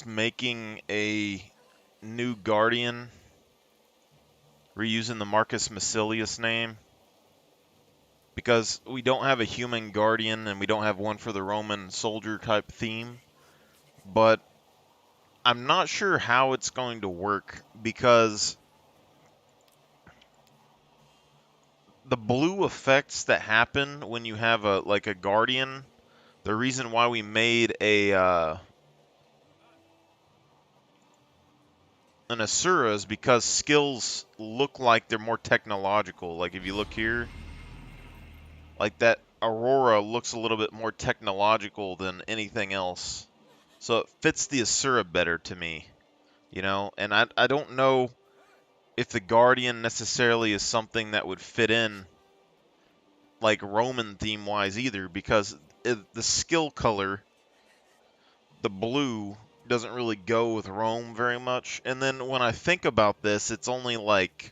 making a new Guardian, reusing the Marcus Macilius name, because we don't have a human Guardian and we don't have one for the Roman soldier type theme, but I'm not sure how it's going to work because the blue effects that happen when you have a Guardian, the reason why we made an Asura is because skills look like they're more technological. Like if you look here, like that Aurora looks a little bit more technological than anything else. So it fits the Asura better to me, you know? And I don't know if the Guardian necessarily is something that would fit in like Roman theme wise either, because the skill color, the blue, doesn't really go with Rome very much. And then when I think about this, it's only like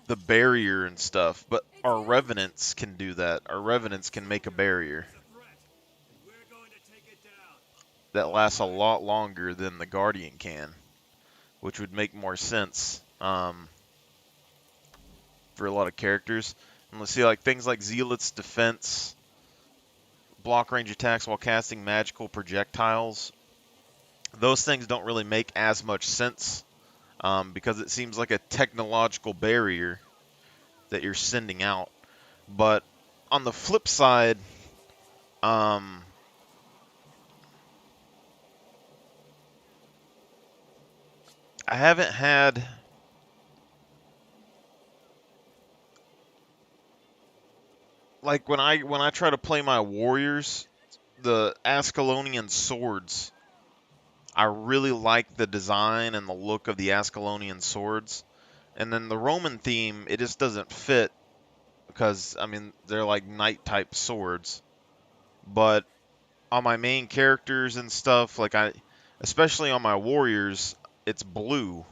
the barrier and stuff, but our revenants can do that. Our revenants can make a barrier that lasts a lot longer than the Guardian can, which would make more sense for a lot of characters. And let's see, like things like Zealot's defense, block range attacks while casting magical projectiles. Those things don't really make as much sense because it seems like a technological barrier that you're sending out. But on the flip side, I haven't had like when I try to play my warriors, the Ascalonian swords. I really like the design and the look of the Ascalonian swords. And then the Roman theme, it just doesn't fit because I mean they're like knight type swords. But on my main characters and stuff, like especially on my warriors, it's blue.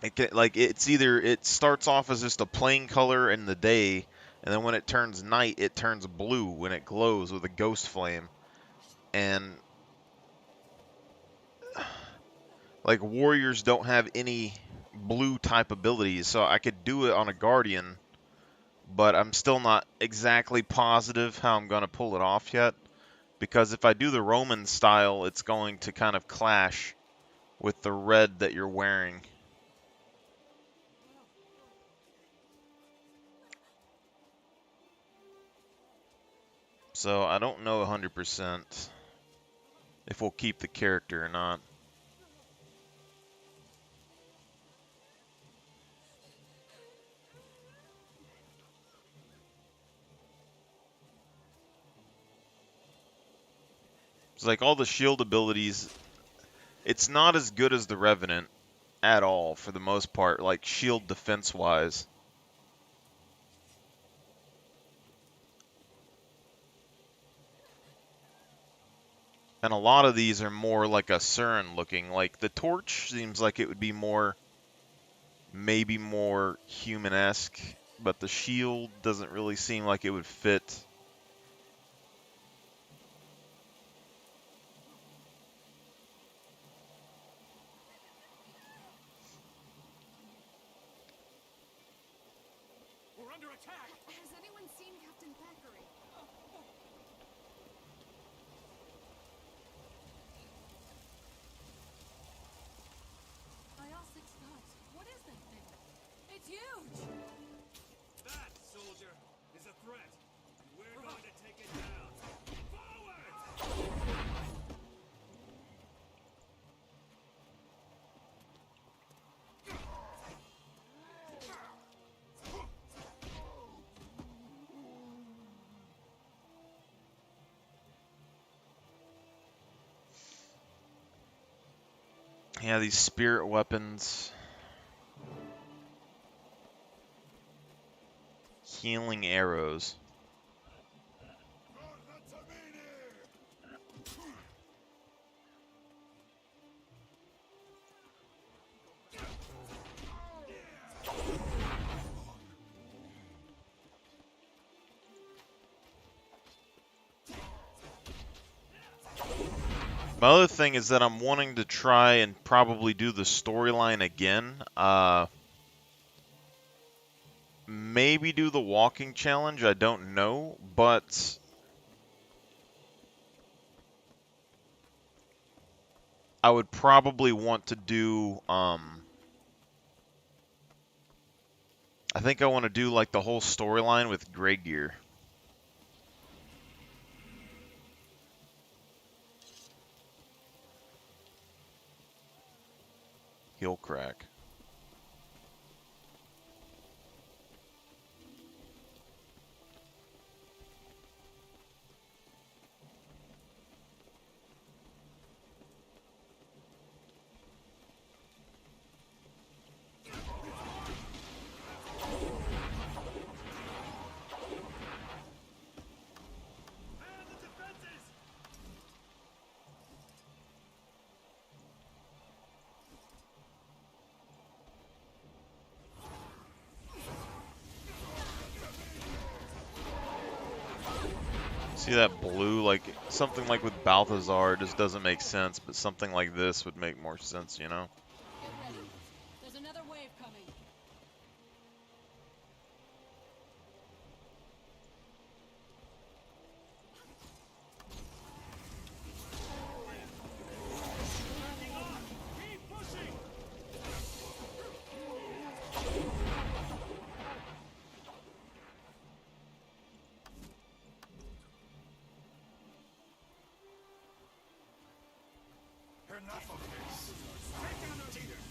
It's either it starts off as just a plain color in the day, and then when it turns night, it turns blue when it glows with a ghost flame. And like warriors don't have any blue type abilities, so I could do it on a guardian, but I'm still not exactly positive how I'm going to pull it off yet, because if I do the Roman style, it's going to kind of clash with the red that you're wearing. So I don't know 100% if we'll keep the character or not. It's like all the shield abilities, it's not as good as the Revenant at all for the most part, like shield defense wise. And a lot of these are more like a Surin looking. Like the torch seems like it would be more, maybe more human-esque, but the shield doesn't really seem like it would fit. We're under attack! Has anyone seen Captain Thackeray? By all six gods, what is that thing? It's huge! That, soldier, is a threat. We're going to take it down. Forward! Yeah, these spirit weapons. Healing arrows. My other thing is that I'm wanting to try and probably do the storyline again. Maybe do the walking challenge, I don't know, but I would probably want to do, I think I want to do like the whole storyline with Grey Gear. Heel crack. And the defenses! See that blue? Like, something like with Balthazar just doesn't make sense, but something like this would make more sense, you know? Get ready. There's another wave coming. Keep pushing! Enough of this! Take down those leaders!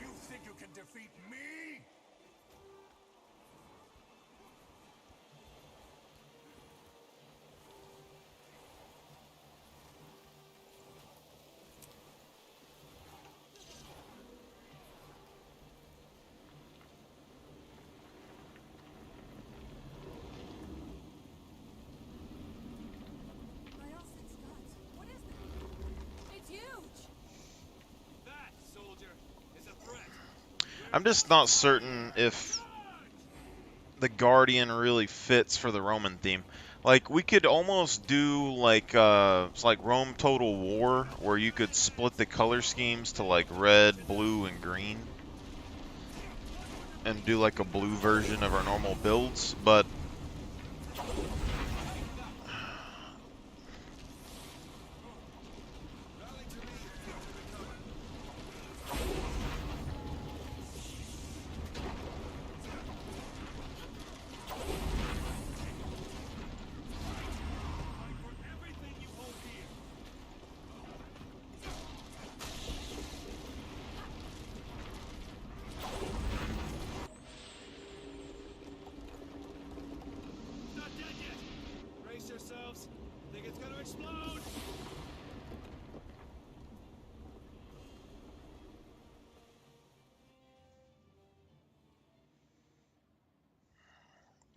You think you can defeat me? My Elsin's guts. What is that? It's huge! That, soldier, is a threat. I'm just not certain if the Guardian really fits for the Roman theme. Like, we could almost do like it's like Rome Total War, where you could split the color schemes to like red, blue, and green, and do like a blue version of our normal builds. But For everything you hold dear. Not dead yet. Brace yourselves. Think it's gonna explode.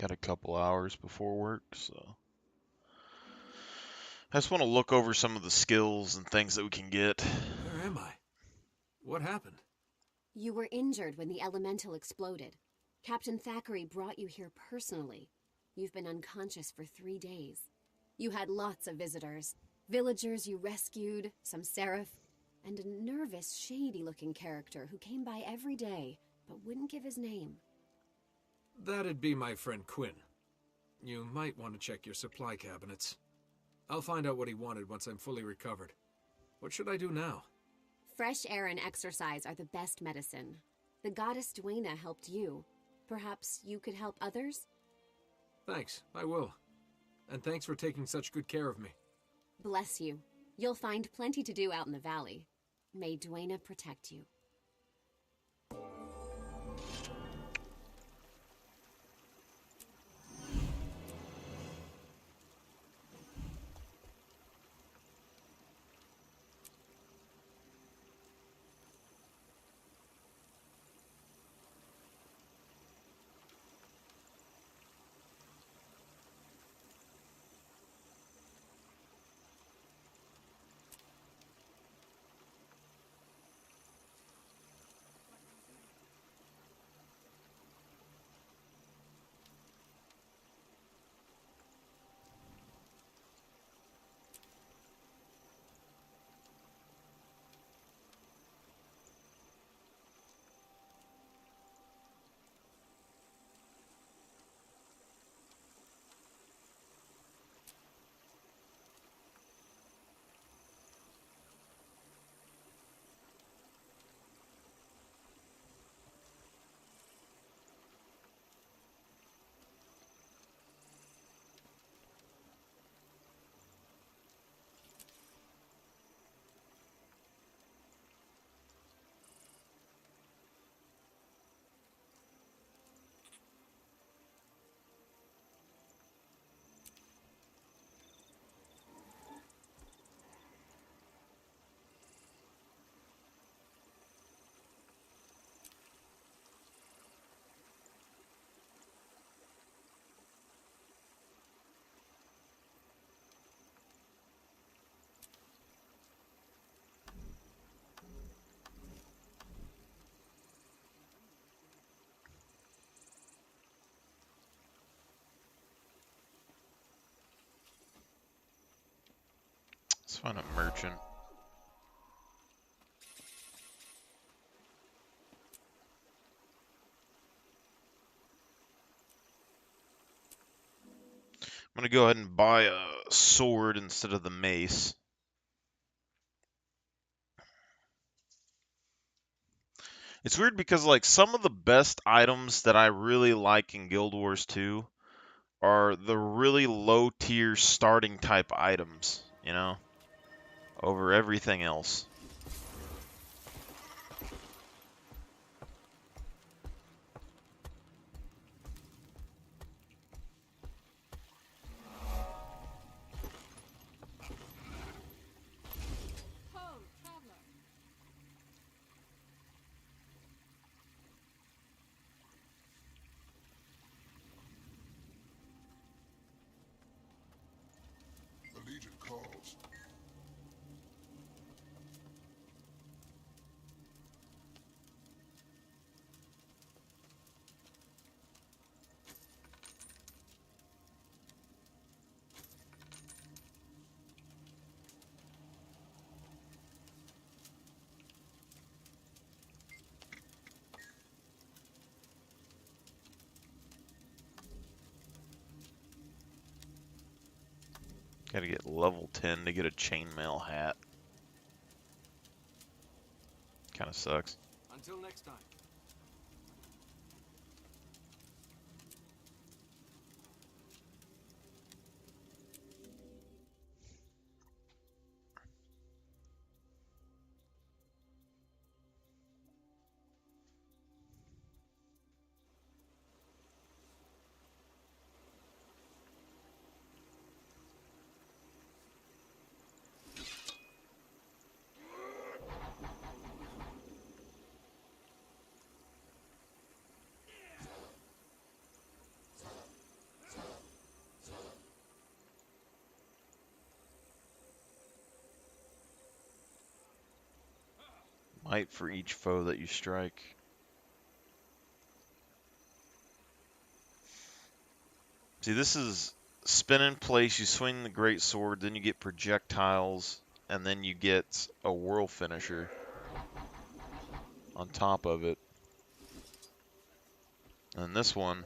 got a couple hours before work, so I just want to look over some of the skills and things that we can get. Where am I? What happened? You were injured when the elemental exploded. Captain Thackeray brought you here personally. You've been unconscious for 3 days. You had lots of visitors. Villagers you rescued, some seraph, and a nervous, shady-looking character who came by every day, but wouldn't give his name. That'd be my friend Quinn. You might want to check your supply cabinets. I'll find out what he wanted once I'm fully recovered. What should I do now? Fresh air and exercise are the best medicine. The goddess Duena helped you. Perhaps you could help others? Thanks, I will. And thanks for taking such good care of me. Bless you. You'll find plenty to do out in the valley. May Duena protect you. Let's find a merchant. I'm gonna go ahead and buy a sword instead of the mace. It's weird because like some of the best items that I really like in Guild Wars 2 are the really low tier starting type items, you know, over everything else. Ho, traveler. The Legion calls. Gotta get level 10 to get a chainmail hat. Kinda sucks. Until next time. Might for each foe that you strike. See, this is spin in place, you swing the great sword, then you get projectiles, and then you get a whirl finisher on top of it. And this one,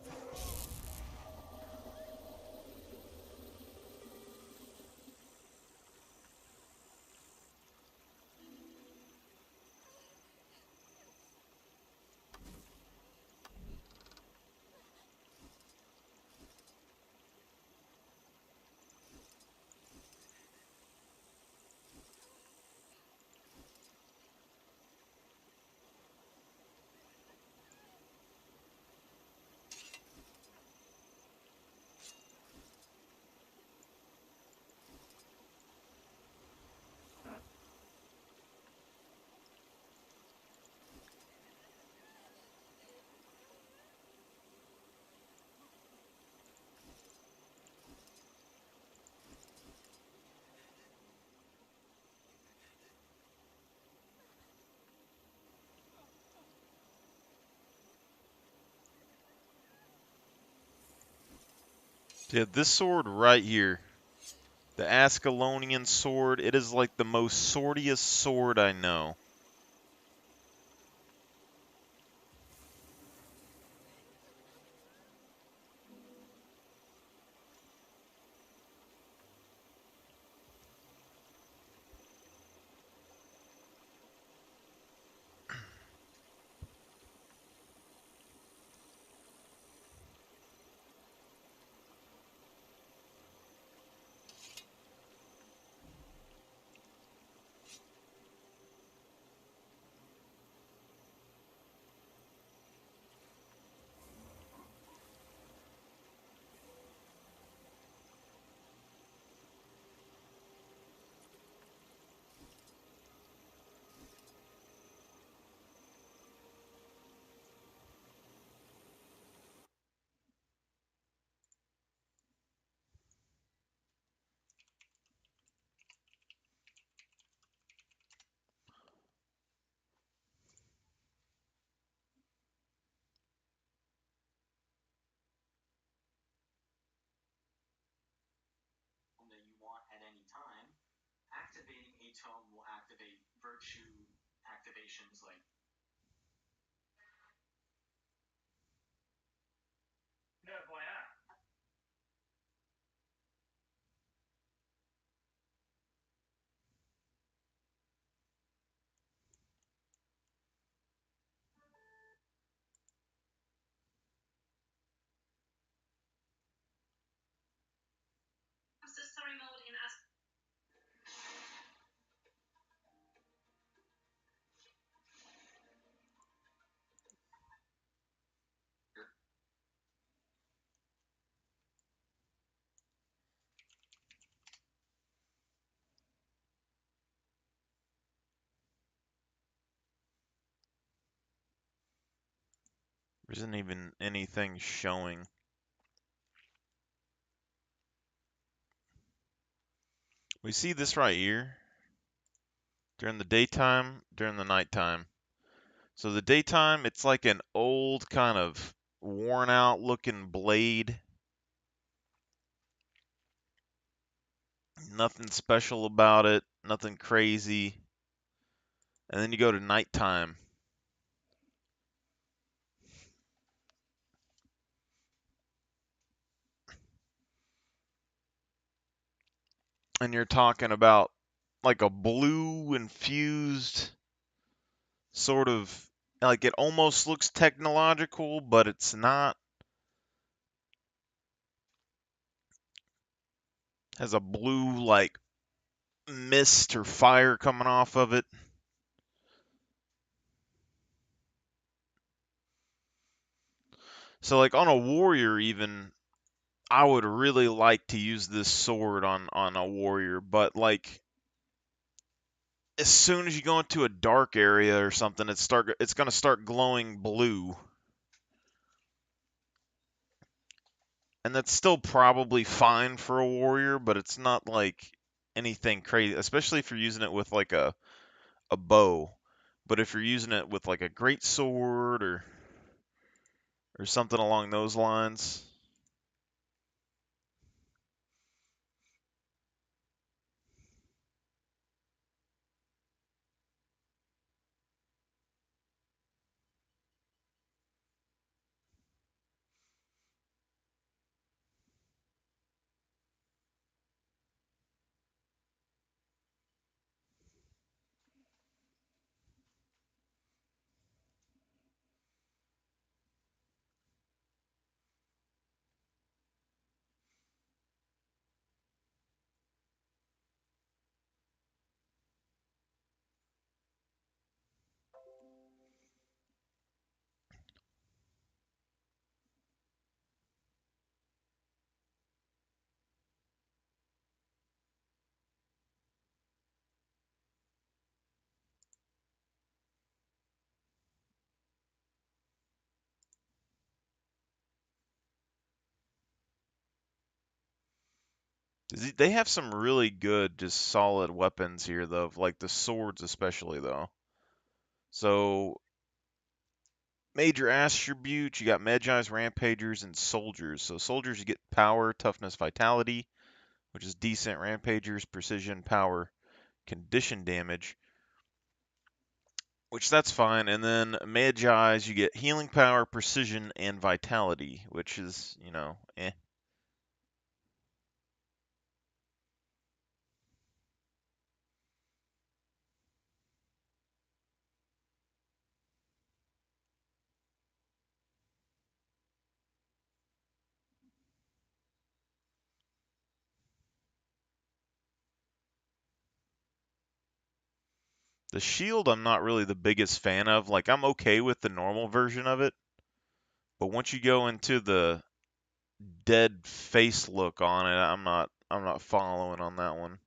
yeah, this sword right here, the Ascalonian sword, it is like the most swordiest sword I know. tome will activate virtue activations like. No, why not? Story mode in as. There isn't even anything showing. We see this right here during the daytime, during the nighttime. So the daytime, it's like an old kind of worn out looking blade. Nothing special about it, nothing crazy. And then you go to nighttime. And you're talking about like a blue infused sort of, like it almost looks technological, but it's not. Has a blue like mist or fire coming off of it. So like on a warrior even, I would really like to use this sword on a warrior, but like as soon as you go into a dark area or something, it's going to start glowing blue. And that's still probably fine for a warrior, but it's not like anything crazy, especially if you're using it with like a bow. But if you're using it with like a great sword or something along those lines. They have some really good, just solid weapons here, though, like the swords especially, though. So, major attributes, you got Magi's, Rampagers, and Soldiers. So soldiers, you get power, toughness, vitality, which is decent. Rampagers, precision, power, condition damage, which that's fine. And then Magi's, you get healing power, precision, and vitality, which is, eh. The shield, I'm not really the biggest fan of. Like, I'm okay with the normal version of it, but once you go into the dead face look on it, I'm not following on that one.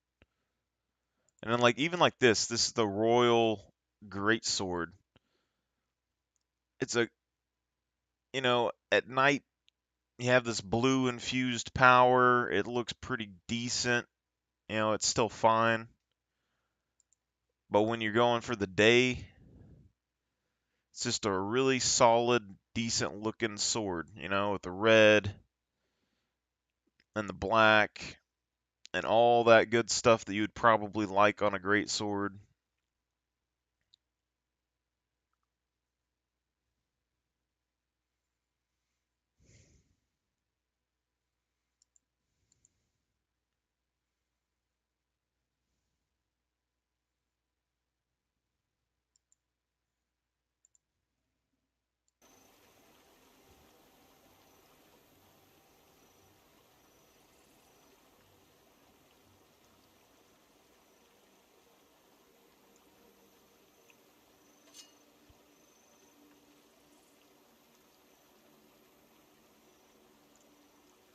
And then like even like this is the Royal Greatsword. It's a at night you have this blue infused power. It looks pretty decent. It's still fine. But when you're going for the day, it's just a really solid, decent looking sword, with the red and the black. and all that good stuff that you would probably like on a great sword.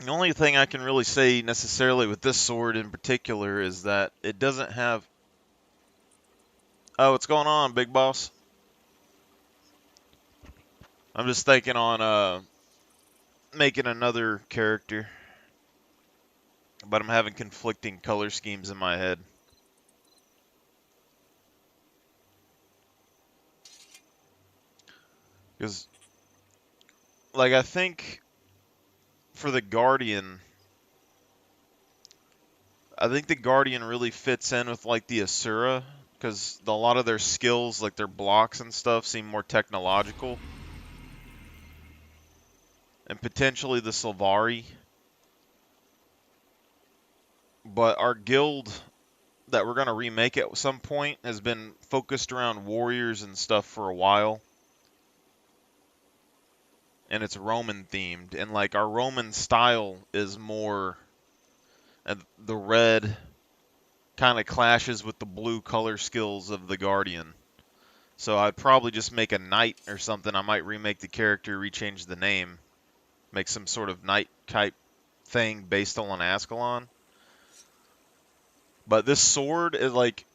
The only thing I can really say necessarily with this sword in particular is that it doesn't have... Oh, what's going on, big boss? I'm just thinking on making another character, but I'm having conflicting color schemes in my head. Because, like, I think for the Guardian, I think the Guardian really fits in with, like, the Asura, because a lot of their skills, like their blocks and stuff, seem more technological. And potentially the Sylvari. But our guild that we're going to remake at some point has been focused around warriors and stuff for a while. And it's Roman themed. And like our Roman style is more, the red kind of clashes with the blue color skills of the Guardian. So I'd probably just make a knight or something. I might remake the character, rechange the name, make some sort of knight type thing based on Ascalon. But this sword is like,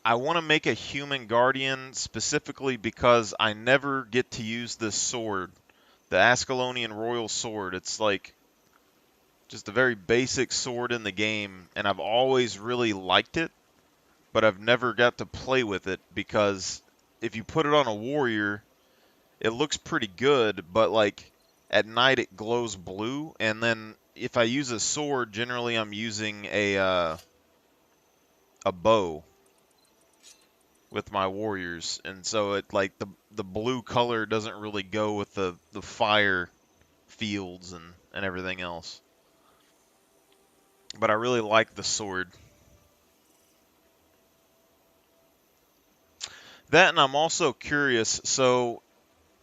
I want to make a human guardian specifically because I never get to use this sword, the Ascalonian Royal Sword. It's like just a very basic sword in the game, and I've always really liked it, but I've never got to play with it because if you put it on a warrior, it looks pretty good, but like at night it glows blue, and then if I use a sword, generally I'm using a bow with my warriors, and so it like the blue color doesn't really go with the fire fields and everything else. But I really like the sword. That, and I'm also curious, so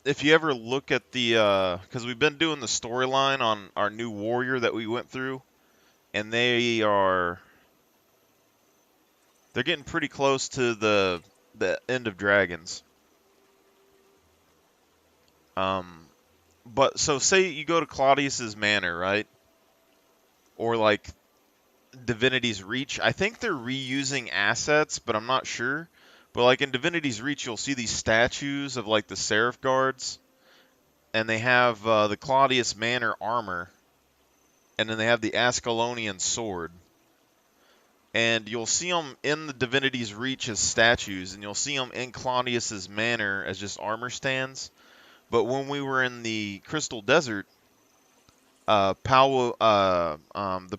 if you ever look at the because we've been doing the storyline on our new warrior that we went through, and they're getting pretty close to the end of Dragons. But so say you go to Claudius's manor, right? Or like Divinity's Reach. I think they're reusing assets, but I'm not sure. But like in Divinity's Reach, you'll see these statues of like the Seraph Guards, and they have the Claudius Manor armor, and then they have the Ascalonian sword. And you'll see them in the Divinity's Reach as statues, and you'll see them in Claudius's Manor as just armor stands. But when we were in the Crystal Desert, the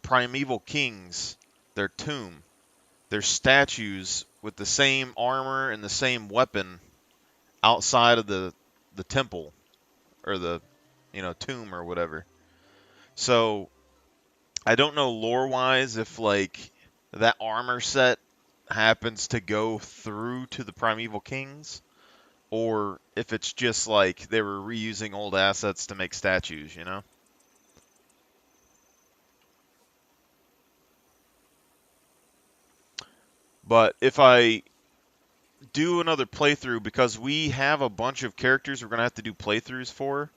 Primeval Kings, their tomb, their statues with the same armor and the same weapon outside of the temple or the tomb or whatever. So I don't know lore wise if like that armor set happens to go through to the Primeval Kings, or if it's just like they were reusing old assets to make statues, you know? But if I do another playthrough, because we have a bunch of characters we're going to have to do playthroughs for,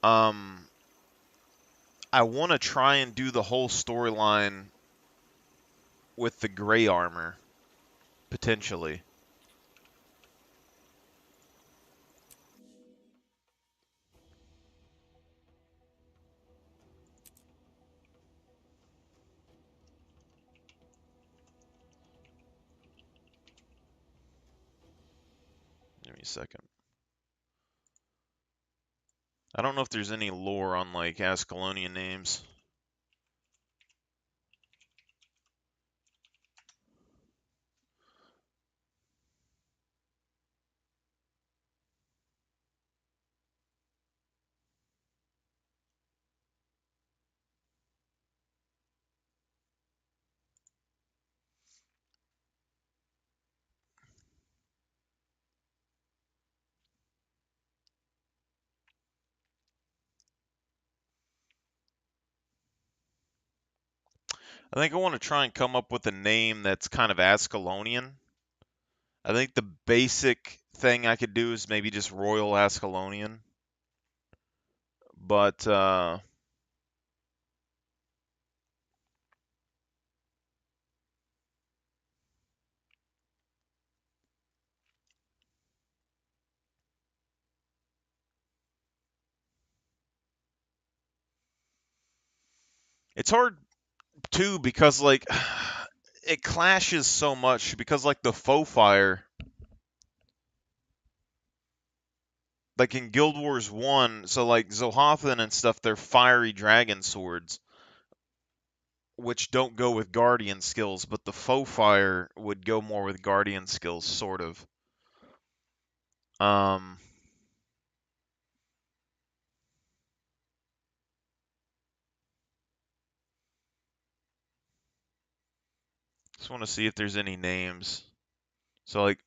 um, I want to try and do the whole storyline with the gray armor, potentially. Give me a second. I don't know if there's any lore on like Ascalonian names. I think I want to try and come up with a name that's kind of Ascalonian. I think the basic thing I could do is maybe just Royal Ascalonian. But it's hard too because like it clashes so much because like the faux fire, like in Guild Wars 1, so like Zohathan and stuff, they're fiery dragon swords, which don't go with guardian skills, but the faux fire would go more with guardian skills, sort of. Um, just want to see if there's any names. So like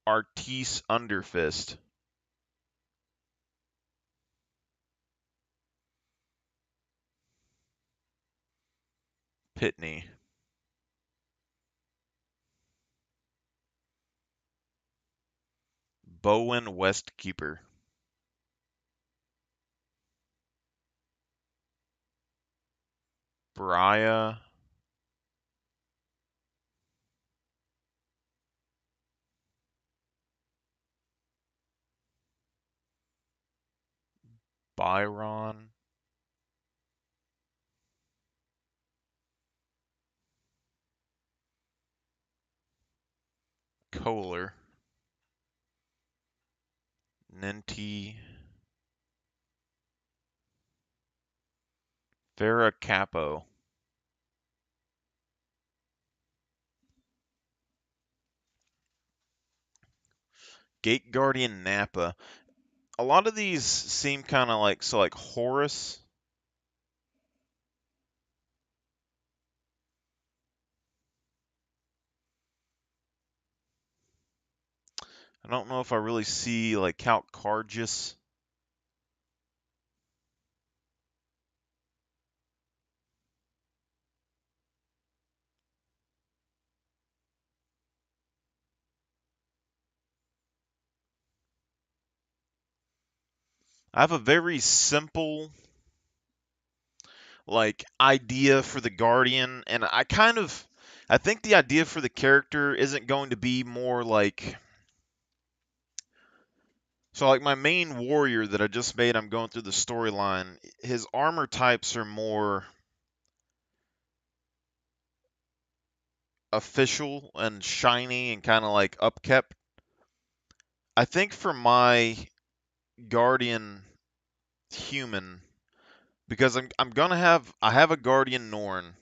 Artis Underfist, Pitney, Bowen Westkeeper, Briah, Byron, Kohler, Ninti, Vera Capo, Gate Guardian Napa. A lot of these seem kind of like so like Horus. I don't know if I really see like Count Cargus. I have a very simple like idea for the Guardian, and I think the idea for the character isn't going to be more like so like my main warrior that I just made, I'm going through the storyline. His armor types are more official and shiny and kind of like upkept. I think for my Guardian human, because I'm gonna have I have a Guardian Norn,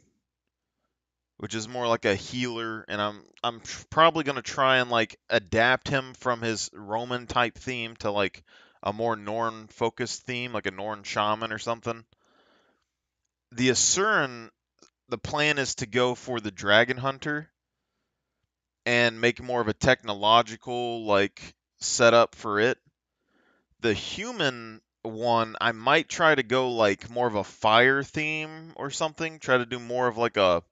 which is more like a healer, and I'm probably gonna try and like adapt him from his Roman type theme to like a more Norn focused theme, like a Norn shaman or something. The Asuran, the plan is to go for the Dragon Hunter and make more of a technological like setup for it. The human one, I might try to go like more of a fire theme or something. Try to do more of like a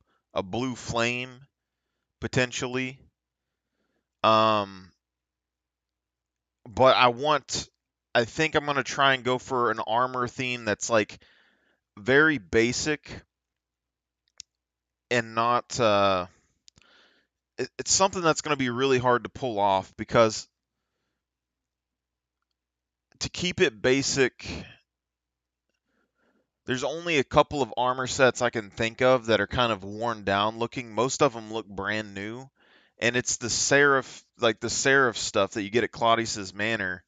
blue flame potentially. Um, but I think I'm gonna try and go for an armor theme that's like very basic and not. It's something that's gonna be really hard to pull off because to keep it basic, there's only a couple of armor sets I can think of that are kind of worn down looking. Most of them look brand new, and it's the Seraph, like the Seraph stuff that you get at Claudius's Manor,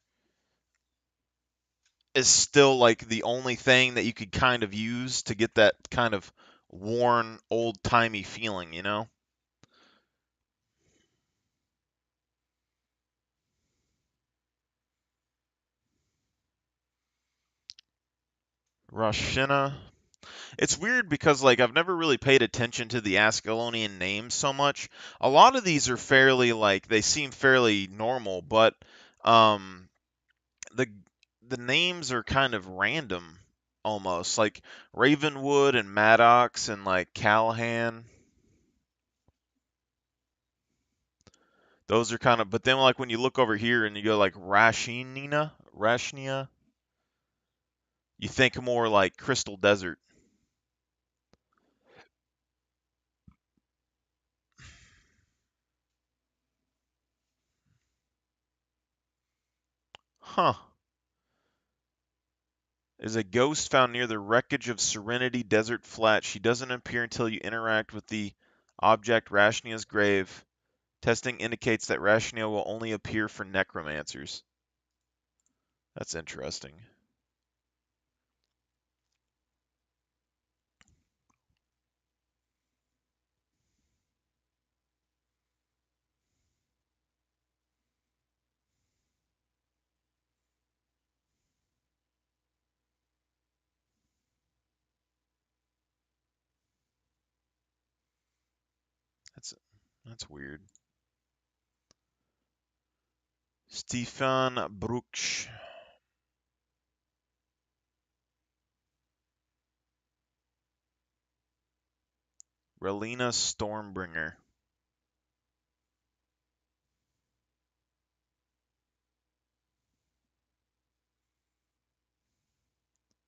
is still like the only thing that you could kind of use to get that kind of worn, old-timey feeling, you know? Rashina. It's weird because like I've never really paid attention to the Ascalonian names so much. A lot of these are fairly like they seem fairly normal, but um the the names are kind of random almost like Ravenwood and Maddox and like Callahan. Those are kind of, but then like when you look over here and you go like Rashnia, you think more like Crystal Desert. Huh. Is a ghost found near the wreckage of Serenity Desert Flat. She doesn't appear until you interact with the object Rashnia's grave. Testing indicates that Rashnia will only appear for necromancers. That's interesting. That's that's weird. Stefan Bruch. Relina Stormbringer.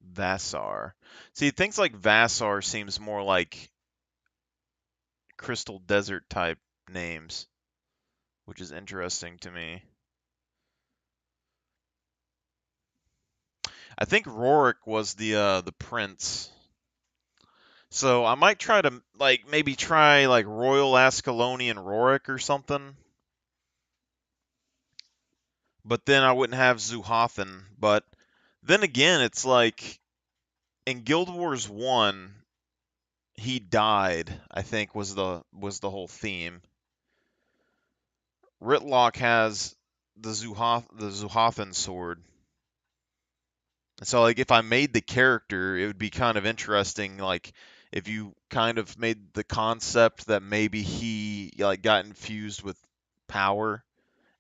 Vassar. See, things like Vassar seems more like Crystal Desert type names, which is interesting to me. I think Rorik was the prince. So I might try to like maybe try like Royal Ascalonian Rorik or something. But then I wouldn't have Zuhothan. But then again, it's like in Guild Wars 1, he died, I think was the whole theme. Ritlock has the Zuhothan sword. So like if I made the character, it would be kind of interesting like if you kind of made the concept that maybe he like got infused with power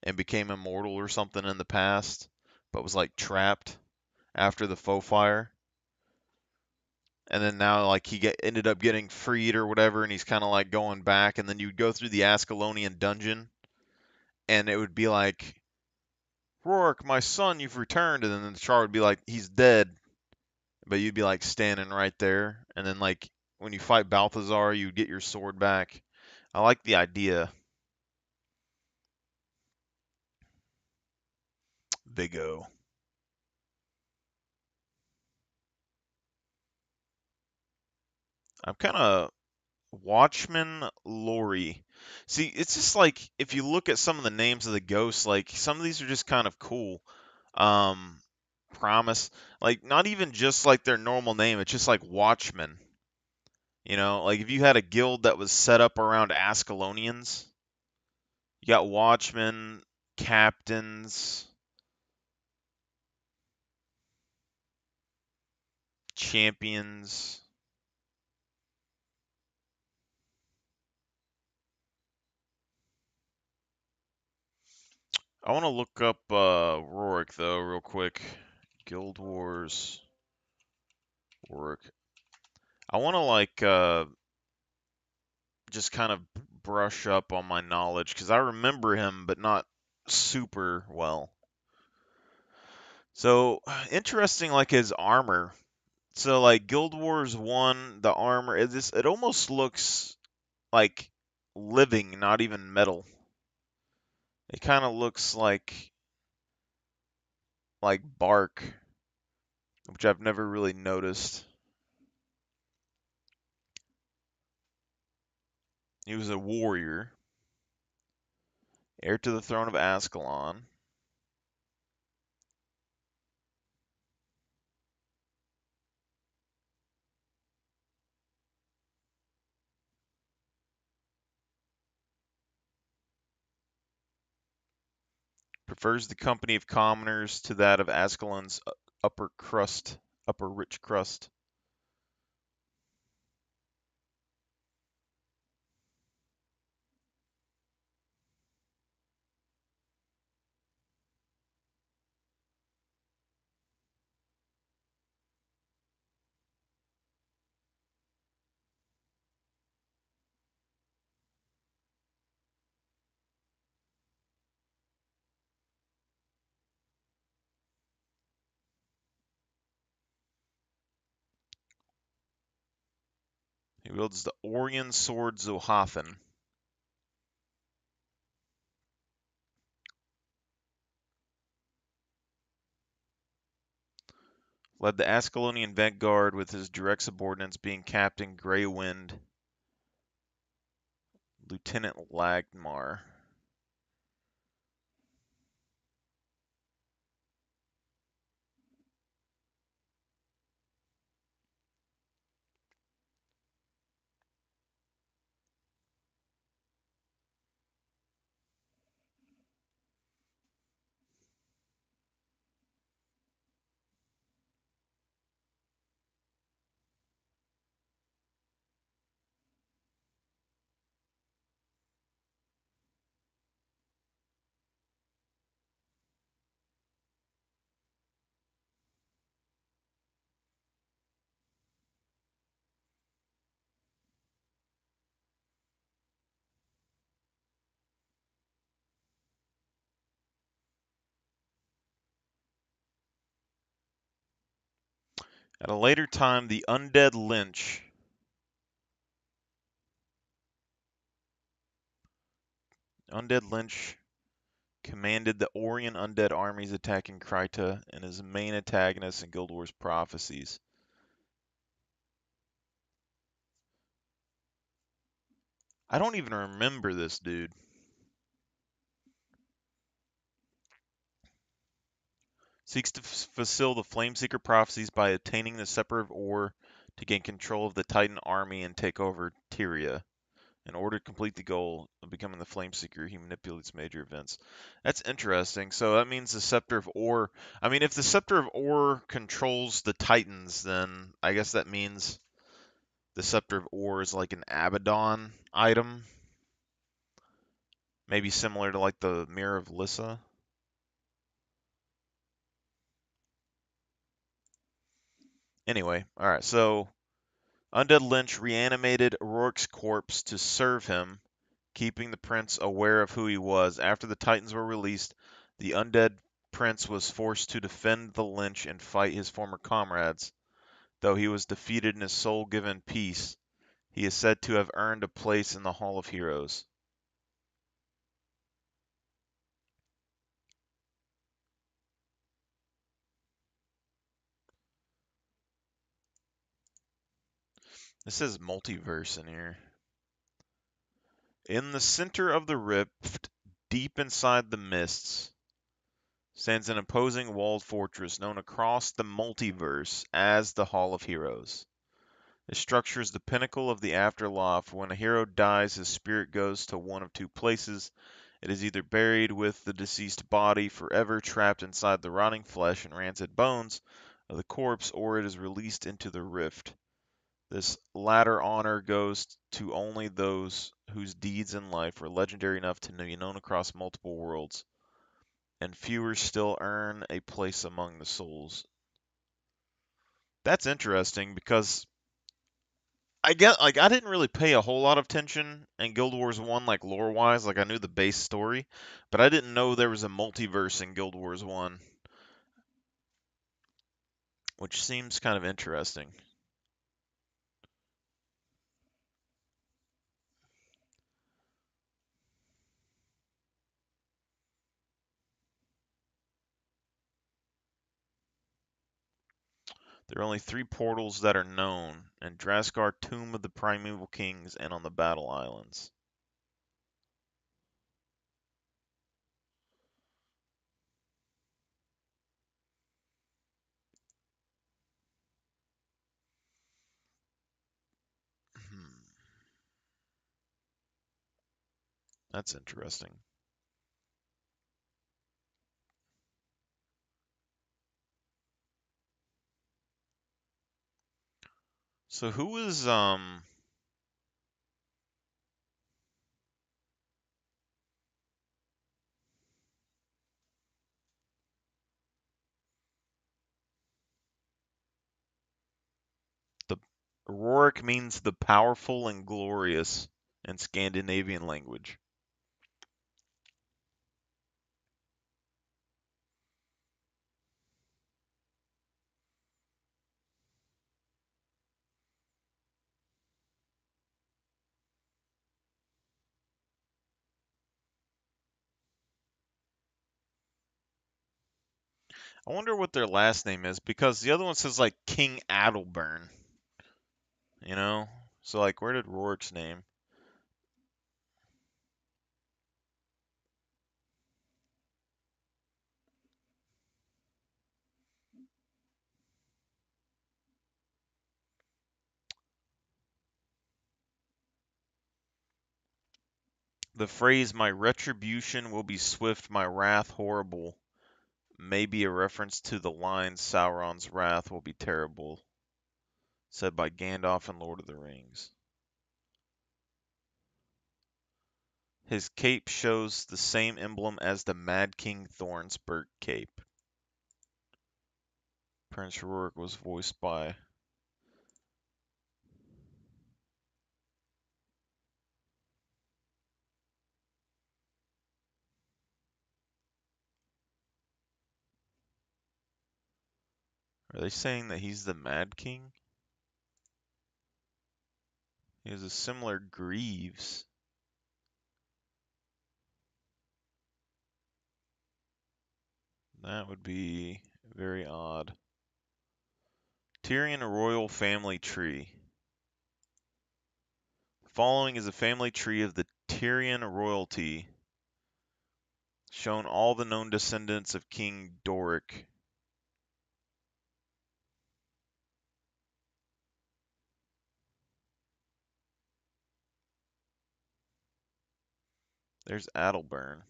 and became immortal or something in the past, but was like trapped after the faux fire. And then now like ended up getting freed or whatever and he's kind of like going back and then you'd go through the Ascalonian dungeon and it would be like Rourke, my son, you've returned and then the char would be like he's dead but you'd be like standing right there, and then like when you fight Balthazar, you get your sword back. I like the idea. Vigo. I'm kind of Watchman Lori. See, it's just like if you look at some of the names of the ghosts, like some of these are just kind of cool. Um, Promise, like not even just like their normal name, it's just like Watchman. Like if you had a guild that was set up around Ascalonians, you got Watchmen, Captains, Champions. I want to look up Rorik though, real quick. Guild Wars Rorik. I want to like just kind of brush up on my knowledge because I remember him, but not super well. So interesting, like his armor. So like Guild Wars 1, the armor it almost looks like living, not even metal. It kind of looks like bark, which I've never really noticed. He was a warrior, heir to the throne of Ascalon. Prefers the company of commoners to that of Ascalon's upper crust, upper rich crust. He wields the Orion sword Zohathan. Led the Ascalonian vanguard with his direct subordinates being Captain Greywind, Lieutenant Lagmar. At a later time, the Undead Lynch commanded the Orion undead armies attacking Kryta and his main antagonist in Guild Wars Prophecies. I don't even remember this dude. Seeks to fulfill the Flameseeker prophecies by attaining the Scepter of Ore to gain control of the Titan army and take over Tyria. In order to complete the goal of becoming the Flameseeker, he manipulates major events. That's interesting. So that means the Scepter of Ore. I mean, if the Scepter of Ore controls the Titans, then I guess that means the Scepter of Ore is like an Abaddon item. Maybe similar to like the Mirror of Lissa. Anyway, alright, so Undead Lynch reanimated Rourke's corpse to serve him, keeping the prince aware of who he was. After the Titans were released, the undead prince was forced to defend the Lynch and fight his former comrades. Though he was defeated and his soul given peace, he is said to have earned a place in the Hall of Heroes. This says multiverse in here. In the center of the rift, deep inside the mists, stands an imposing walled fortress known across the multiverse as the Hall of Heroes. This structure is the pinnacle of the afterlife. When a hero dies, his spirit goes to one of two places. It is either buried with the deceased body, forever trapped inside the rotting flesh and rancid bones of the corpse, or it is released into the rift. This latter honor goes to only those whose deeds in life were legendary enough to be known across multiple worlds, and fewer still earn a place among the souls. That's interesting because I get like I didn't really pay a whole lot of attention in Guild Wars 1 like lore wise, like I knew the base story, but I didn't know there was a multiverse in Guild Wars 1, which seems kind of interesting. There are only 3 portals that are known, in Draskar, Tomb of the Primeval Kings, and on the Battle Islands. That's interesting. So who is the Rorik means the powerful and glorious in Scandinavian language. I wonder what their last name is, because the other one says like King Adelburn. You know? So like, where did Rorik's name? The phrase "my retribution will be swift, my wrath horrible" may be a reference to the lines "Sauron's wrath will be terrible," said by Gandalf in Lord of the Rings. His cape shows the same emblem as the Mad King Thorn's Burg cape. Prince Rorik was voiced by Are they saying that he's the Mad King? He has a similar greaves. That would be very odd. Tyrion royal family tree. Following is a family tree of the Tyrion royalty, shown all the known descendants of King Doric. There's Adelburn.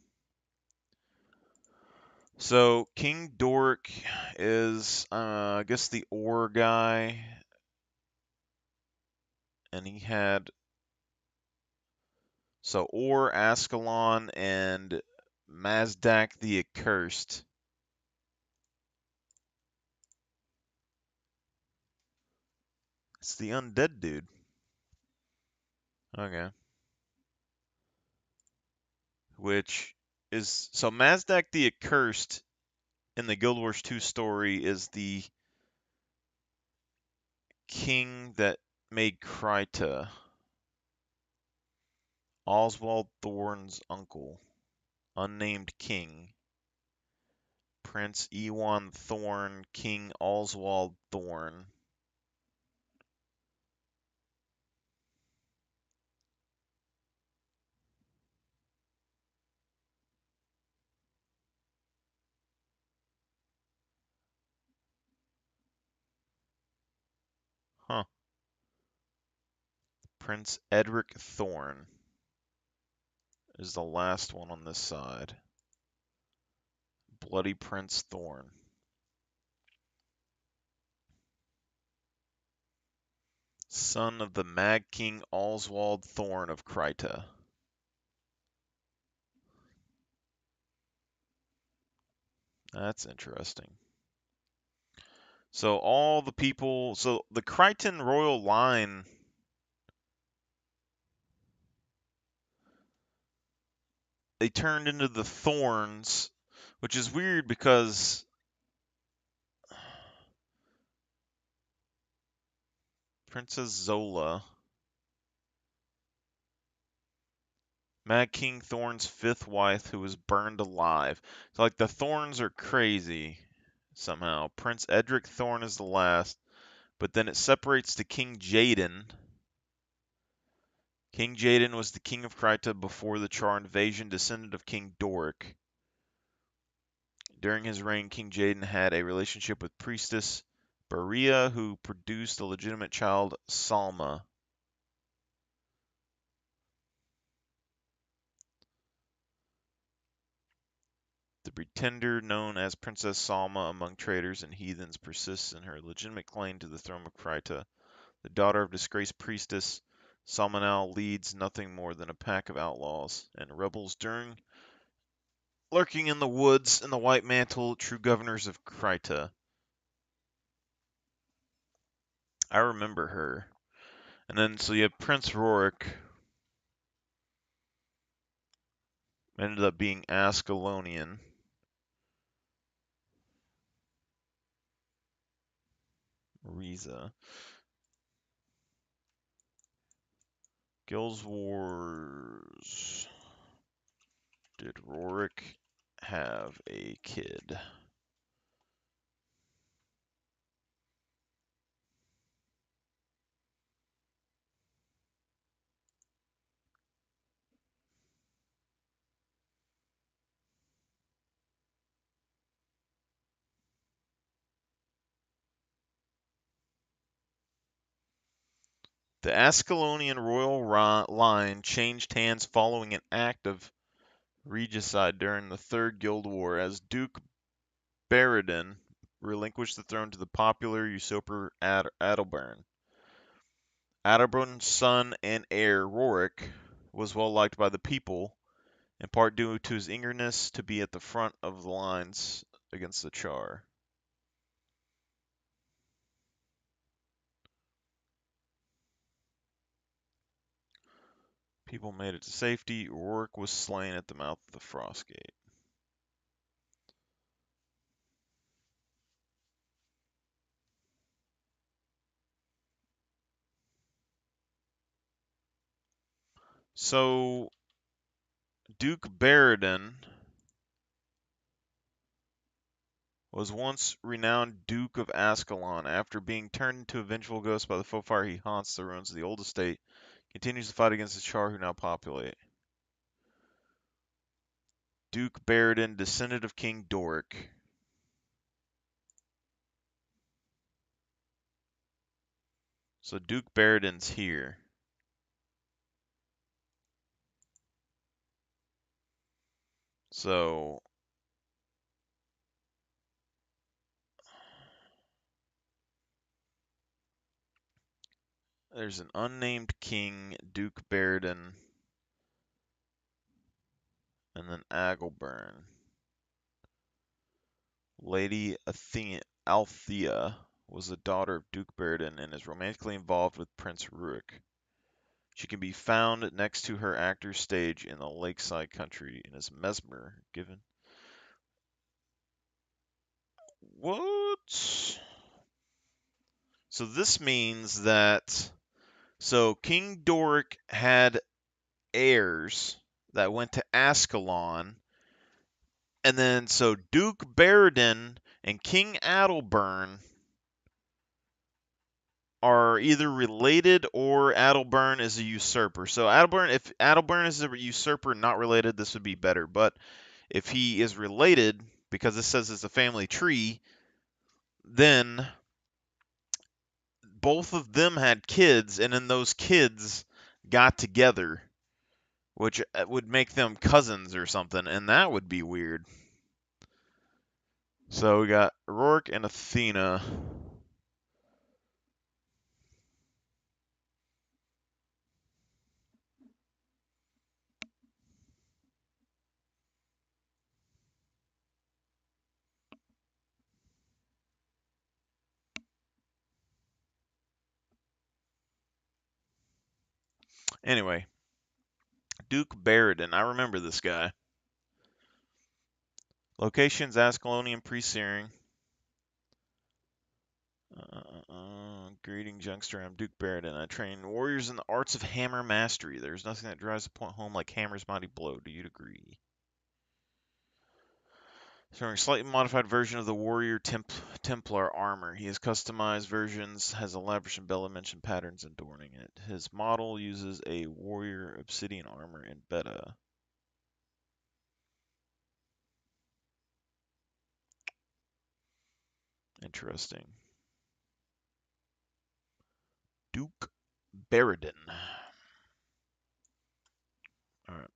So King Doric is, I guess, the Or guy, and he had Or, Ascalon, and Mazdak the Accursed. It's the undead dude. Okay. Which is so Mazdak the Accursed in the Guild Wars 2 story is the king that made Kryta, Oswald Thorne's uncle, unnamed king, Prince Ewan Thorne, King Oswald Thorne. Huh. Prince Edric Thorne is the last one on this side. Bloody Prince Thorne. Son of the Mad King Oswald Thorne of Kryta. That's interesting. So all the people, so the Crichton royal line, they turned into the Thorns, which is weird because Princess Zola, Mad King Thorne's fifth wife, who was burned alive. So like the Thorns are crazy somehow. Prince Edric Thorne is the last, but then it separates to King Jaden. King Jaden was the king of Kryta before the Char invasion, descendant of King Doric. During his reign, King Jaden had a relationship with priestess Berea, who produced a legitimate child, Salma. The pretender, known as Princess Salma among traders and heathens, persists in her legitimate claim to the throne of Kryta. The daughter of disgraced priestess, Salma now leads nothing more than a pack of outlaws and rebels lurking in the woods in the White Mantle, true governors of Kryta. I remember her. And then, so you have Prince Rorik, ended up being Ascalonian. Riza. Guild Wars. Did Rorik have a kid? The Ascalonian royal line changed hands following an act of regicide during the Third Guild War, as Duke Baradin relinquished the throne to the popular usurper Adalbern. Adalbern's son and heir, Rorik, was well liked by the people, in part due to his eagerness to be at the front of the lines against the Char. People made it to safety. Rorik was slain at the mouth of the Frost Gate. So, Duke Baradin was once renowned Duke of Ascalon. After being turned into a vengeful ghost by the Fofire, he haunts the ruins of the old estate, continues to fight against the Char who now populate. Duke Baradin, descendant of King Doric. So Duke Baradin's here. So there's an unnamed king, Duke Baradin, and then Agelburn. Lady Althea was the daughter of Duke Baradin and is romantically involved with Prince Rurik. She can be found next to her actor's stage in the lakeside country and is mesmer given. What? So this means that King Doric had heirs that went to Ascalon, and then so Duke Baradin and King Adalbern are either related or Adalbern is a usurper. So if Adalbern is a usurper not related, this would be better. But if he is related, because it says it's a family tree, then both of them had kids, and then those kids got together, which would make them cousins or something, and that would be weird. So we got Rourke and Athena. Anyway, Duke Baradin. I remember this guy. Locations: Ascalonian Pre-Searing. Greetings, youngster. I'm Duke Baradin. I train warriors in the arts of hammer mastery. There's nothing that drives the point home like hammer's mighty blow. Do you agree? Showing a slightly modified version of the warrior Templar armor. He has customized versions, has elaborate embellishment patterns adorning it. His model uses a warrior obsidian armor in beta. Interesting. Duke Baradin. Alright.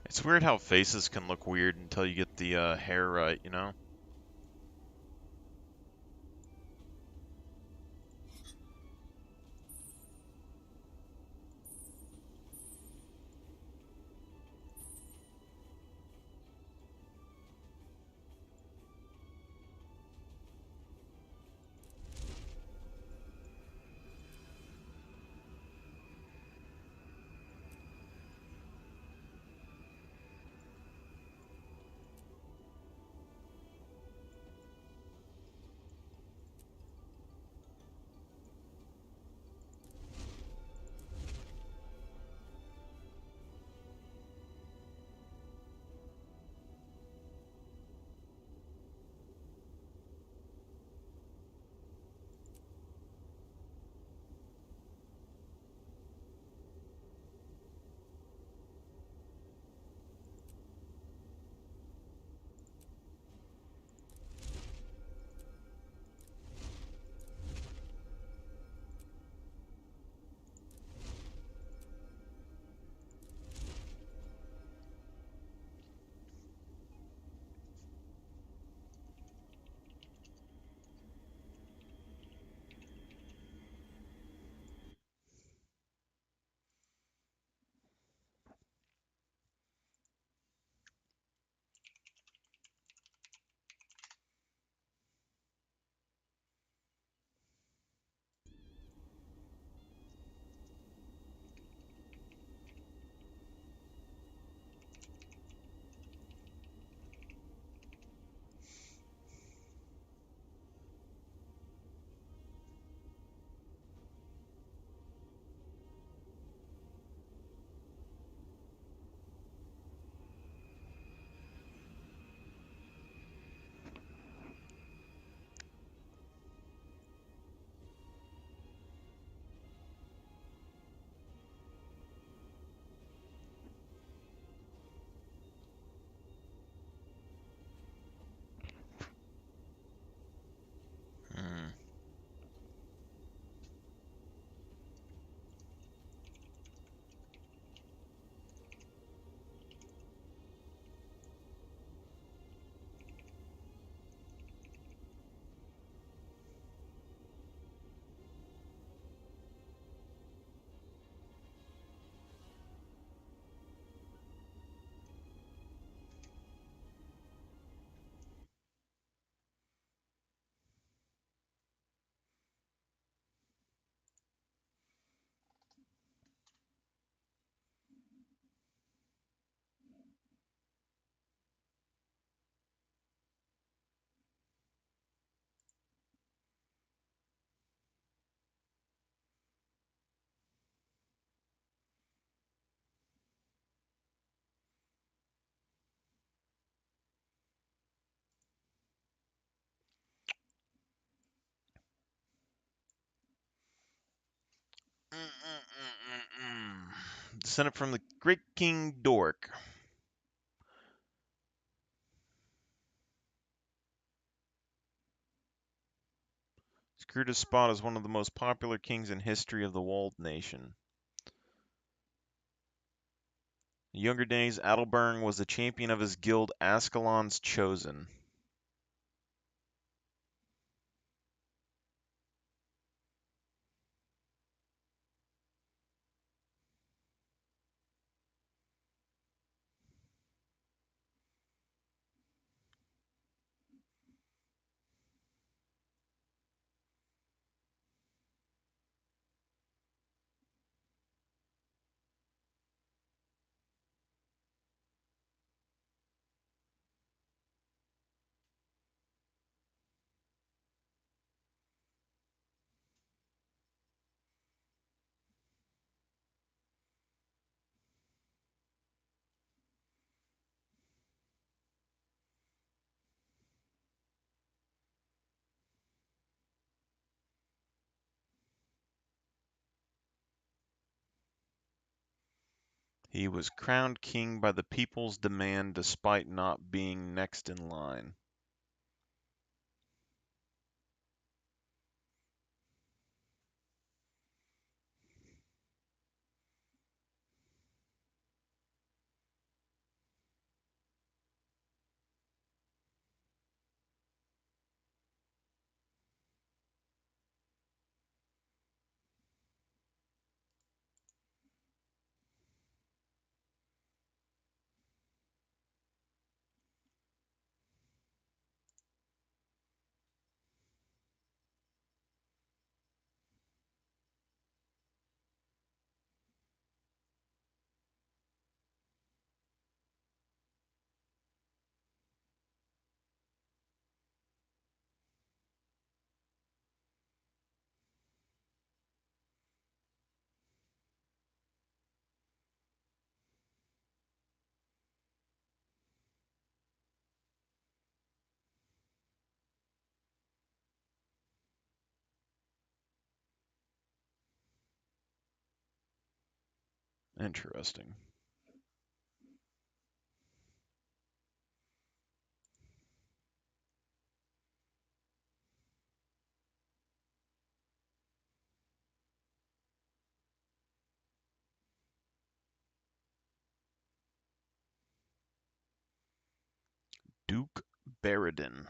It's weird how faces can look weird until you get the hair right, you know? Hmm. Descended from the great King Dork. Secured his spot as one of the most popular kings in history of the Walled Nation. In younger days, Adalberg was the champion of his guild Ascalon's Chosen. He was crowned king by the people's demand despite not being next in line. Interesting. Duke Baradin.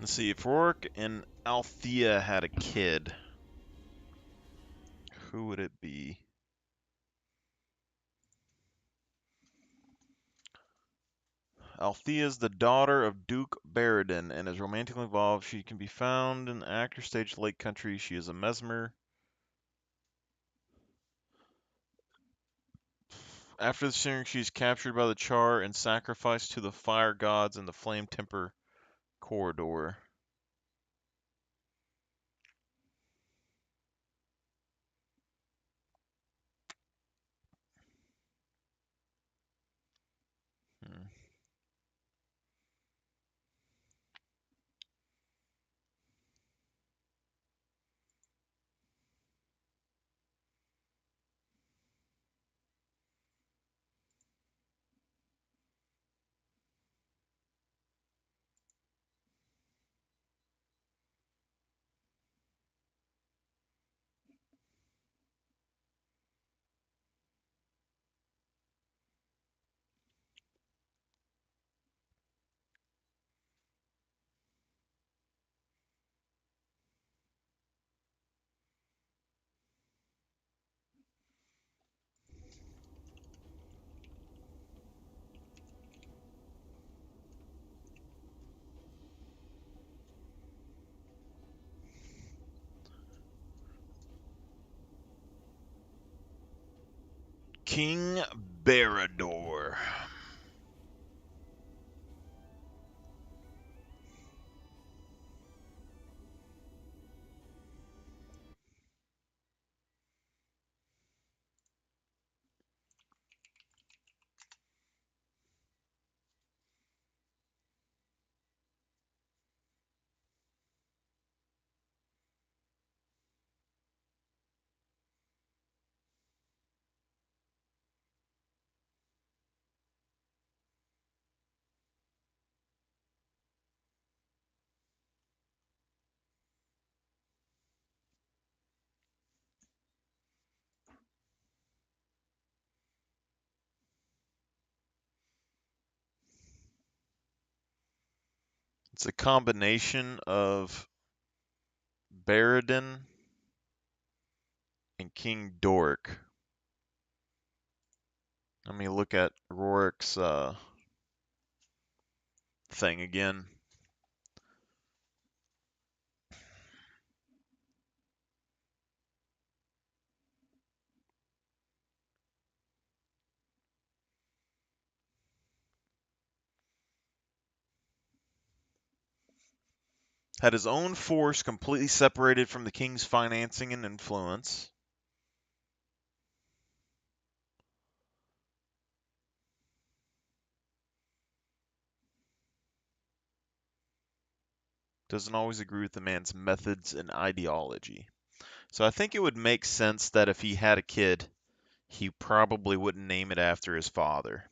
Let's see, if Rourke and Althea had a kid, who would it be? Althea is the daughter of Duke Baradin and is romantically involved. She can be found in the actor stage Lake Country. She is a mesmer. After the singer, she is captured by the Char and sacrificed to the fire gods in the Flame Temper corridor. Hmm. King Barador. It's a combination of Baradin and King Doric. Let me look at Rourke's thing again. Had his own force completely separated from the king's financing and influence. Doesn't always agree with the man's methods and ideology. So I think it would make sense that if he had a kid, he probably wouldn't name it after his father.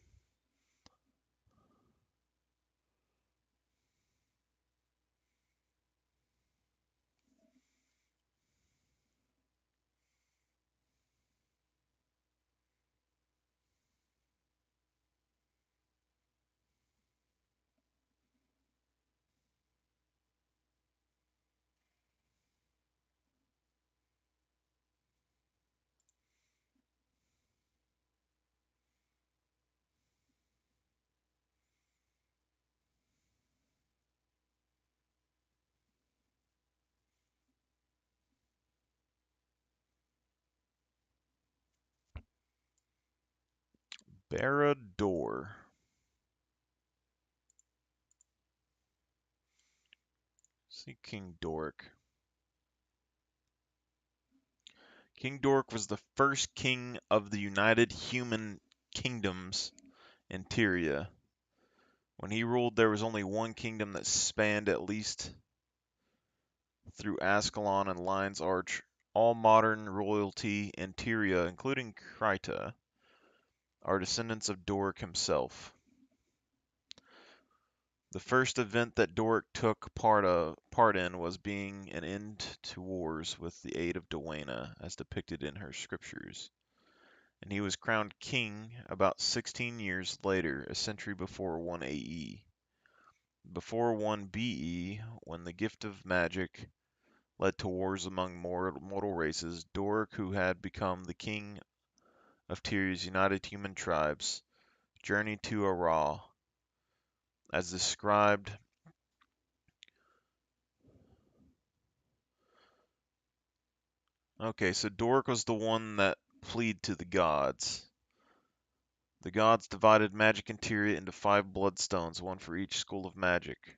Barad-dûr. See King Dork. King Dork was the first king of the United Human Kingdoms in Tyria. When he ruled, there was only one kingdom that spanned at least through Ascalon and Lion's Arch. All modern royalty in Tyria, including Krita, are descendants of Dork himself. The first event that Dork took part in was being an end to wars with the aid of Dwayna, as depicted in her scriptures. And he was crowned king about 16 years later, a century before 1 AE. Before 1 BE, when the gift of magic led to wars among mortal races, Dork, who had become the king of Tyr's united human tribes, journeyed to Ara, as described. Okay, so Dork was the one that pleaded to the gods. The gods divided magic in Tyria into 5 bloodstones, one for each school of magic,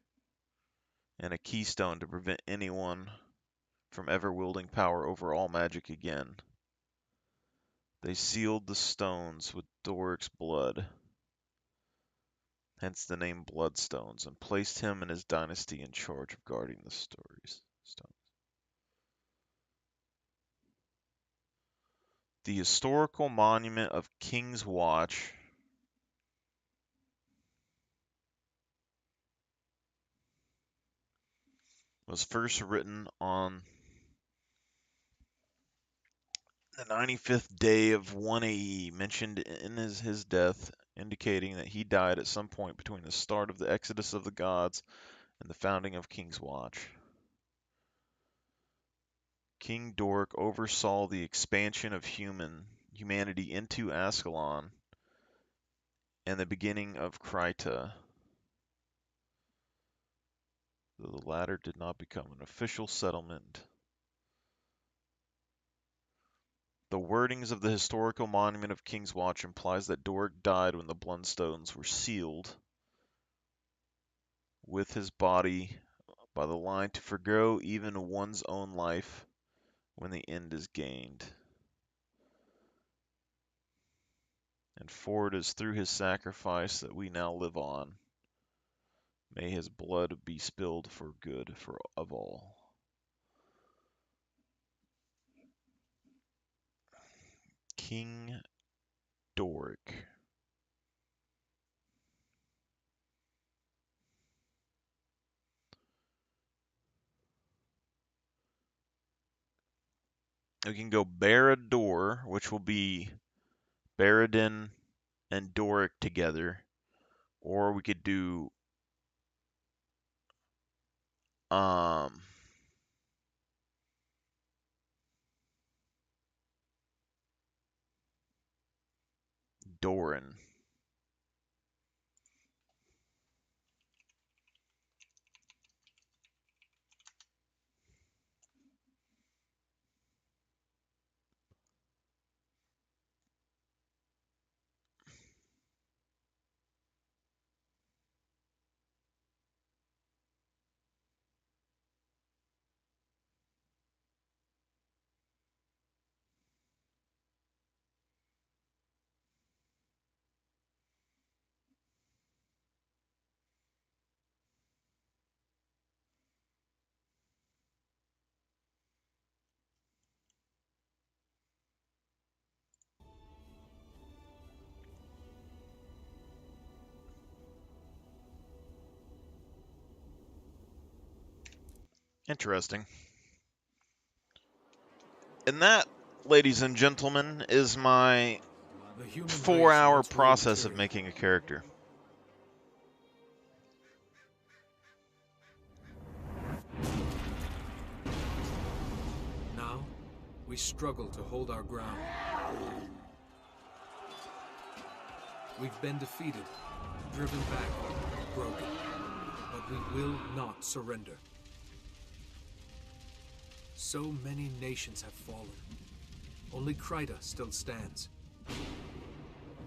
and a keystone to prevent anyone from ever wielding power over all magic again. They sealed the stones with Dork's blood, hence the name Bloodstones, and placed him and his dynasty in charge of guarding the stones. The historical monument of King's Watch was first written on the 95th day of 1 AE, mentioned in his death, indicating that he died at some point between the start of the Exodus of the Gods and the founding of King's Watch. King Dork oversaw the expansion of humanity into Ascalon and the beginning of Krita, though the latter did not become an official settlement. The wordings of the historical monument of King's Watch implies that Dork died when the Bloodstones were sealed with his body by the line to forgo even one's own life when the end is gained. And for it is through his sacrifice that we now live on. May his blood be spilled for good of all. King Dork. We can go Barad-dûr, which will be Baradin and Doric together, or we could do Doran. Interesting. And that, ladies and gentlemen, is my The human race 4-hour wants raw process of material. making a character. Now, we struggle to hold our ground. We've been defeated, driven back, broken. But we will not surrender. So many nations have fallen. Only Kryta still stands.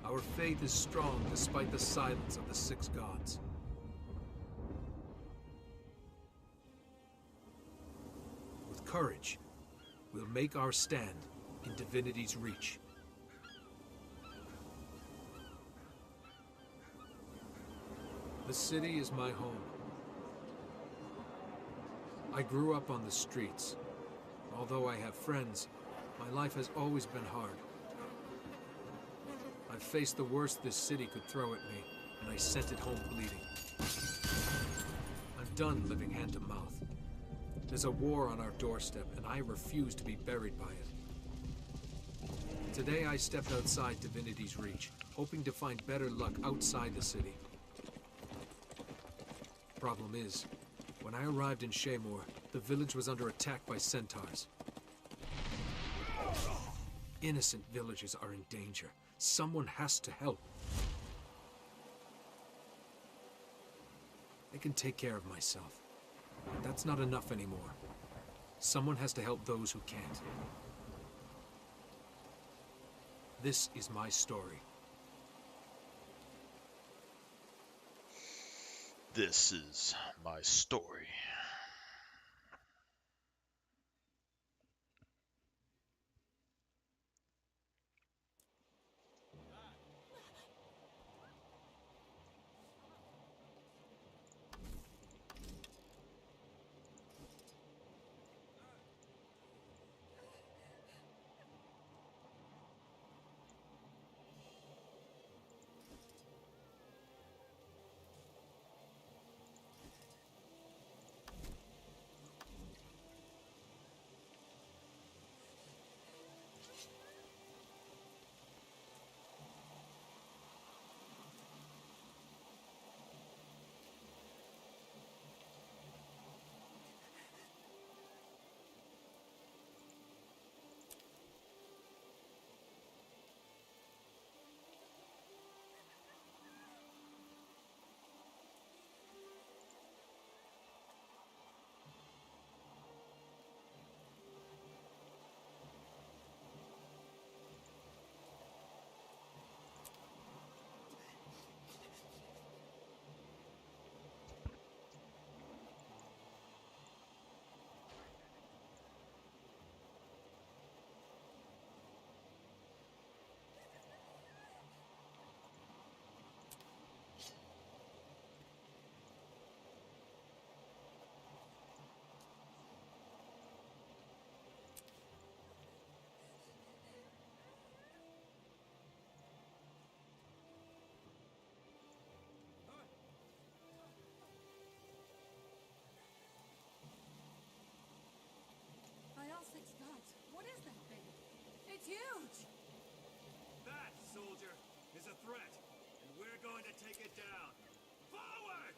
Our faith is strong despite the silence of the six gods. With courage, we'll make our stand in divinity's reach. The city is my home. I grew up on the streets. Although I have friends, my life has always been hard. I've faced the worst this city could throw at me, and I sent it home bleeding. I'm done living hand to mouth. There's a war on our doorstep, and I refuse to be buried by it. Today I stepped outside Divinity's reach, hoping to find better luck outside the city. Problem is, when I arrived in Shaymore, the village was under attack by centaurs. Innocent villagers are in danger. Someone has to help. I can take care of myself. But that's not enough anymore. Someone has to help those who can't. This is my story. This is my story. By all six gods, what is that thing? It's huge! That, soldier, is a threat, and we're going to take it down. Forward!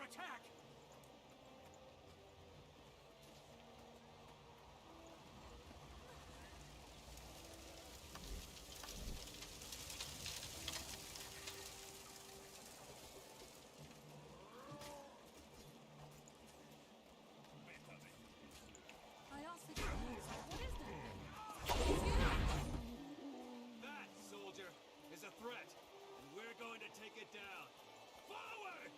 attack! I also what is that thing? It's you! That, soldier, is a threat, and we're going to take it down. Forward!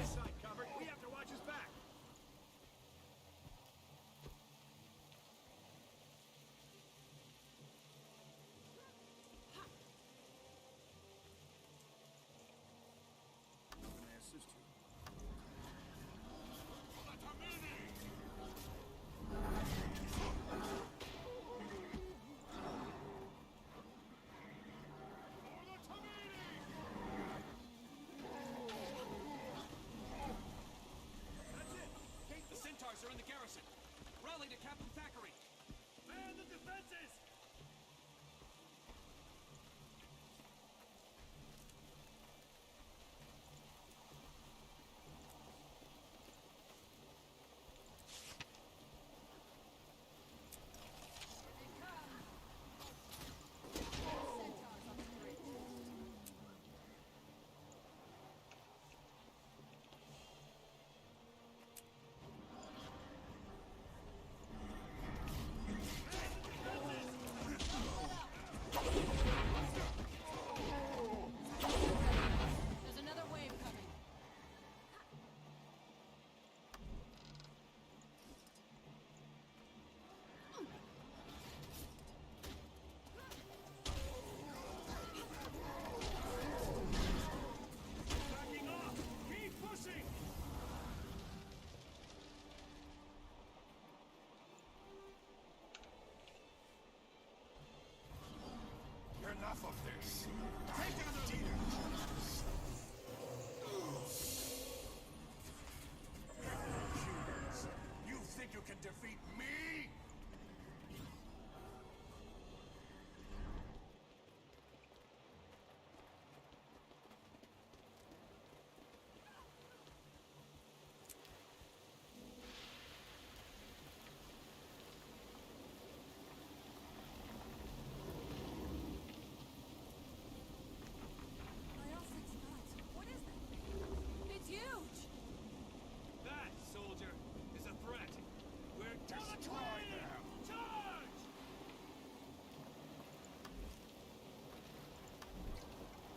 Side covered. We have to watch his back. Can I assist you? That's it! Kate, the Centaurs are in the garrison. Rally to Captain Thackeray. Man the defenses! Centaurs on the bridge. There's another wave coming. Backing off! Keep pushing! Enough of this. Take down the leader. Humans, you think you can defeat me? What is that thing? It's huge! That, soldier, is a threat. We're Destroy them. Charge!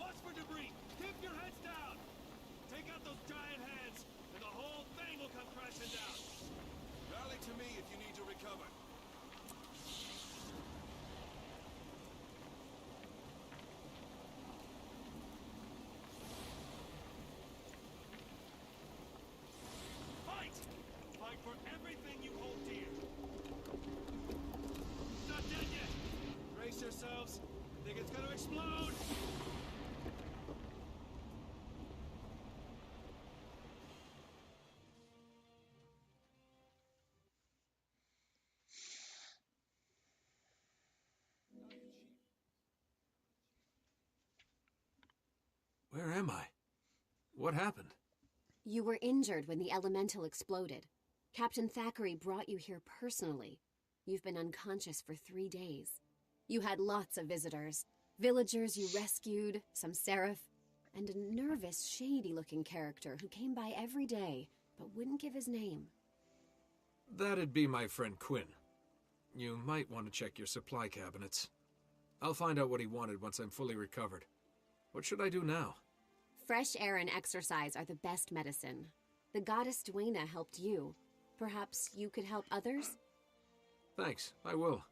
Watch for debris. Keep your heads down. Take out those giant hands, and the whole thing will come crashing down. Rally to me if you need to recover. Fight! Fight for everything you hold dear. It's not dead yet. Brace yourselves. I think it's gonna explode. Where am I? What happened? You were injured when the elemental exploded. Captain Thackeray brought you here personally. You've been unconscious for 3 days. You had lots of visitors. Villagers you rescued, some seraph, and a nervous, shady-looking character who came by every day, but wouldn't give his name. That'd be my friend Quinn. You might want to check your supply cabinets. I'll find out what he wanted once I'm fully recovered. What should I do now? Fresh air and exercise are the best medicine. The goddess Dwayna helped you. Perhaps you could help others? Thanks, I will.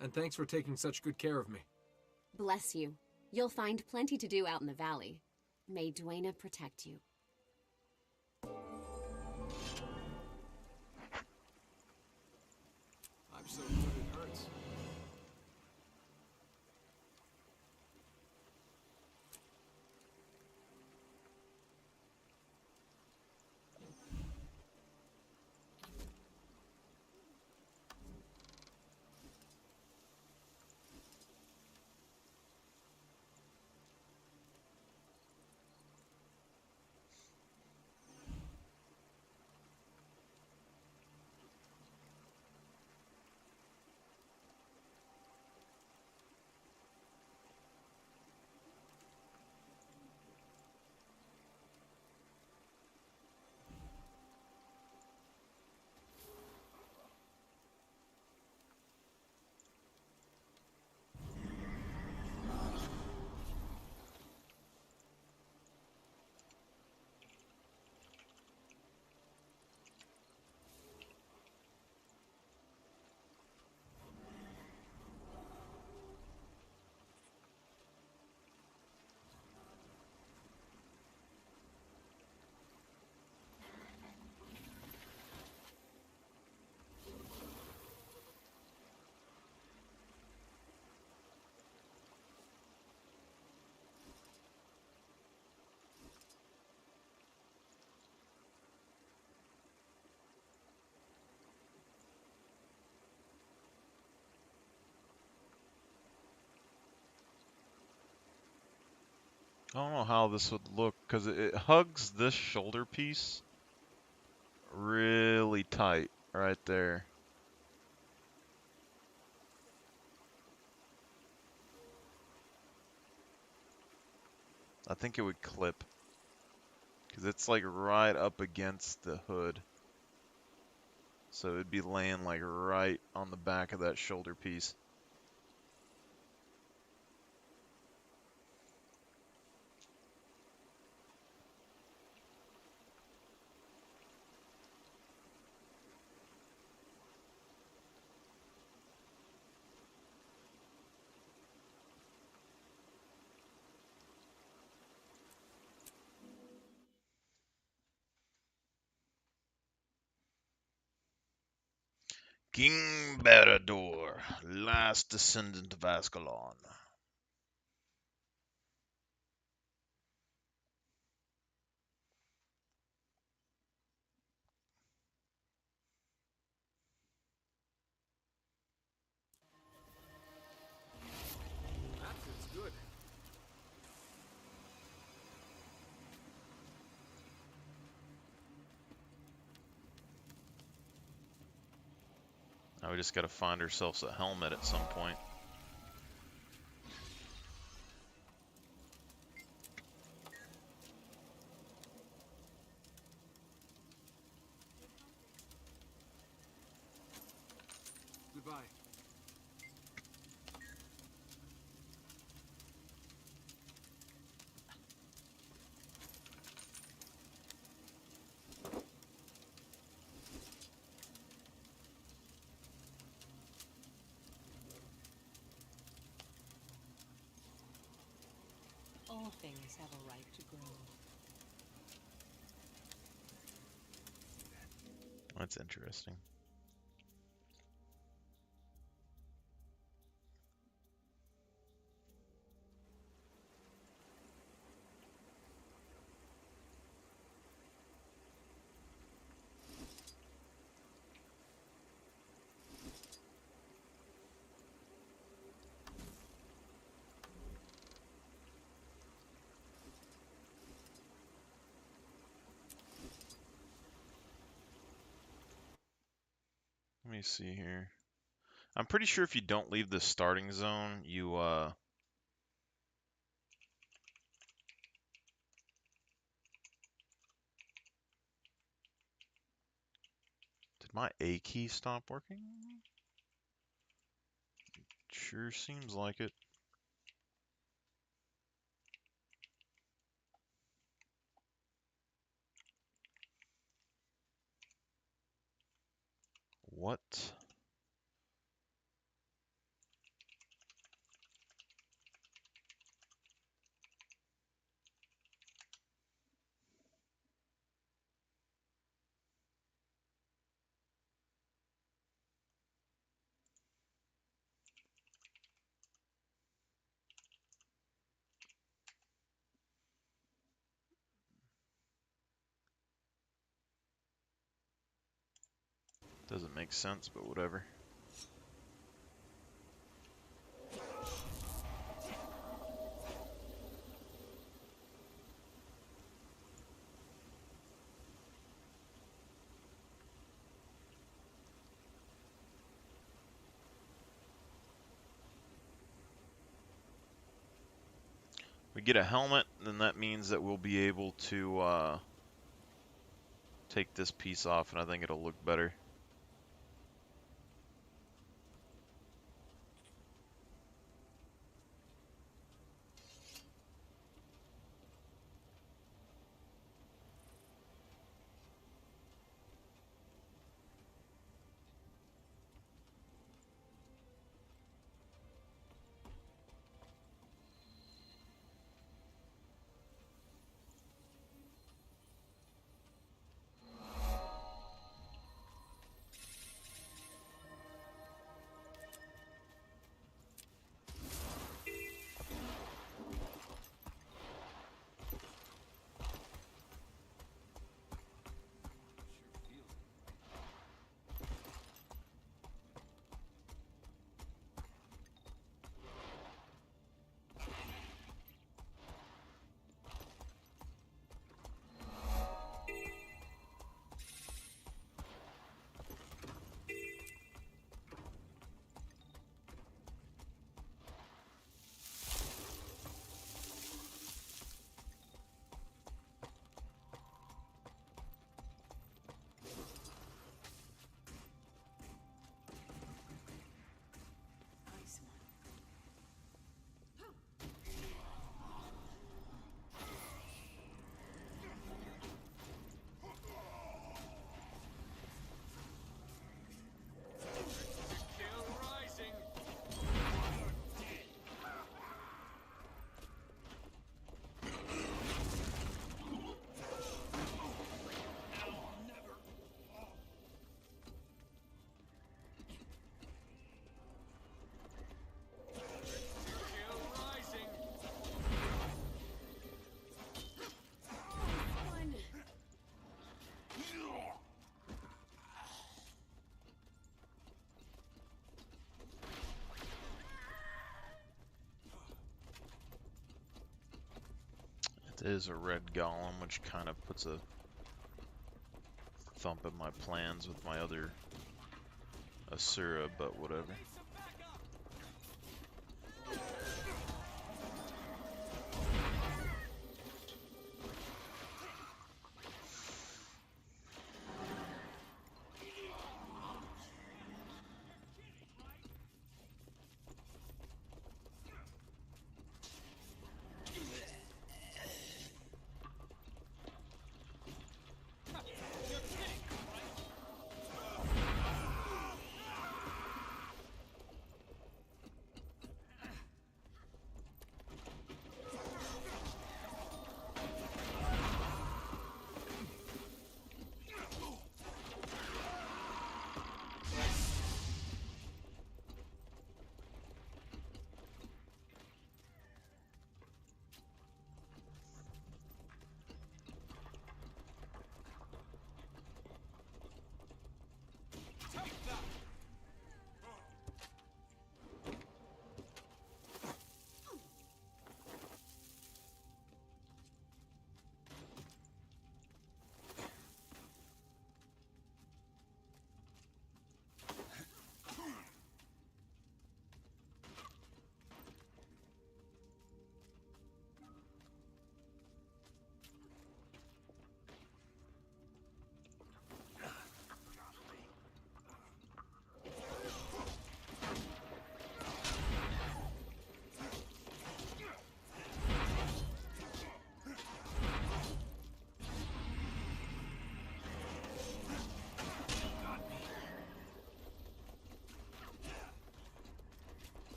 And thanks for taking such good care of me. Bless you. You'll find plenty to do out in the valley. May Dwayna protect you. so good it hurts. I don't know how this would look because it hugs this shoulder piece really tight right there. I think it would clip because it's like right up against the hood. So it'd be laying like right on the back of that shoulder piece. King Berador, last descendant of Ascalon. That feels good. Now we just gotta find ourselves a helmet at some point. Goodbye. All things have a right to grow. That's interesting. Let me see here. I'm pretty sure if you don't leave the starting zone, you did my A key stop working? Sure seems like it. What? Doesn't make sense, but whatever. We get a helmet, then that means that we'll be able to take this piece off, and I think it'll look better. It is a red golem, which kind of puts a thump in my plans with my other Asura, but whatever.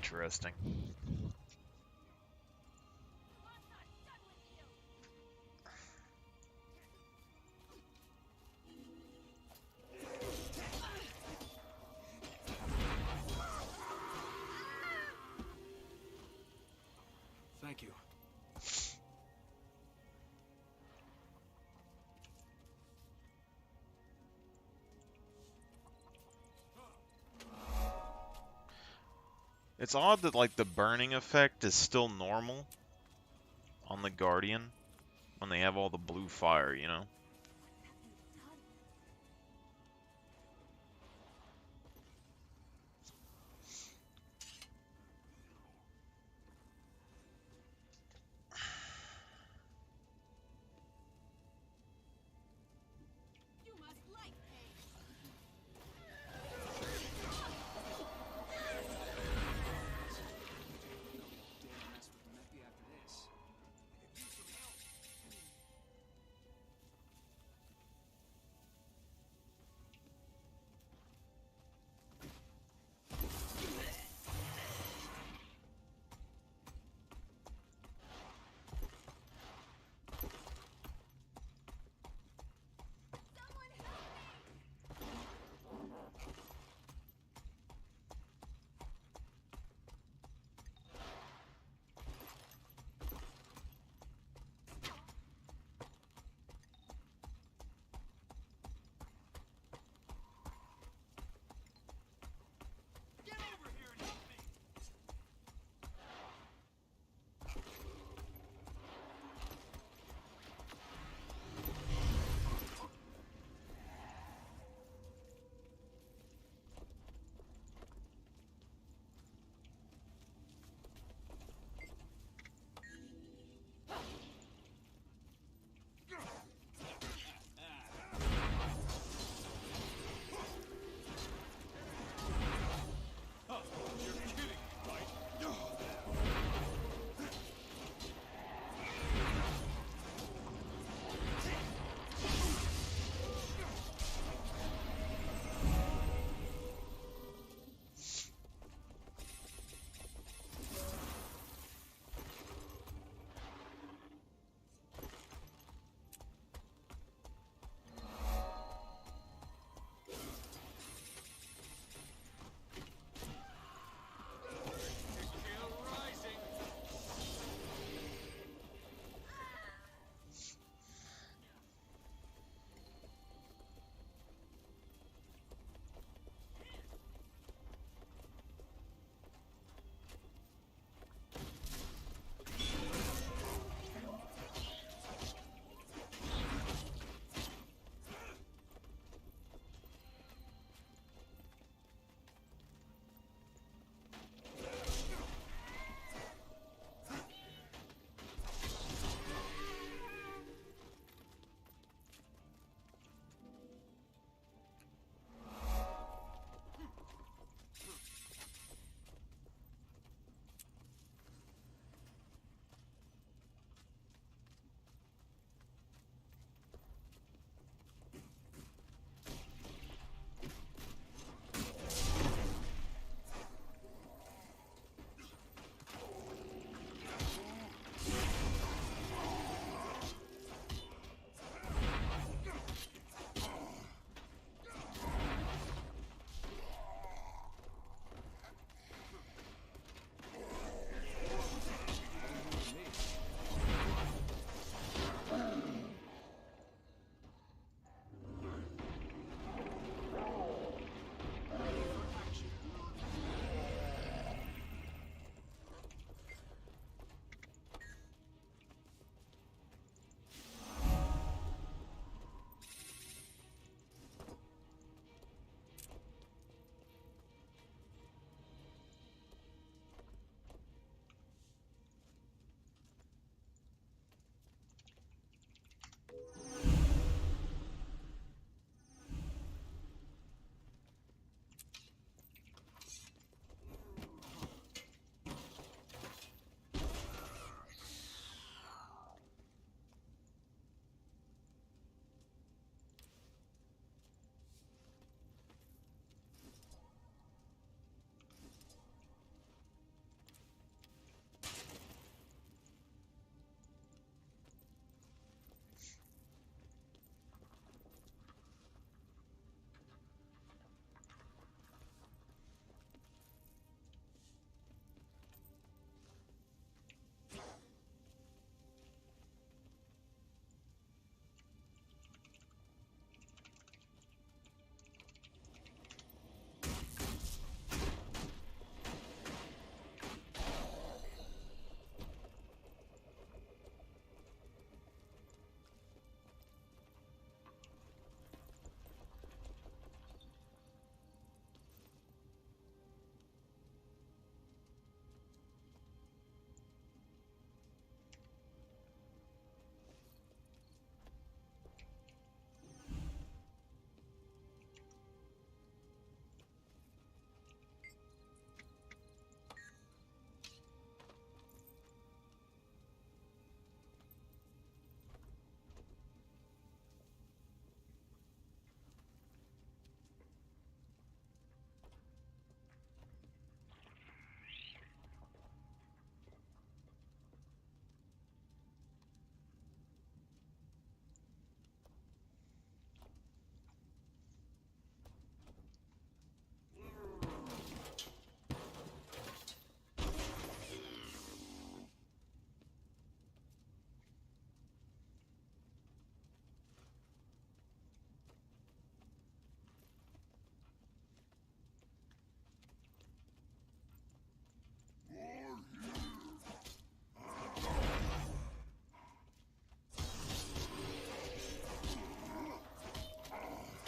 Interesting. Thank you. It's odd that like the burning effect is still normal on the Guardian when they have all the blue fire, you know? You must like pain.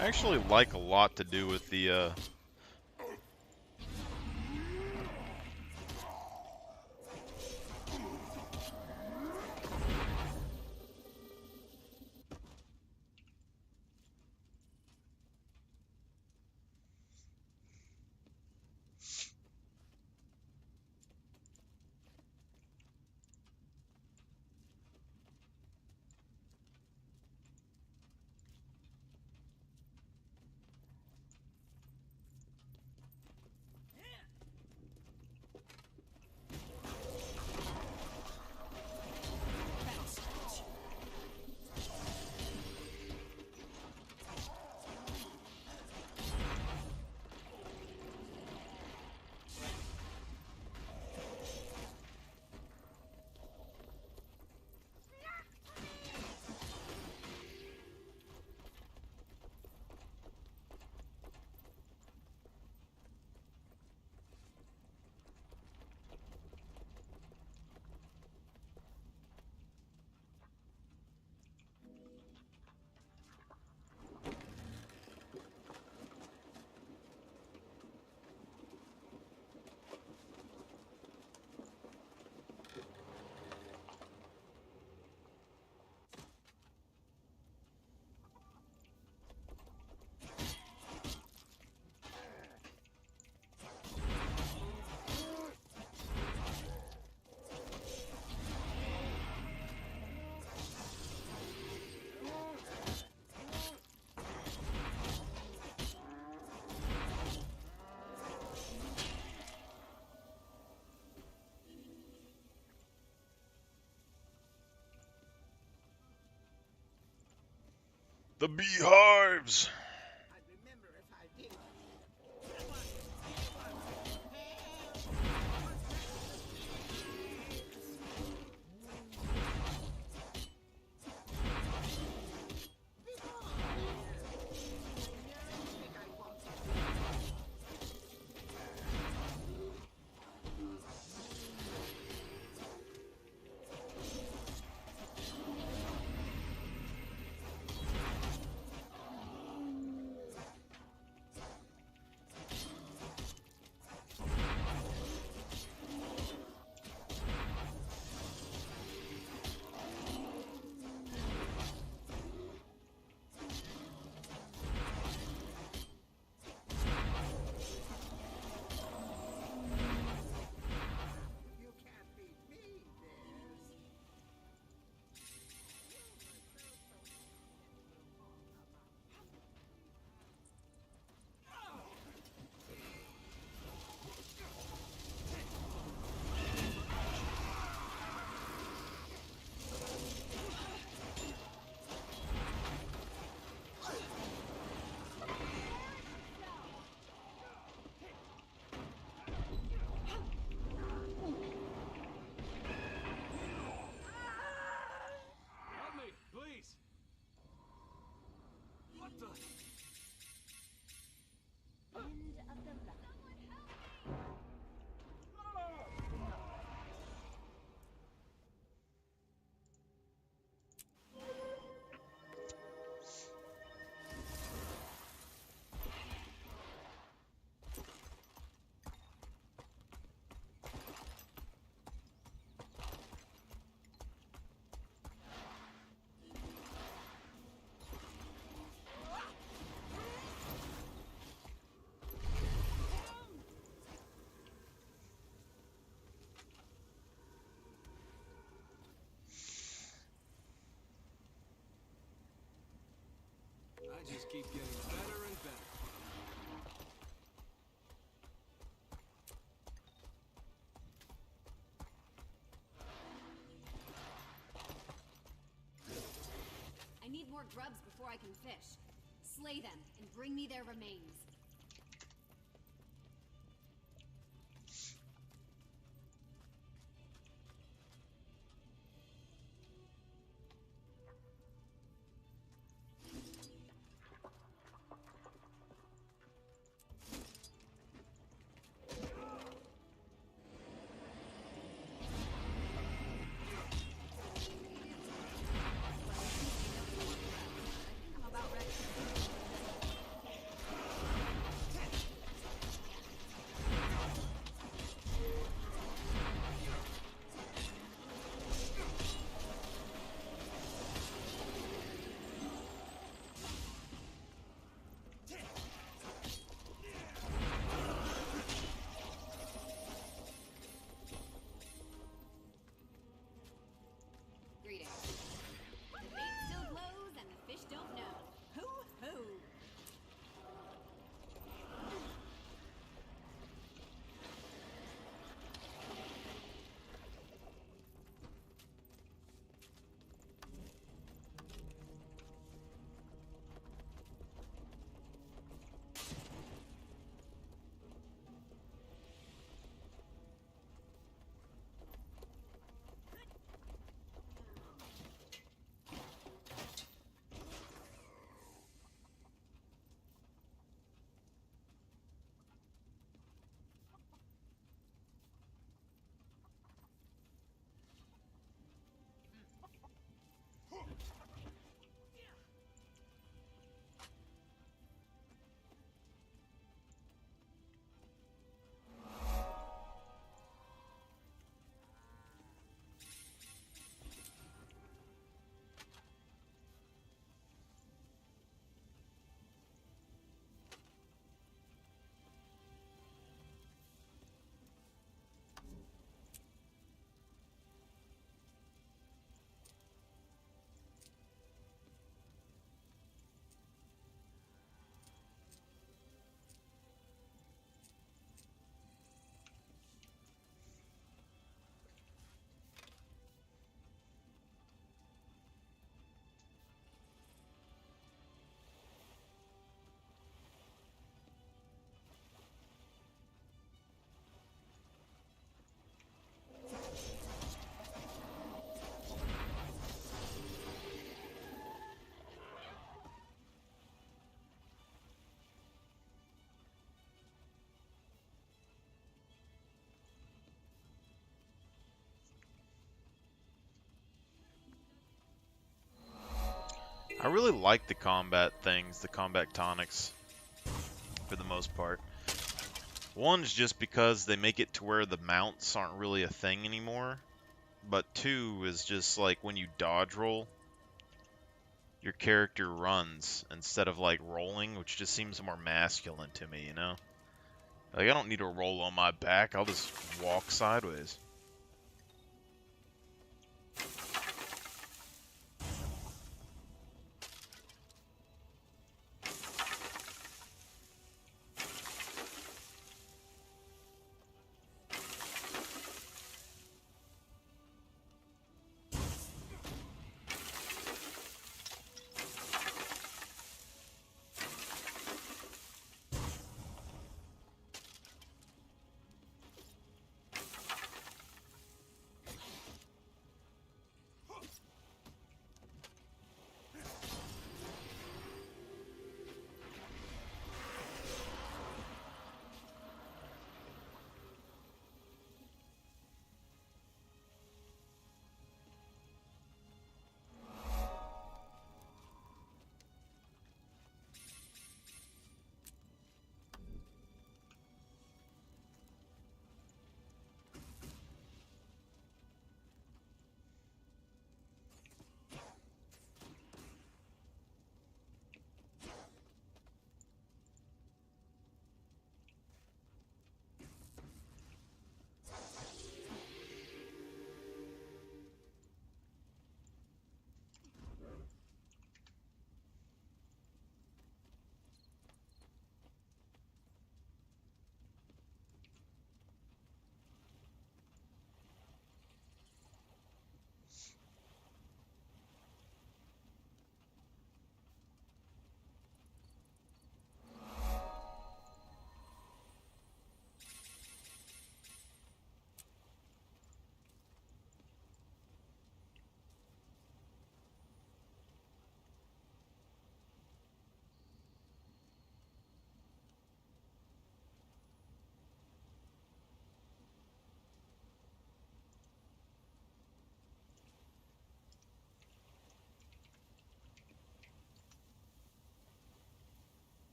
I actually like a lot to do with the beehives. Help me, please. What the? I just keep getting better and better. I need more grubs before I can fish. Slay them and bring me their remains. I really like the combat things, the combat tonics, for the most part. One's just because they make it to where the mounts aren't really a thing anymore. But two is just like when you dodge roll, your character runs instead of like rolling, which just seems more masculine to me, you know? Like, I don't need to roll on my back, I'll just walk sideways.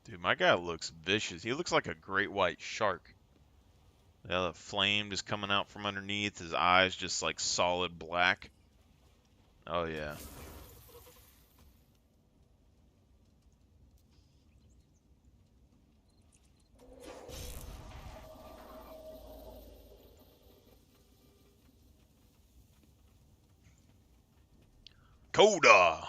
Dude, my guy looks vicious. He looks like a great white shark. Yeah, the flame just coming out from underneath, his eyes just like solid black. Oh yeah. Coda!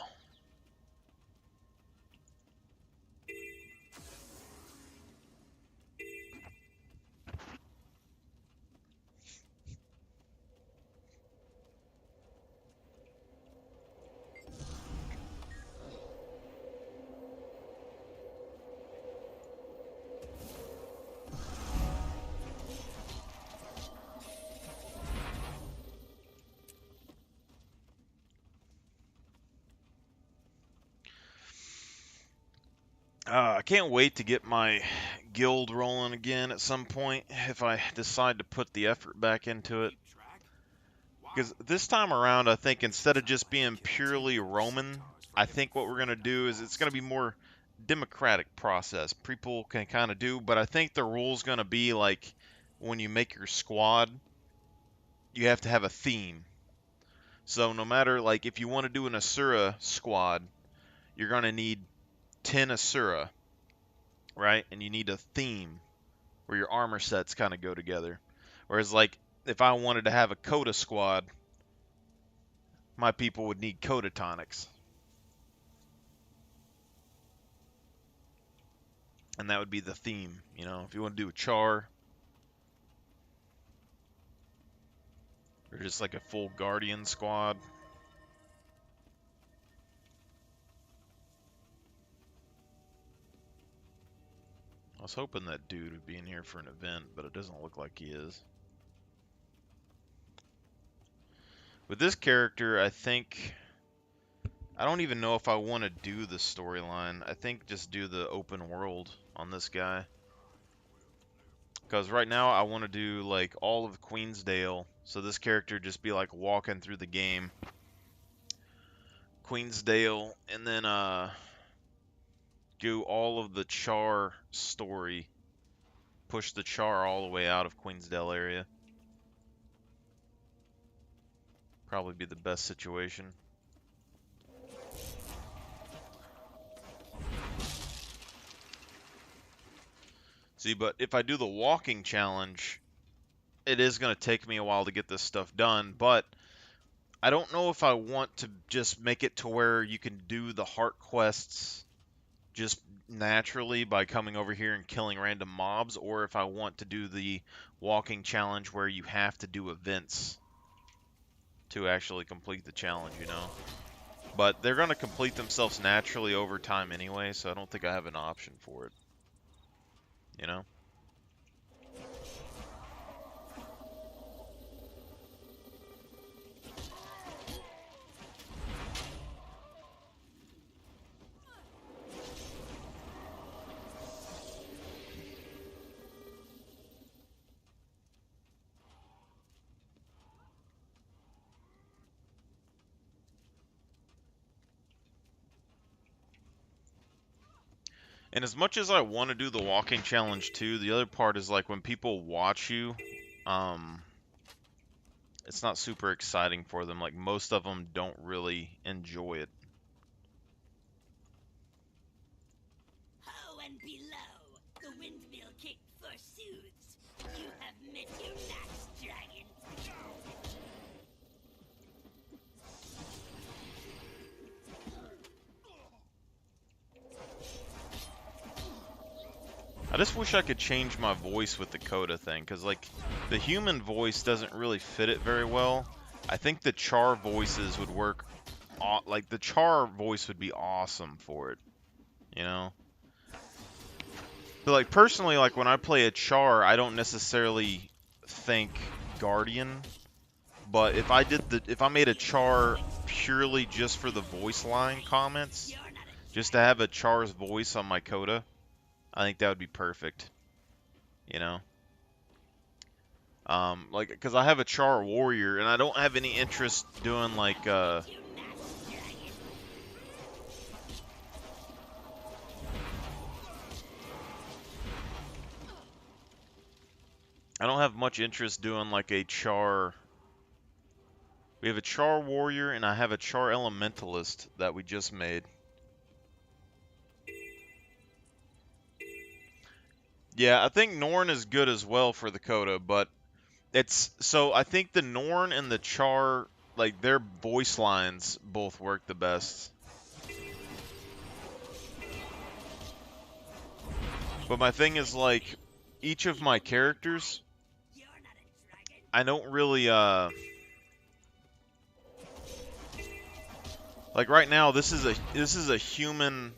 I can't wait to get my guild rolling again at some point if I decide to put the effort back into it. Because this time around, I think instead of just being purely Roman, I think what we're going to do is it's going to be more democratic process. People can kind of do, but I think the rule's going to be like when you make your squad, you have to have a theme. So no matter, like, if you want to do an Asura squad, you're going to need 10 Asura, right? And you need a theme where your armor sets kind of go together. Whereas, like, if I wanted to have a Coda squad, my people would need Coda tonics. And that would be the theme, you know. If you want to do a char, or just like a full Guardian squad. I was hoping that dude would be in here for an event, but it doesn't look like he is. With this character, I think I don't even know if I want to do the storyline. I think just do the open world on this guy. Because right now I want to do like all of Queensdale. So this character just be like walking through the game. Queensdale, and then do all of the Char story. Push the Char all the way out of Queensdale area. Probably be the best situation. See, but if I do the walking challenge, it is going to take me a while to get this stuff done, but I don't know if I want to just make it to where you can do the heart quests just naturally by coming over here and killing random mobs, or if I want to do the walking challenge where you have to do events to actually complete the challenge, you know? But they're going to complete themselves naturally over time anyway, so I don't think I have an option for it, you know? And as much as I want to do the walking challenge too, the other part is like when people watch you, it's not super exciting for them. Like most of them don't really enjoy it. Ho and below, the windmill kick forsooths. You have met your match, dragon. I just wish I could change my voice with the Coda thing, because like the human voice doesn't really fit it very well. I think the Char voices would work, like the Char voice would be awesome for it, you know? But like personally, like when I play a Char, I don't necessarily think Guardian, but if I made a Char purely just for the voice line comments, just to have a Char's voice on my Coda, I think that would be perfect, you know? Like, because I have a Char Warrior, and I don't have any interest doing, like, I don't have much interest doing, like, a Char... We have a Char Warrior, and I have a Char Elementalist that we just made. Yeah, I think Norn is good as well for the Coda, but it's... So, I think the Norn and the Char, like, their voice lines both work the best. But my thing is, like, each of my characters, I don't really, like right now, this is a human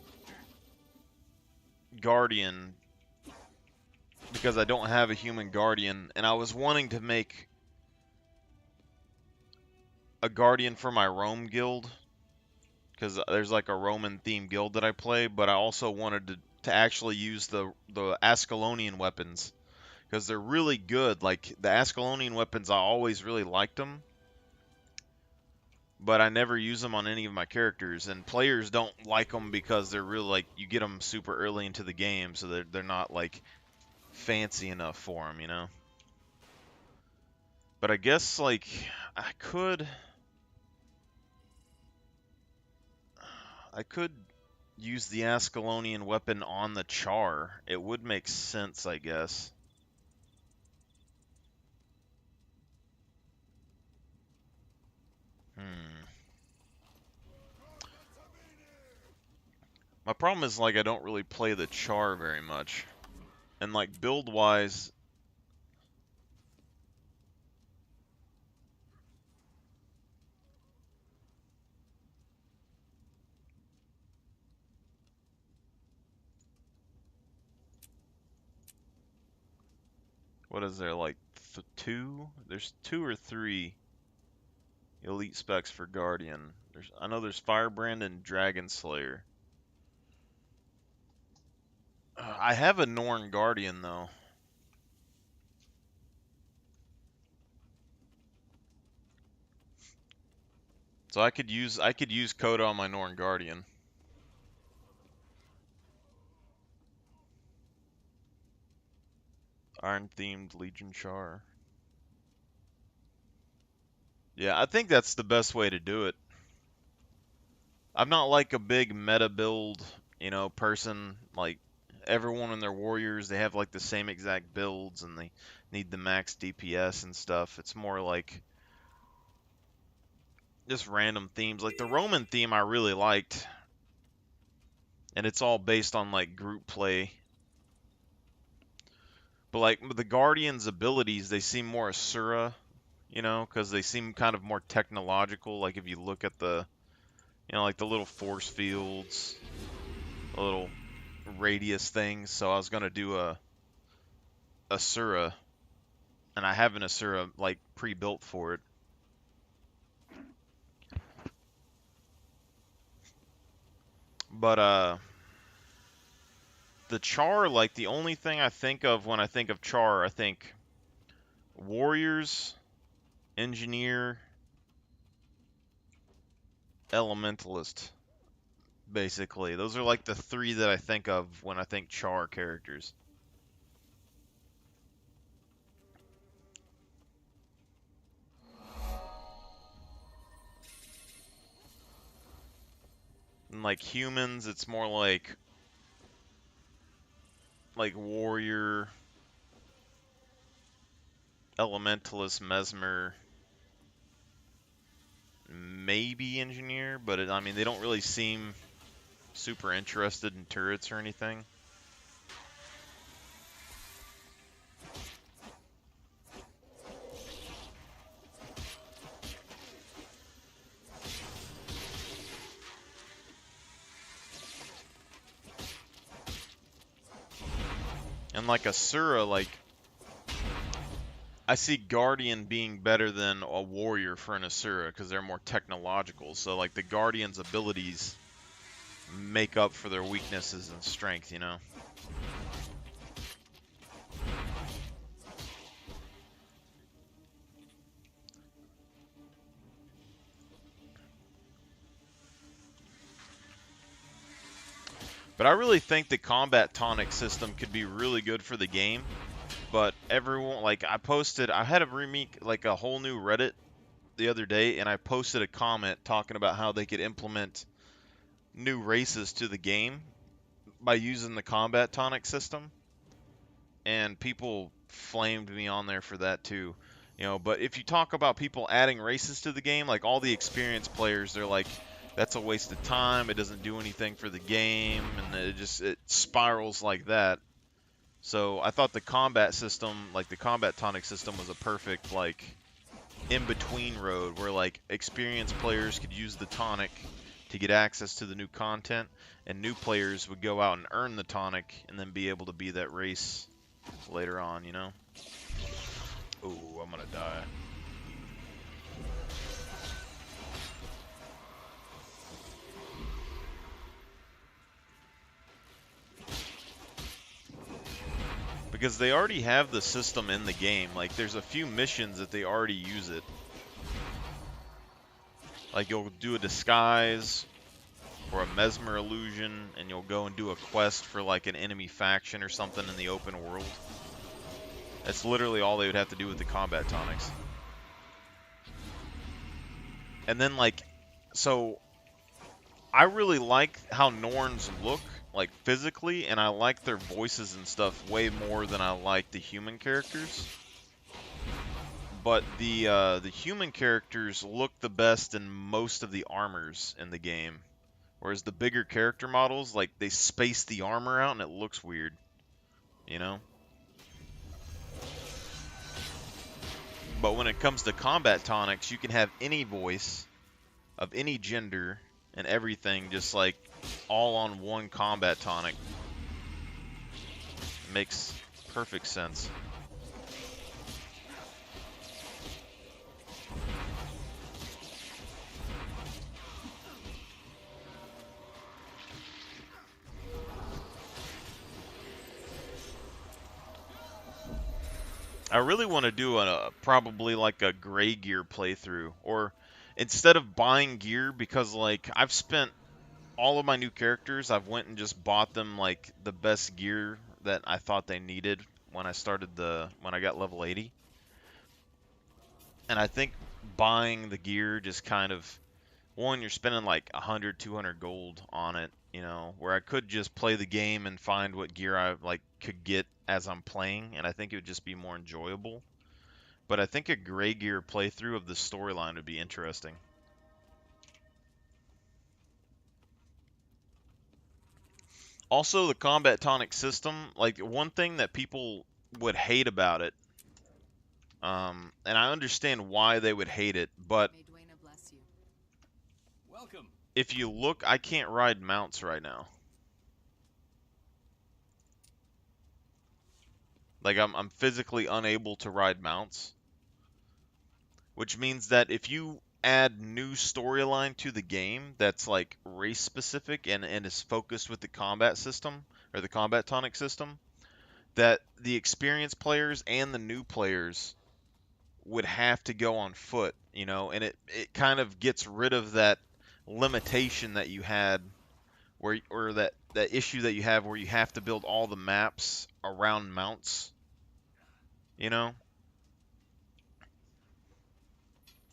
guardian because I don't have a human guardian, and I was wanting to make a guardian for my Rome guild because there's like a Roman themed guild that I play, but I also wanted to actually use the Ascalonian weapons because they're really good. Like the Ascalonian weapons, I always really liked them, but I never use them on any of my characters, and players don't like them because they're really like, you get them super early into the game, so they're not like fancy enough for them, you know? But I guess like I could use the Ascalonian weapon on the Char. It would make sense, I guess. My problem is like I don't really play the Char very much. And like build wise, what is there, like two? There's 2 or 3 elite specs for Guardian. I know there's Firebrand and Dragon Slayer. I have a Norn Guardian though. So I could use Coda on my Norn Guardian. Iron themed Legion Char. Yeah, I think that's the best way to do it. I'm not like a big meta build, person. Like everyone and their warriors, they have like the same exact builds and they need the max DPS and stuff. It's more like just random themes. Like the Roman theme I really liked. And it's all based on like group play. But like the Guardians' abilities, they seem more Asura, because they seem kind of more technological. Like if you look at the, like the little force fields, the little radius things. So I was gonna do a Asura, and I have an Asura like pre-built for it. But the Char, like the only thing I think of when I think of Char, I think Warriors, Engineer, Elementalist. Basically, those are like the three that I think of when I think Char characters. And like humans, it's more like warrior, elementalist, mesmer, maybe engineer, but I mean they don't really seem super interested in turrets or anything. And like Asura, like I see Guardian being better than a Warrior for an Asura because they're more technological. So like the Guardian's abilities make up for their weaknesses and strength, But I really think the combat tonic system could be really good for the game. But everyone, like I had a remake, like a whole new Reddit the other day, and I posted a comment talking about how they could implement new races to the game by using the combat tonic system. And people flamed me on there for that too. But if you talk about people adding races to the game, like all the experienced players, they're like, that's a waste of time, it doesn't do anything for the game, and it spirals like that. So I thought the combat system, like the combat tonic system, was a perfect like in-between road where like experienced players could use the tonic to get access to the new content, and new players would go out and earn the tonic and then be able to be that race later on, Oh, I'm gonna die. Because they already have the system in the game. Like, there's a few missions that they already use it. Like, you'll do a disguise or a mesmer illusion, and you'll go and do a quest for, like, an enemy faction or something in the open world. That's literally all they would have to do with the combat tonics. And then, like, so I really like how Norns look, like, physically, and I like their voices and stuff way more than I like the human characters. But the human characters look the best in most of the armors in the game. Whereas the bigger character models, like, they space the armor out and it looks weird. But when it comes to combat tonics, you can have any voice of any gender and everything just like all on one combat tonic. It makes perfect sense. I really want to do a probably like a gray gear playthrough, or instead of buying gear, because like I've spent all of my new characters, I've went and just bought them like the best gear that I thought they needed when when I got level 80. And I think buying the gear just kind of, one, you're spending like 100, 200 gold on it, where I could just play the game and find what gear I like could get as I'm playing, and I think it would just be more enjoyable. But I think a gray gear playthrough of the storyline would be interesting. Also, the combat tonic system, like one thing that people would hate about it, and I understand why they would hate it, but May Dwayna bless you. Welcome. if you look, I can't ride mounts right now. Like I'm physically unable to ride mounts, which means that if you add new storyline to the game that's like race specific and is focused with the combat system or the combat tonic system, that the experienced players and the new players would have to go on foot, and it kind of gets rid of that limitation that you had where, or that issue that you have where you have to build all the maps around mounts, you know?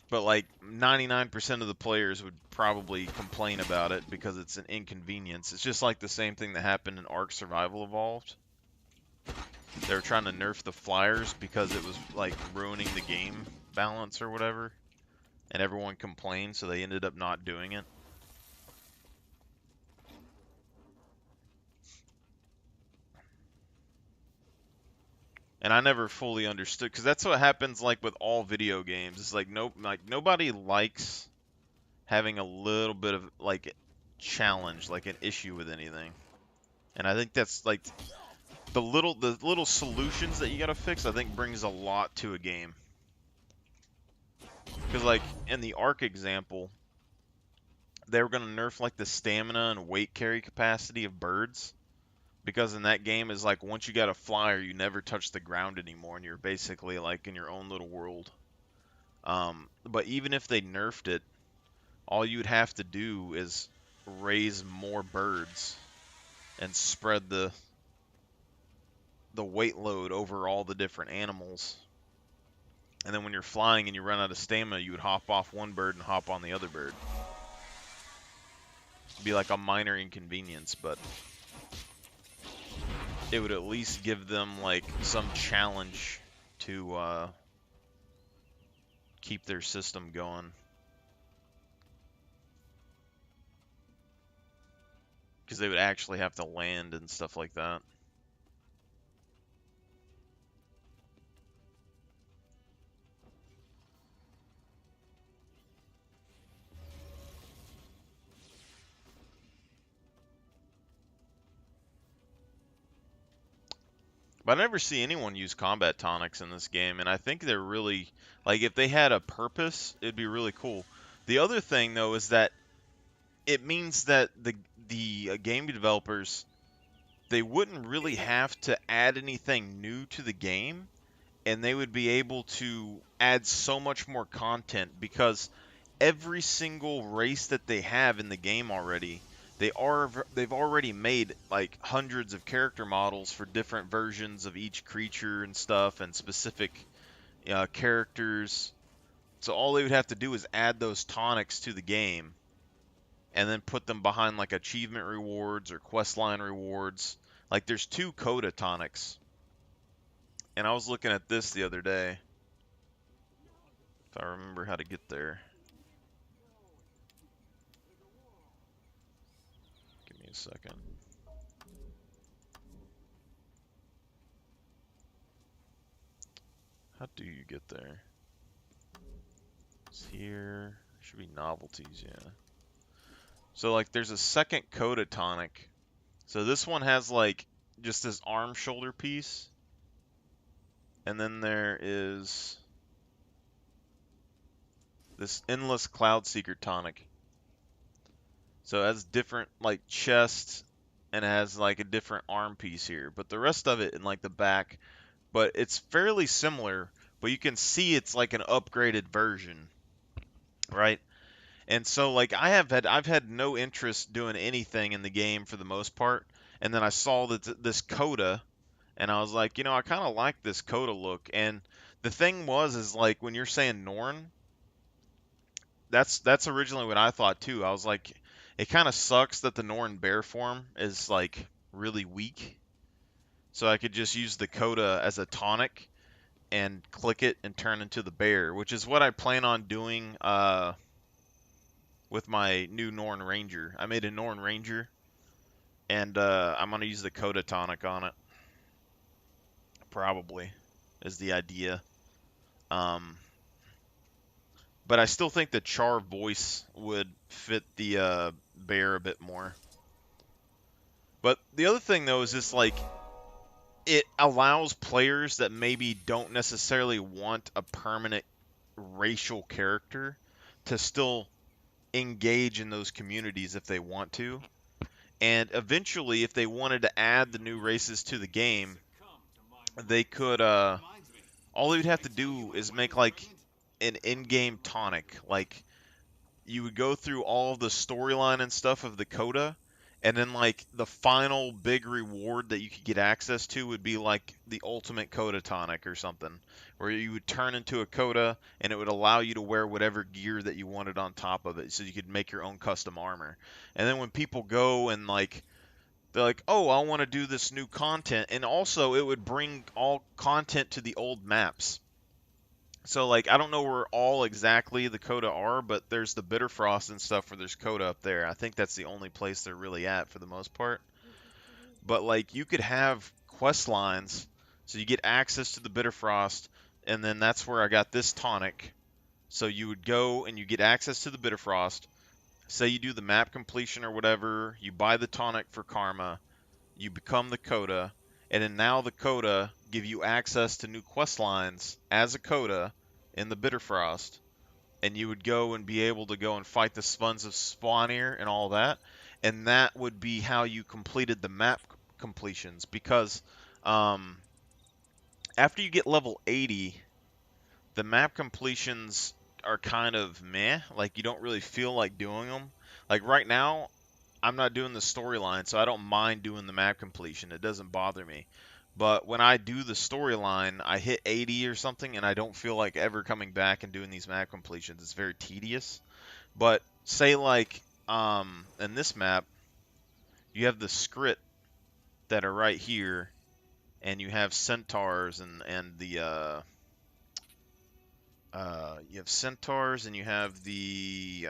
But like 99% of the players would probably complain about it because it's an inconvenience. It's just like the same thing that happened in Ark Survival Evolved. They were trying to nerf the flyers because it was like ruining the game balance or whatever. And everyone complained, so they ended up not doing it. And I never fully understood, because that's what happens like with all video games. It's like nobody likes having a little bit of like challenge, like an issue with anything. And I think that's like the little solutions that you gotta fix, I think brings a lot to a game. Because like in the Ark example, they were gonna nerf like the stamina and weight carry capacity of birds. Because in that game is like once you got a flyer, you never touch the ground anymore, and you're basically like in your own little world. But even if they nerfed it, all you would have to do is raise more birds and spread the weight load over all the different animals. And then when you're flying and you run out of stamina, you would hop off one bird and hop on the other bird. It'd be like a minor inconvenience, but it would at least give them like some challenge to keep their system going. Because they would actually have to land and stuff like that. But I never see anyone use combat tonics in this game, and I think they're really, like, if they had a purpose, it'd be really cool. The other thing, though, is that it means that the game developers, they wouldn't really have to add anything new to the game, and they would be able to add so much more content, because every single race that they have in the game already, they've already made like hundreds of character models for different versions of each creature and stuff, and specific characters. So all they would have to do is add those tonics to the game, and then put them behind like achievement rewards or questline rewards. Like there's 2 Coda tonics, and I was looking at this the other day, if I remember how to get there. Give me a second. How do you get there? It's here. Should be novelties, yeah. So like there's a second Coda tonic. So this one has like just this arm shoulder piece. And then there is this Endless Cloud Seeker tonic. So it has different like chest, and it has like a different arm piece here. But the rest of it in like the back but it's fairly similar, but you can see it's like an upgraded version, right? And so like I've had no interest doing anything in the game for the most part, and then I saw that this coda, and I was like, you know, I kind of like this coda look. And the thing was is like when you're saying Norn, that's originally what I thought too. I was like, it kind of sucks that the Norn bear form is like really weak. So I could just use the coda as a tonic and click it and turn into the bear, which is what I plan on doing with my new Norn Ranger. I made a Norn Ranger, and I'm gonna use the coda tonic on it. Probably is the idea. Um, but I still think the Char voice would fit the bear a bit more. But the other thing though is just like it allows players that maybe don't necessarily want a permanent racial character to still engage in those communities if they want to. And eventually, if they wanted to add the new races to the game, they could. All they'd have to do is make like an in-game tonic. Like you would go through all of the storyline and stuff of the coda, and then like the final big reward that you could get access to would be like the ultimate coda tonic or something, where you would turn into a coda and it would allow you to wear whatever gear that you wanted on top of it, so you could make your own custom armor. And then when people go and like they're like, oh, I want to do this new content, and also it would bring all content to the old maps. So, like, I don't know where all exactly the coda are, but there's the Bitterfrost and stuff where there's coda up there. I think that's the only place they're really at for the most part. But, like, you could have quest lines, so you get access to the Bitterfrost, and then that's where I got this tonic. So you would go and you get access to the Bitterfrost. Say you do the map completion or whatever, you buy the tonic for Karma, you become the coda, and then now the coda give you access to new quest lines as a coda in the Bitterfrost, and you would go and be able to go and fight the Spawns of Spawnir and all that, and that would be how you completed the map completions, because after you get level 80, the map completions are kind of meh, like you don't really feel like doing them. Like right now, I'm not doing the storyline, so I don't mind doing the map completion. It doesn't bother me. But when I do the storyline, I hit 80 or something, and I don't feel like ever coming back and doing these map completions. It's very tedious. But say like in this map, you have the Skrit that are right here, and you have centaurs and the you have centaurs and you have the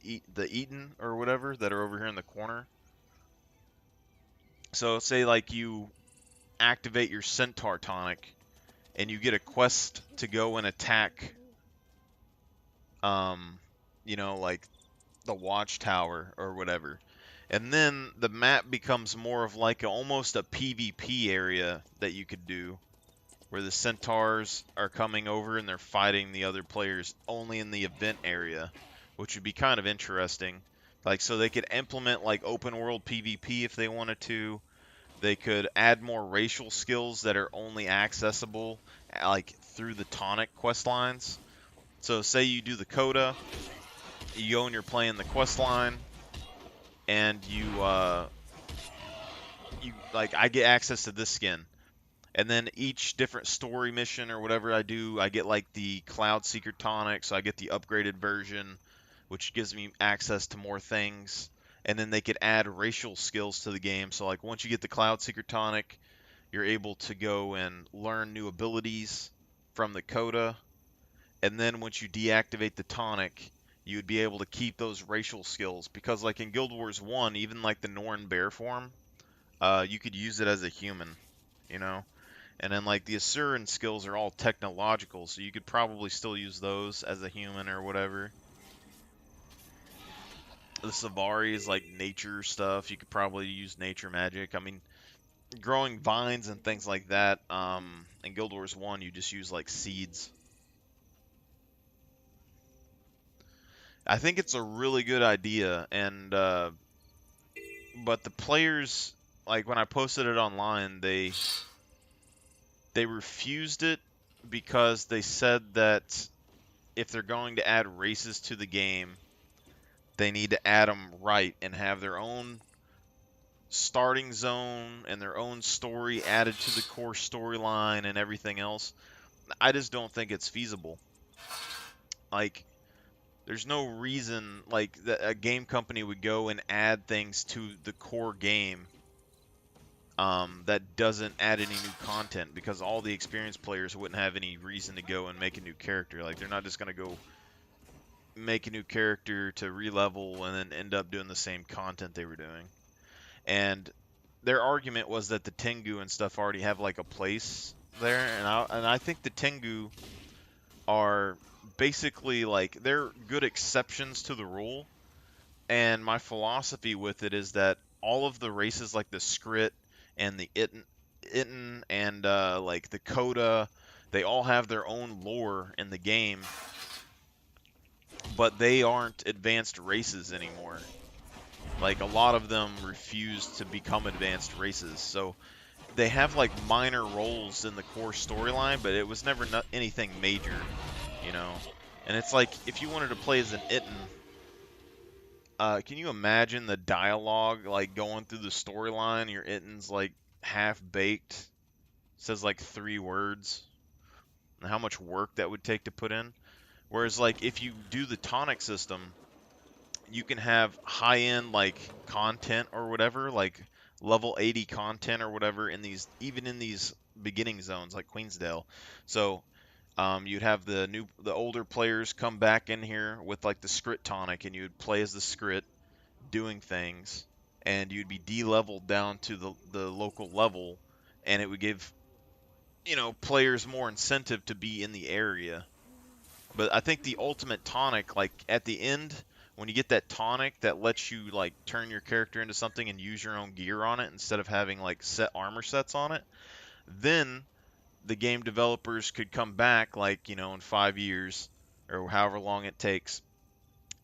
Eaton or whatever that are over here in the corner. So say like you activate your centaur tonic and you get a quest to go and attack you know, like the watchtower or whatever. And then the map becomes more of like almost a PvP area that you could do, where the centaurs are coming over and they're fighting the other players only in the event area, which would be kind of interesting. Like, so they could implement like open world PvP if they wanted to. They could add more racial skills that are only accessible like through the tonic quest lines. So say you do the coda, you go and you're playing the quest line, and you like I get access to this skin. And then each different story mission or whatever I do, I get like the Cloud Seeker tonic, so I get the upgraded version, which gives me access to more things. And then they could add racial skills to the game. So like once you get the Cloud Seeker tonic, you're able to go and learn new abilities from the coda. And then once you deactivate the tonic, you would be able to keep those racial skills. Because like in Guild Wars 1, even like the Norn bear form, you could use it as a human, you know? And then like the Asuran skills are all technological, so you could probably still use those as a human or whatever. The Savari is like nature stuff. You could probably use nature magic. I mean, growing vines and things like that. In Guild Wars 1, you just use like seeds. I think it's a really good idea, and but the players, like when I posted it online, They refused it because they said that if they're going to add races to the game, they need to add them right and have their own starting zone and their own story added to the core storyline and everything else. I just don't think it's feasible. Like, there's no reason like that a game company would go and add things to the core game that doesn't add any new content, because all the experienced players wouldn't have any reason to go and make a new character. Like, they're not just going to go make a new character to re-level and then end up doing the same content they were doing. And their argument was that the Tengu and stuff already have like a place there, and I think the Tengu are basically like they're good exceptions to the rule. And my philosophy with it is that all of the races like the Skrit and the Itten and like the Coda, they all have their own lore in the game, but they aren't advanced races anymore. Like, a lot of them refuse to become advanced races, so they have like minor roles in the core storyline, but it was never anything major, you know. And it's like, if you wanted to play as an Itten, can you imagine the dialogue like going through the storyline? Your Itten's like half baked, says like 3 words, and how much work that would take to put in. Whereas like if you do the tonic system, you can have high-end like content or whatever, like level 80 content or whatever in these, even in these beginning zones like Queensdale. So you'd have the older players come back in here with like the Skrit tonic, and you'd play as the Skrit doing things, and you'd be de-leveled down to the local level, and it would give, you know, players more incentive to be in the area. But I think the ultimate tonic, like at the end, when you get that tonic that lets you like turn your character into something and use your own gear on it instead of having like set armor sets on it, then the game developers could come back, like, you know, in 5 years or however long it takes.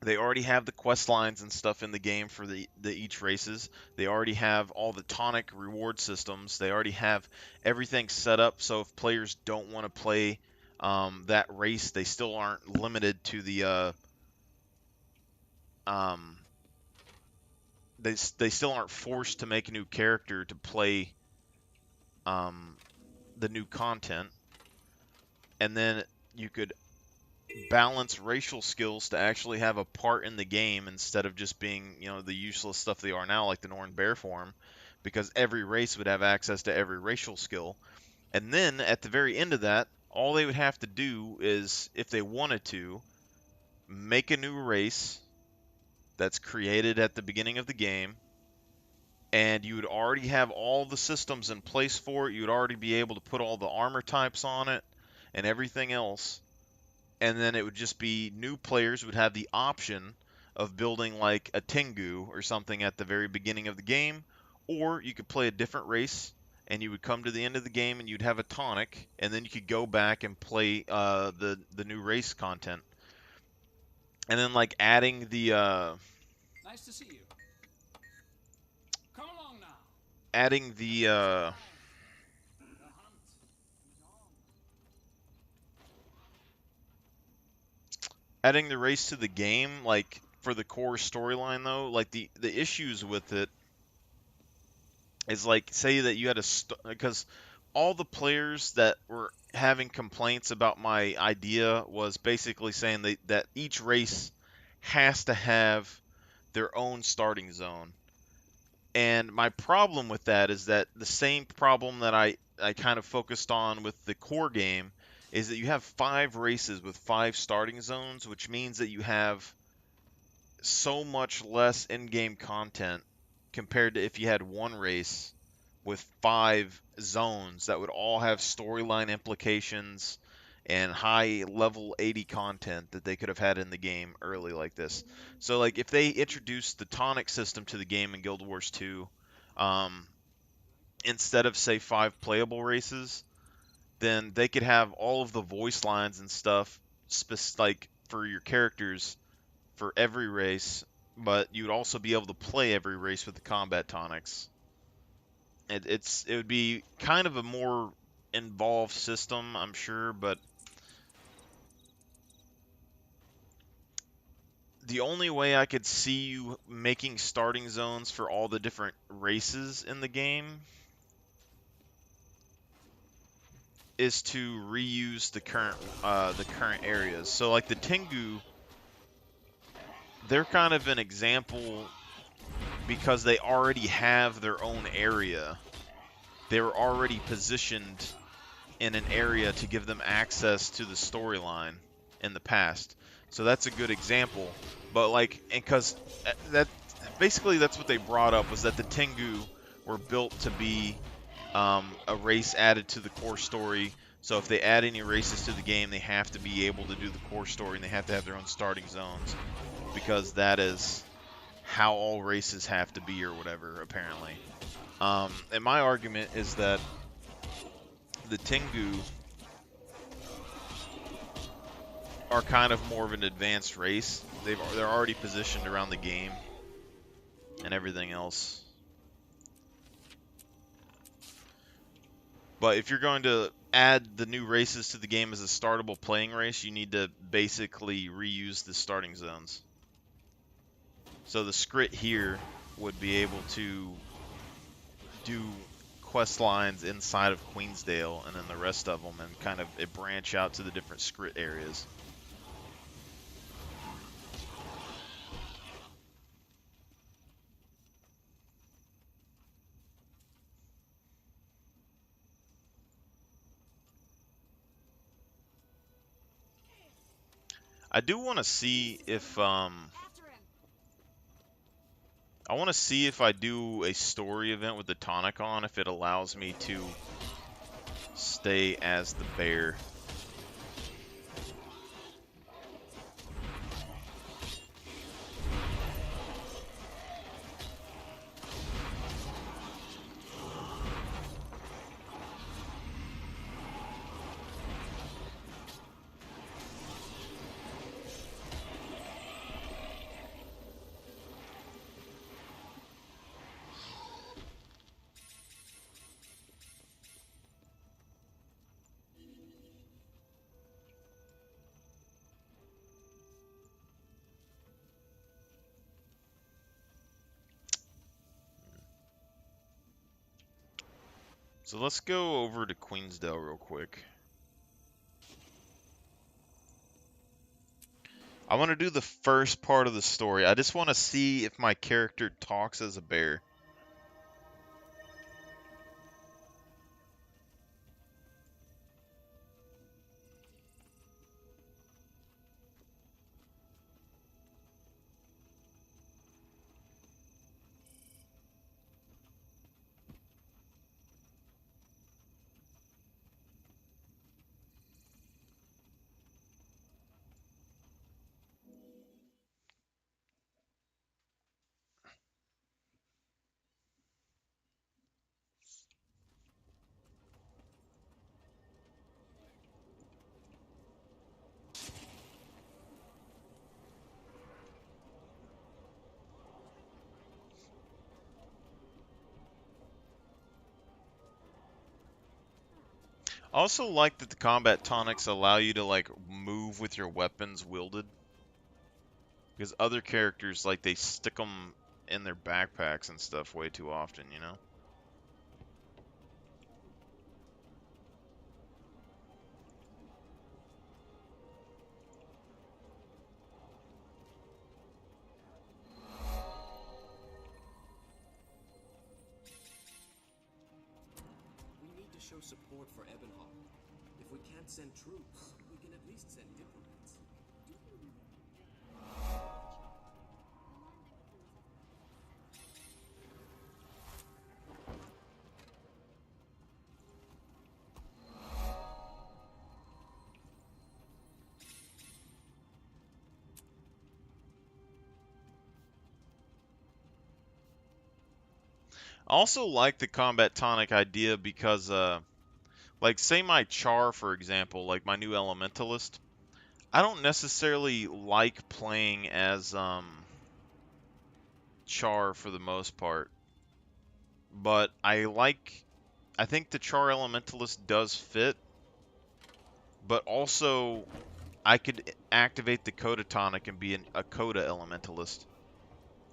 They already have the quest lines and stuff in the game for the each races. They already have all the tonic reward systems. They already have everything set up, so if players don't want to play that race, they still aren't limited to the um, they still aren't forced to make a new character to play the new content. And then you could balance racial skills to actually have a part in the game instead of just being, you know, the useless stuff they are now, like the Norn Bear form, because every race would have access to every racial skill. And then at the very end of that, all they would have to do is, if they wanted to, make a new race that's created at the beginning of the game, and you would already have all the systems in place for it. You would already be able to put all the armor types on it and everything else. And then it would just be new players would have the option of building like a Tengu or something at the very beginning of the game, or you could play a different race and you would come to the end of the game and you'd have a tonic, and then you could go back and play the new race content. And then like adding the Nice to see you. Come along now. adding the adding the race to the game, like for the core storyline though, like the issues with it is like, say that you had a because all the players that were having complaints about my idea was basically saying that each race has to have their own starting zone. And my problem with that is that the same problem that I kind of focused on with the core game is that you have 5 races with 5 starting zones, which means that you have so much less in-game content compared to if you had one race with 5 zones that would all have storyline implications and high level 80 content that they could have had in the game early like this. So like if they introduced the tonic system to the game in Guild Wars 2, instead of say 5 playable races, then they could have all of the voice lines and stuff like for your characters for every race, but you'd also be able to play every race with the combat tonics. It would be kind of a more involved system, I'm sure, but the only way I could see you making starting zones for all the different races in the game is to reuse the current areas. So like the Tengu, they're kind of an example because they already have their own area. They were already positioned in an area to give them access to the storyline in the past. So that's a good example. But like, and because that basically that's what they brought up, was that the Tengu were built to be a race added to the core story. So if they add any races to the game, they have to be able to do the core story, and they have to have their own starting zones, because that is how all races have to be, or whatever, apparently. And my argument is that the Tengu are kind of more of an advanced race. They're already positioned around the game and everything else. But if you're going to add the new races to the game as a startable playing race, you need to basically reuse the starting zones. So the Skrit here would be able to do quest lines inside of Queensdale, and then the rest of them, and kind of it branch out to the different Skrit areas. I do want to see if I want to see if I do a story event with the tonic on, if it allows me to stay as the bear. So let's go over to Queensdale real quick. I want to do the first part of the story. I just want to see if my character talks as a bear. I also like that the combat tonics allow you to like move with your weapons wielded, because other characters, like, they stick them in their backpacks and stuff way too often, you know? We need to show support for Ebenhard. If we can't send troops, we can at least send diplomats. I also like the combat tonic idea because, like, say my Char, for example, like my new Elementalist, I don't necessarily like playing as, Char for the most part, but I like I think the Char Elementalist does fit, but also I could activate the Coda Tonic and be a Coda Elementalist,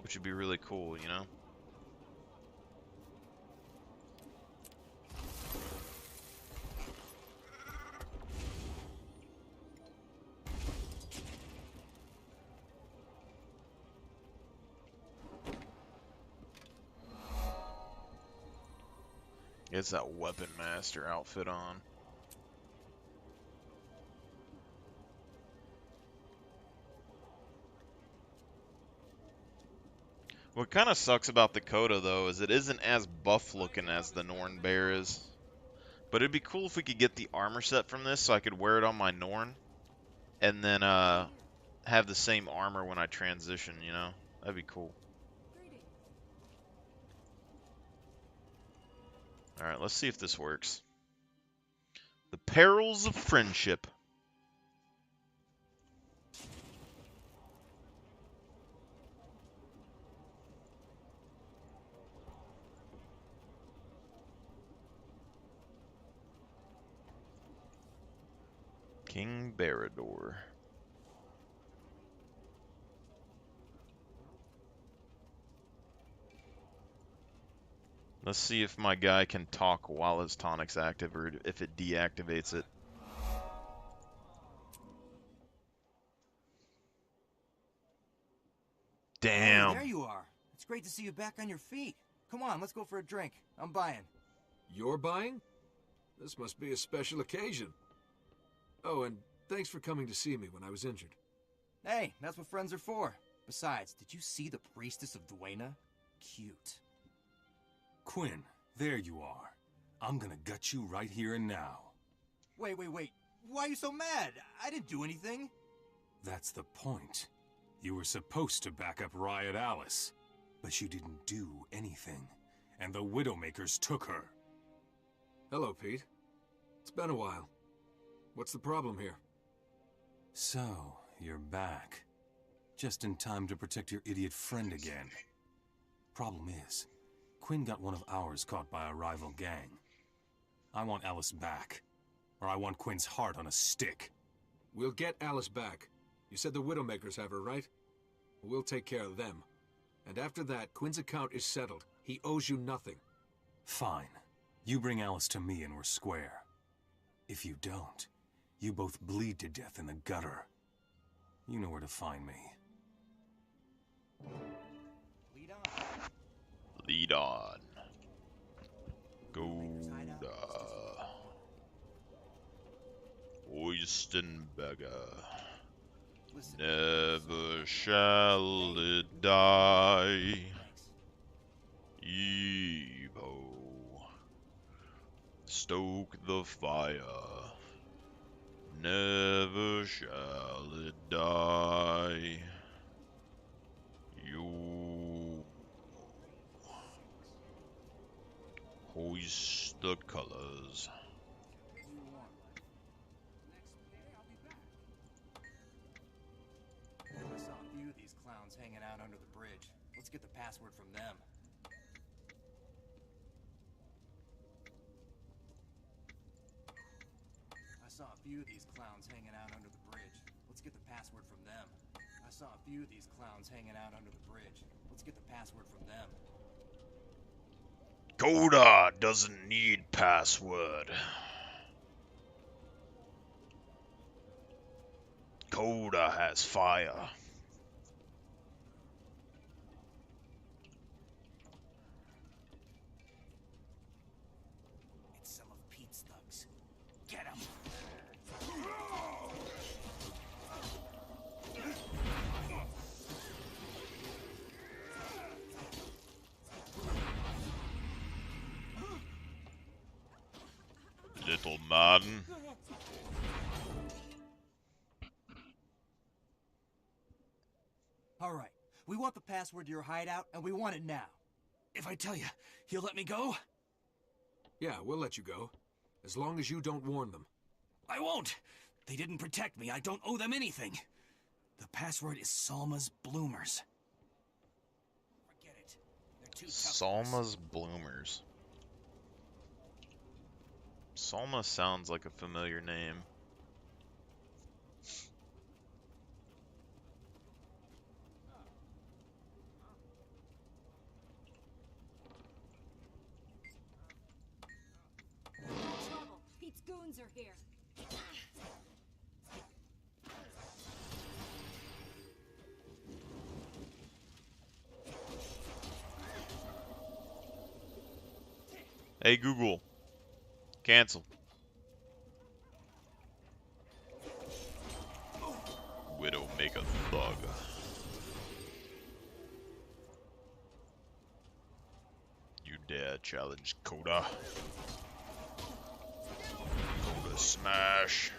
which would be really cool, you know? Gets that Weapon Master outfit on. What kind of sucks about the Coda, though, is it isn't as buff looking as the Norn Bear is. But it'd be cool if we could get the armor set from this so I could wear it on my Norn. And then have the same armor when I transition, you know? That'd be cool. Alright, let's see if this works. The Perils of Friendship. King Barrador. Let's see if my guy can talk while his tonic's active or if it deactivates it. Damn. Hey, there you are. It's great to see you back on your feet. Come on, let's go for a drink. I'm buying. You're buying? This must be a special occasion. Oh, and thanks for coming to see me when I was injured. Hey, that's what friends are for. Besides, did you see the priestess of Duena? Cute. Quinn, there you are. I'm gonna gut you right here and now. Wait. Why are you so mad? I didn't do anything. That's the point. You were supposed to back up Riot Alice, but you didn't do anything, and the Widowmakers took her. Hello, Pete. It's been a while. What's the problem here? So, you're back. Just in time to protect your idiot friend again. Problem is, Quinn got one of ours caught by a rival gang. I want Alice back, or I want Quinn's heart on a stick. We'll get Alice back. You said the Widowmakers have her, right? We'll take care of them. And after that, Quinn's account is settled. He owes you nothing. Fine. You bring Alice to me and we're square. If you don't, you both bleed to death in the gutter. You know where to find me. Lead on. Lead on. Goda. Oystenberger. Listen. Never shall it die. Evo. Stoke the fire. Never shall it die. You hoist the colors. I saw a few of these clowns hanging out under the bridge. Let's get the password from them. I saw a few of these clowns hanging out under the bridge. Let's get the password from them. I saw a few of these clowns hanging out under the bridge. Let's get the password from them. Coda doesn't need password. Coda has fire. It's some of Pete's thugs. Get him! Little man. All right. We want the password to your hideout, and we want it now. If I tell you, you'll let me go? Yeah, we'll let you go. As long as you don't warn them. I won't! They didn't protect me. I don't owe them anything. The password is Salma's Bloomers. Forget it. They're too tough. Salma's Bloomers. Salma sounds like a familiar name. Trouble. Pete's goons are here. Hey Google, cancel. Widow make a thug. You dare challenge Coda? Coda smash.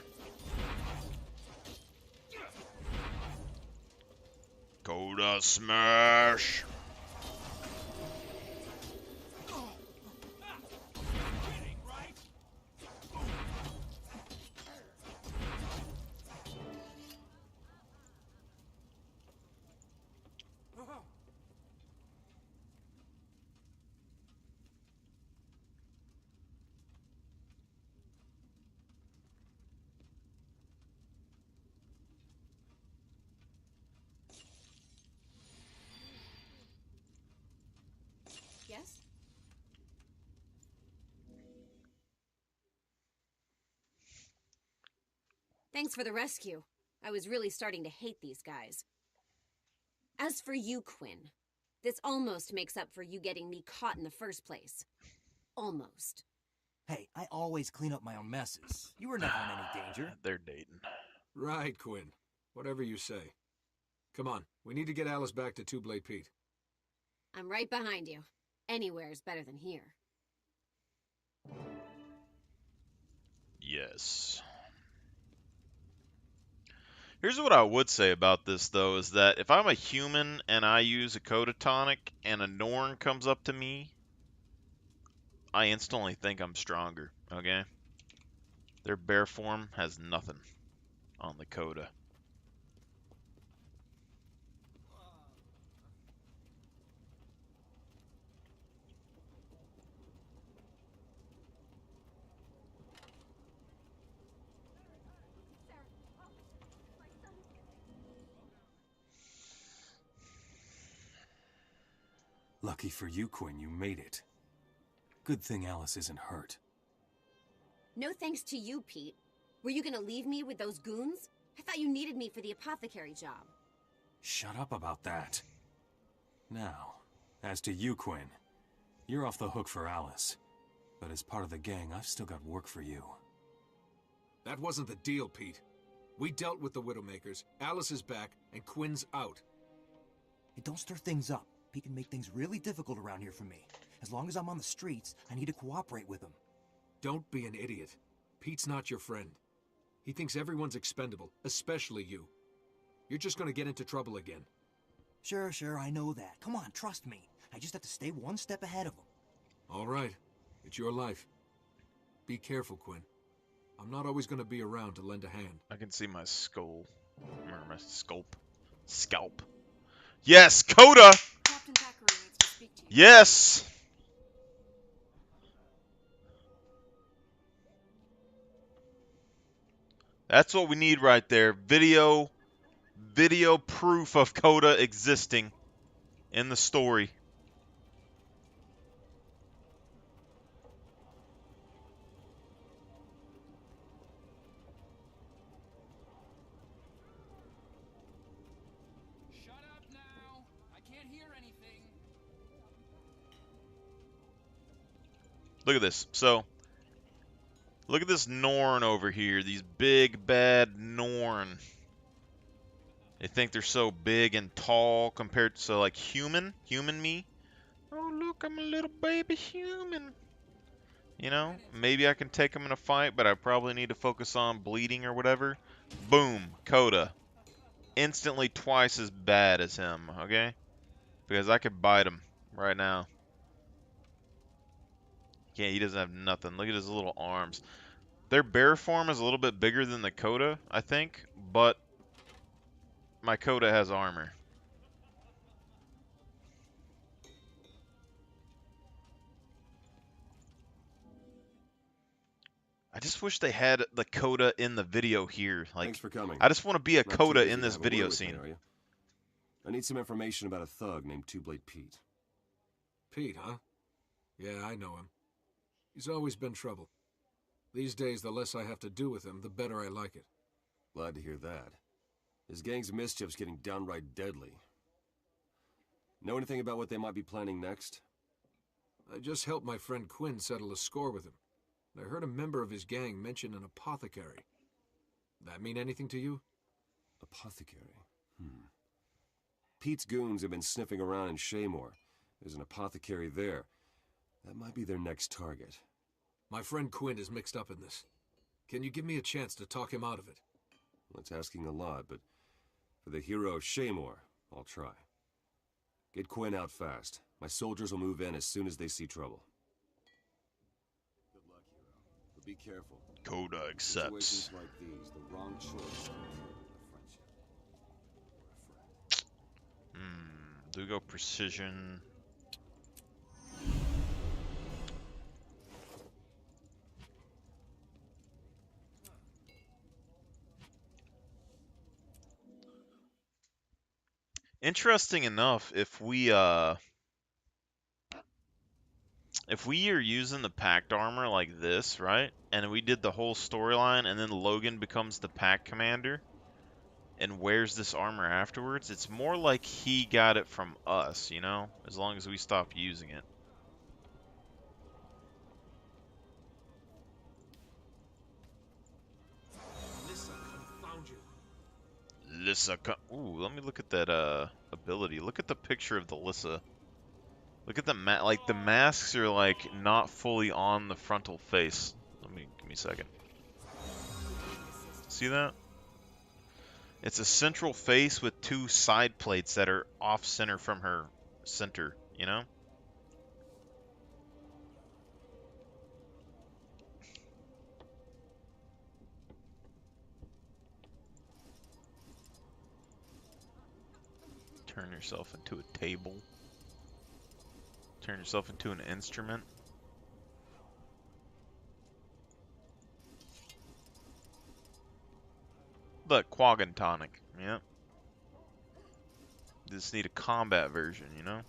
Coda smash. Yes? Thanks for the rescue. I was really starting to hate these guys. As for you, Quinn, this almost makes up for you getting me caught in the first place. Almost. Hey, I always clean up my own messes. You were never in any danger. They're dating. Right, Quinn. Whatever you say. Come on, we need to get Alice back to Two Blade Pete. I'm right behind you. Anywhere's better than here. Yes. Here's what I would say about this, though, is that if I'm a human and I use a Coda tonic and a Norn comes up to me, I instantly think I'm stronger, okay? Their bear form has nothing on the Coda. Lucky for you, Quinn, you made it. Good thing Alice isn't hurt. No thanks to you, Pete. Were you gonna leave me with those goons? I thought you needed me for the apothecary job. Shut up about that. Now, as to you, Quinn, you're off the hook for Alice. But as part of the gang, I've still got work for you. That wasn't the deal, Pete. We dealt with the Widowmakers, Alice is back, and Quinn's out. Hey, don't stir things up. Pete can make things really difficult around here for me. As long as I'm on the streets, I need to cooperate with him. Don't be an idiot. Pete's not your friend. He thinks everyone's expendable, especially you. You're just gonna get into trouble again. Sure, I know that. Come on, trust me. I just have to stay one step ahead of him. All right. It's your life. Be careful, Quinn. I'm not always gonna be around to lend a hand. I can see my skull. Or my scalp. Yes, Coda! Captain Thackeray needs to speak to you. Yes! That's what we need right there. Video proof of Coda existing in the story. Shut up now! I can't hear anything. Look at this. So, look at this Norn over here. These big, bad Norn. They think they're so big and tall compared to, like, human me. Oh, look, I'm a little baby human. You know, maybe I can take them in a fight, but I probably need to focus on bleeding or whatever. Boom, Coda. Instantly twice as bad as him, okay? Because I could bite him right now. He doesn't have nothing. Look at his little arms. Their bear form is a little bit bigger than the Coda, I think, but my Coda has armor. just wish they had the coda in the video here. Like, Thanks for coming. I just want to be a Not too coda busy in to this have a word video with me, scene. are you? I need some information about a thug named Two-Blade Pete. Pete, huh? Yeah, I know him. He's always been trouble. These days, the less I have to do with him, the better I like it. Glad to hear that. His gang's mischief's getting downright deadly. Know anything about what they might be planning next? I just helped my friend Quinn settle a score with him. I heard a member of his gang mention an apothecary. That mean anything to you? Apothecary? Pete's goons have been sniffing around in Shaymore. There's an apothecary there. That might be their next target. My friend Quinn is mixed up in this. Can you give me a chance to talk him out of it? That's asking a lot, but for the hero of Shaymore, I'll try. Get Quinn out fast. My soldiers will move in as soon as they see trouble. Good luck, hero. But be careful. Coda accepts. Situations like these, the wrong choice can ruin a friendship. Or a friend. Do we go precision? Interesting enough, if we are using the packed armor like this, right? And we did the whole storyline, and then Logan becomes the pack commander and wears this armor afterwards, it's more like he got it from us, you know? As long as we stop using it. Lissa, confound you. Lissa, ooh, let me look at that ability. Look at the picture of the Lissa. Look at the like the masks are like not fully on the frontal face. Give me a second. See that? It's a central face with two side plates that are off center from her center, you know? Turn yourself into a table. Turn yourself into an instrument. Look, Quaggin tonic. Yep. Just need a combat version, you know?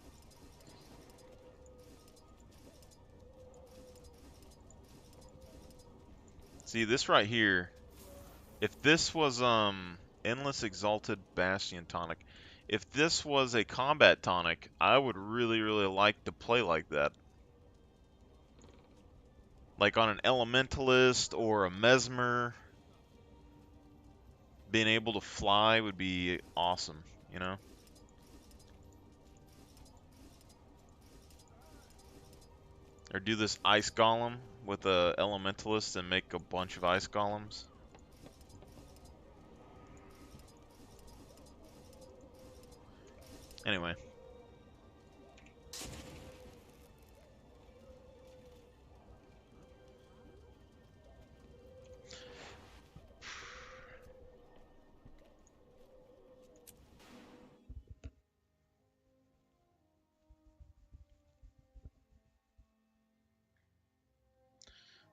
See, this right here, if this was Endless Exalted Bastion tonic, if this was a combat tonic, I would really, really like to play like that. Like on an Elementalist or a Mesmer. Being able to fly would be awesome, you know? Or do this Ice Golem with a Elementalist and make a bunch of Ice Golems. Anyway.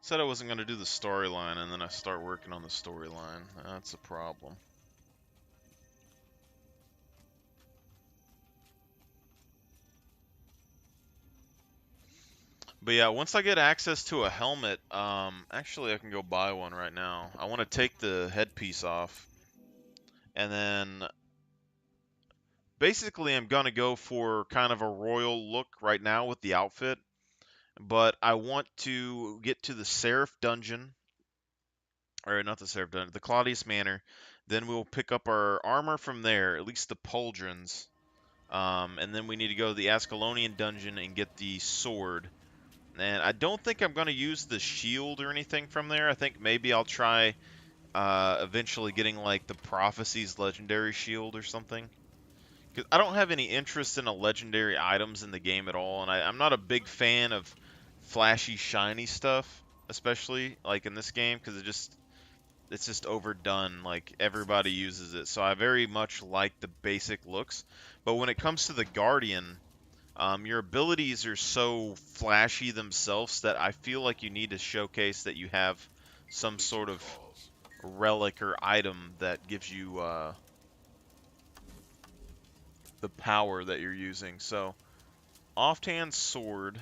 Said I wasn't going to do the storyline, and then I start working on the storyline. That's a problem. But yeah, once I get access to a helmet, actually I can go buy one right now. I want to take the headpiece off. And then basically I'm going to go for kind of a royal look right now with the outfit. But I want to get to the Seraph Dungeon. Or not the Seraph Dungeon, the Claudius Manor. Then we'll pick up our armor from there, at least the pauldrons. And then we need to go to the Ascalonian Dungeon and get the sword. And I don't think I'm going to use the shield or anything from there. I think maybe I'll try eventually getting like the Prophecies Legendary Shield or something. Because I don't have any interest in the legendary items in the game at all. And I'm not a big fan of flashy, shiny stuff. Especially like in this game. Because it's just overdone. Like everybody uses it. So I very much like the basic looks. But when it comes to the Guardian... your abilities are so flashy themselves that I feel like you need to showcase that you have some sort of relic or item that gives you the power that you're using. So, offhand sword,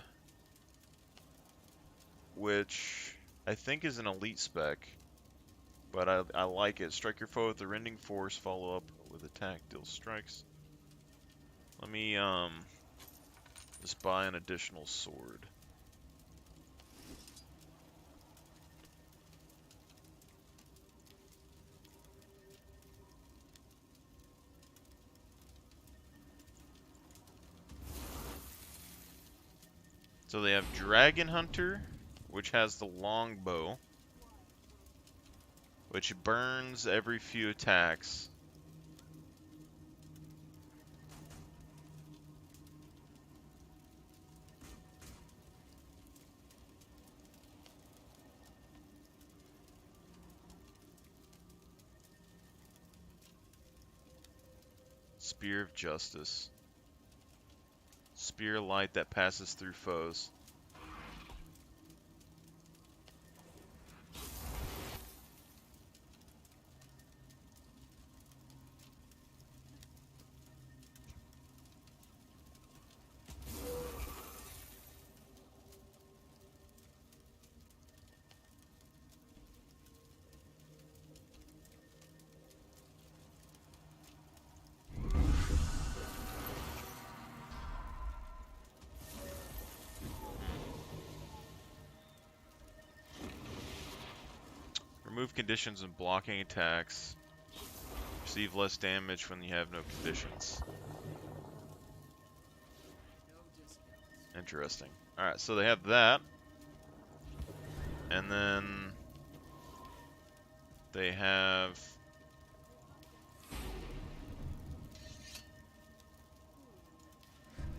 which I think is an elite spec, but I like it. Strike your foe with the rending force, follow up with attack, deal strikes. Let me just buy an additional sword. So they have Dragon Hunter, which has the longbow, which burns every few attacks. Spear of Justice. Spear light that passes through foes. Remove conditions and blocking attacks. Receive less damage when you have no conditions. Interesting. Alright, so they have that. And then they have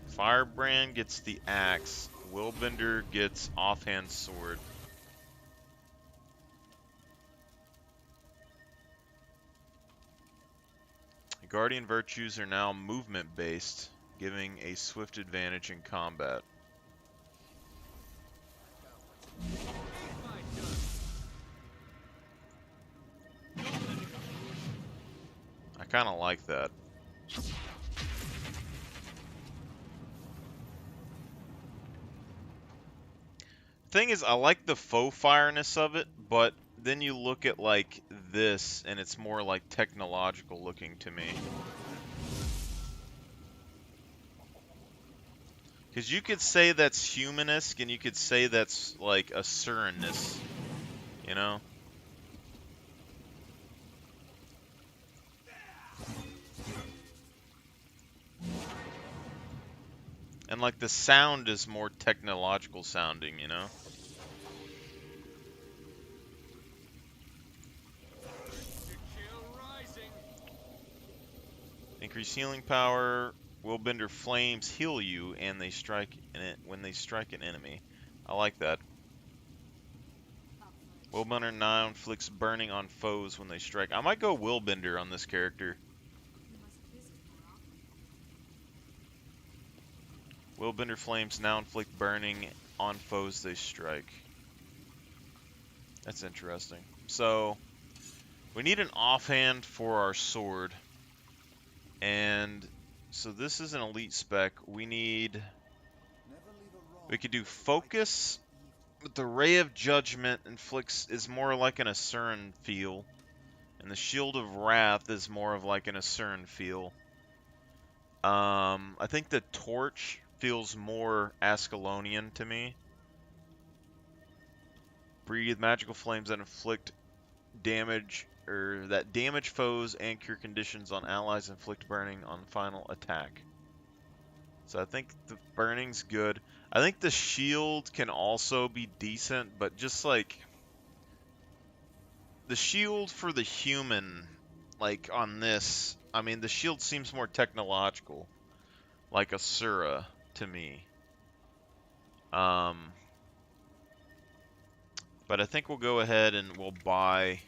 Firebrand gets the axe. Willbender gets offhand sword. Guardian virtues are now movement based, giving a swift advantage in combat. I kind of like that. Thing is, I like the faux fireness of it, but then you look at like this and it's more like technological looking to me. Because you could say that's humanesque and you could say that's like a Suranness, you know? And like the sound is more technological sounding, you know? Increase healing power. Willbender flames heal you, and they strike when they strike an enemy. I like that. Willbender now inflicts burning on foes when they strike. I might go Willbender on this character. Willbender flames now inflict burning on foes they strike. That's interesting. So, we need an offhand for our sword. And so this is an elite spec. We could do focus, but the Ray of Judgment is more like an Asuran feel. And the Shield of Wrath is more of like an Asuran feel. I think the Torch feels more Ascalonian to me. Breathe magical flames that inflict damage, or that damage foes and cure conditions on allies, inflict burning on final attack. So I think the burning's good. I think the shield can also be decent, but just like the shield for the human, like on this, I mean the shield seems more technological, like Asura to me. But I think we'll go ahead and we'll buy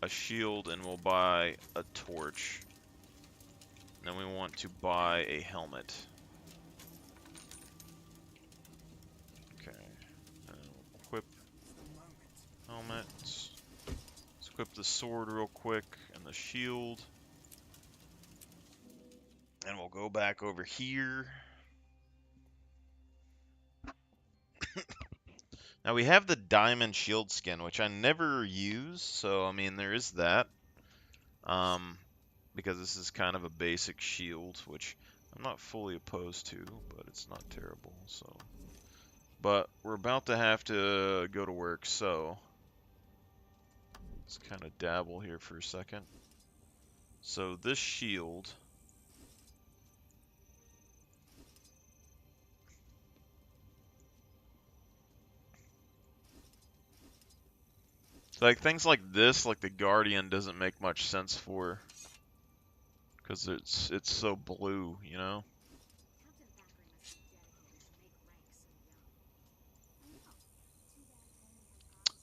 a shield and we'll buy a torch. And then we want to buy a helmet. Okay. Equip. the sword real quick and the shield. And we'll go back over here. Now we have the diamond shield skin, which I never use, so I mean there is that. Because this is kind of a basic shield, which I'm not fully opposed to, but it's not terrible. So, but we're about to have to go to work, so let's kind of dabble here for a second. So this shield. Like things like this, like the Guardian, doesn't make much sense for, because it's so blue, you know.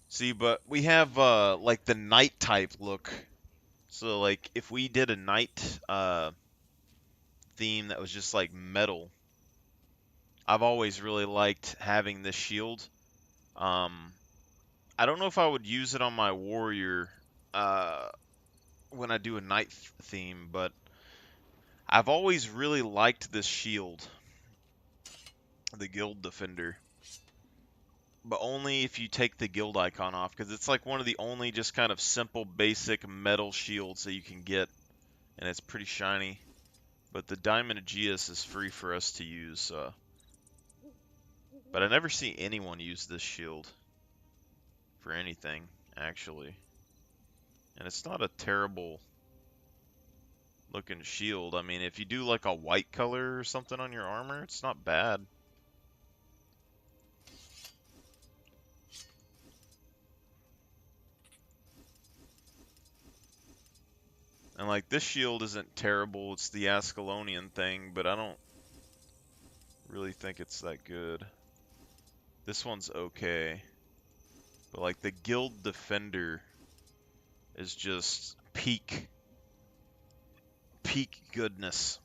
See, but we have like the night type look. So like if we did a night theme that was just like metal, I've always really liked having this shield. I don't know if I would use it on my warrior when I do a night theme, but I've always really liked this shield, the Guild Defender. But only if you take the guild icon off, because it's like one of the only just kind of simple, basic metal shields that you can get, and it's pretty shiny. But the Diamond Aegeus is free for us to use, but I never see anyone use this shield for anything, actually. And it's not a terrible looking shield. I mean, if you do like a white color or something on your armor, it's not bad. And like this shield isn't terrible, it's the Ascalonian thing, but I don't really think it's that good. This one's okay. But like the Guild Defender is just peak goodness.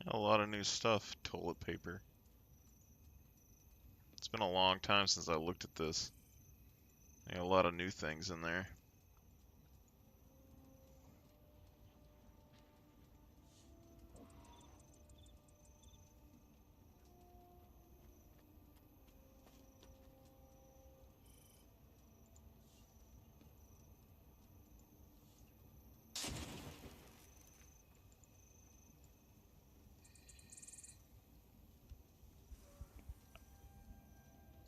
A lot of new stuff, toilet paper. It's been a long time since I looked at this. A lot of new things in there.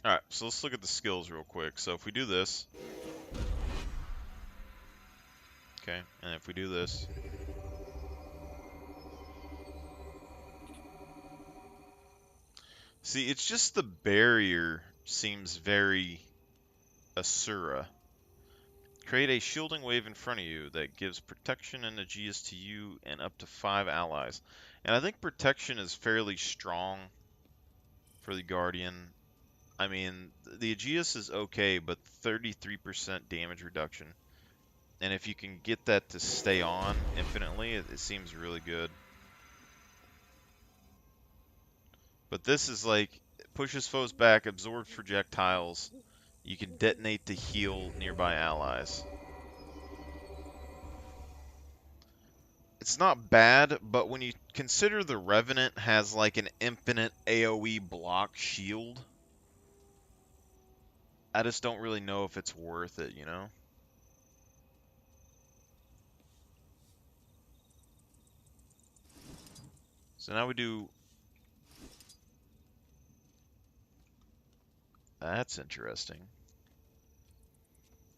Alright, so let's look at the skills real quick. So if we do this, okay, and if we do this, see, it's just the barrier seems very Asura. Create a shielding wave in front of you that gives protection and Aegeus to you and up to 5 allies. And I think protection is fairly strong for the Guardian. I mean, the Aegeus is okay, but 33% damage reduction. And if you can get that to stay on infinitely, it seems really good. But this is like, pushes foes back, absorbs projectiles. You can detonate to heal nearby allies. It's not bad, but when you consider the Revenant has like an infinite AoE block shield, I just don't really know if it's worth it, you know? So now we do... That's interesting.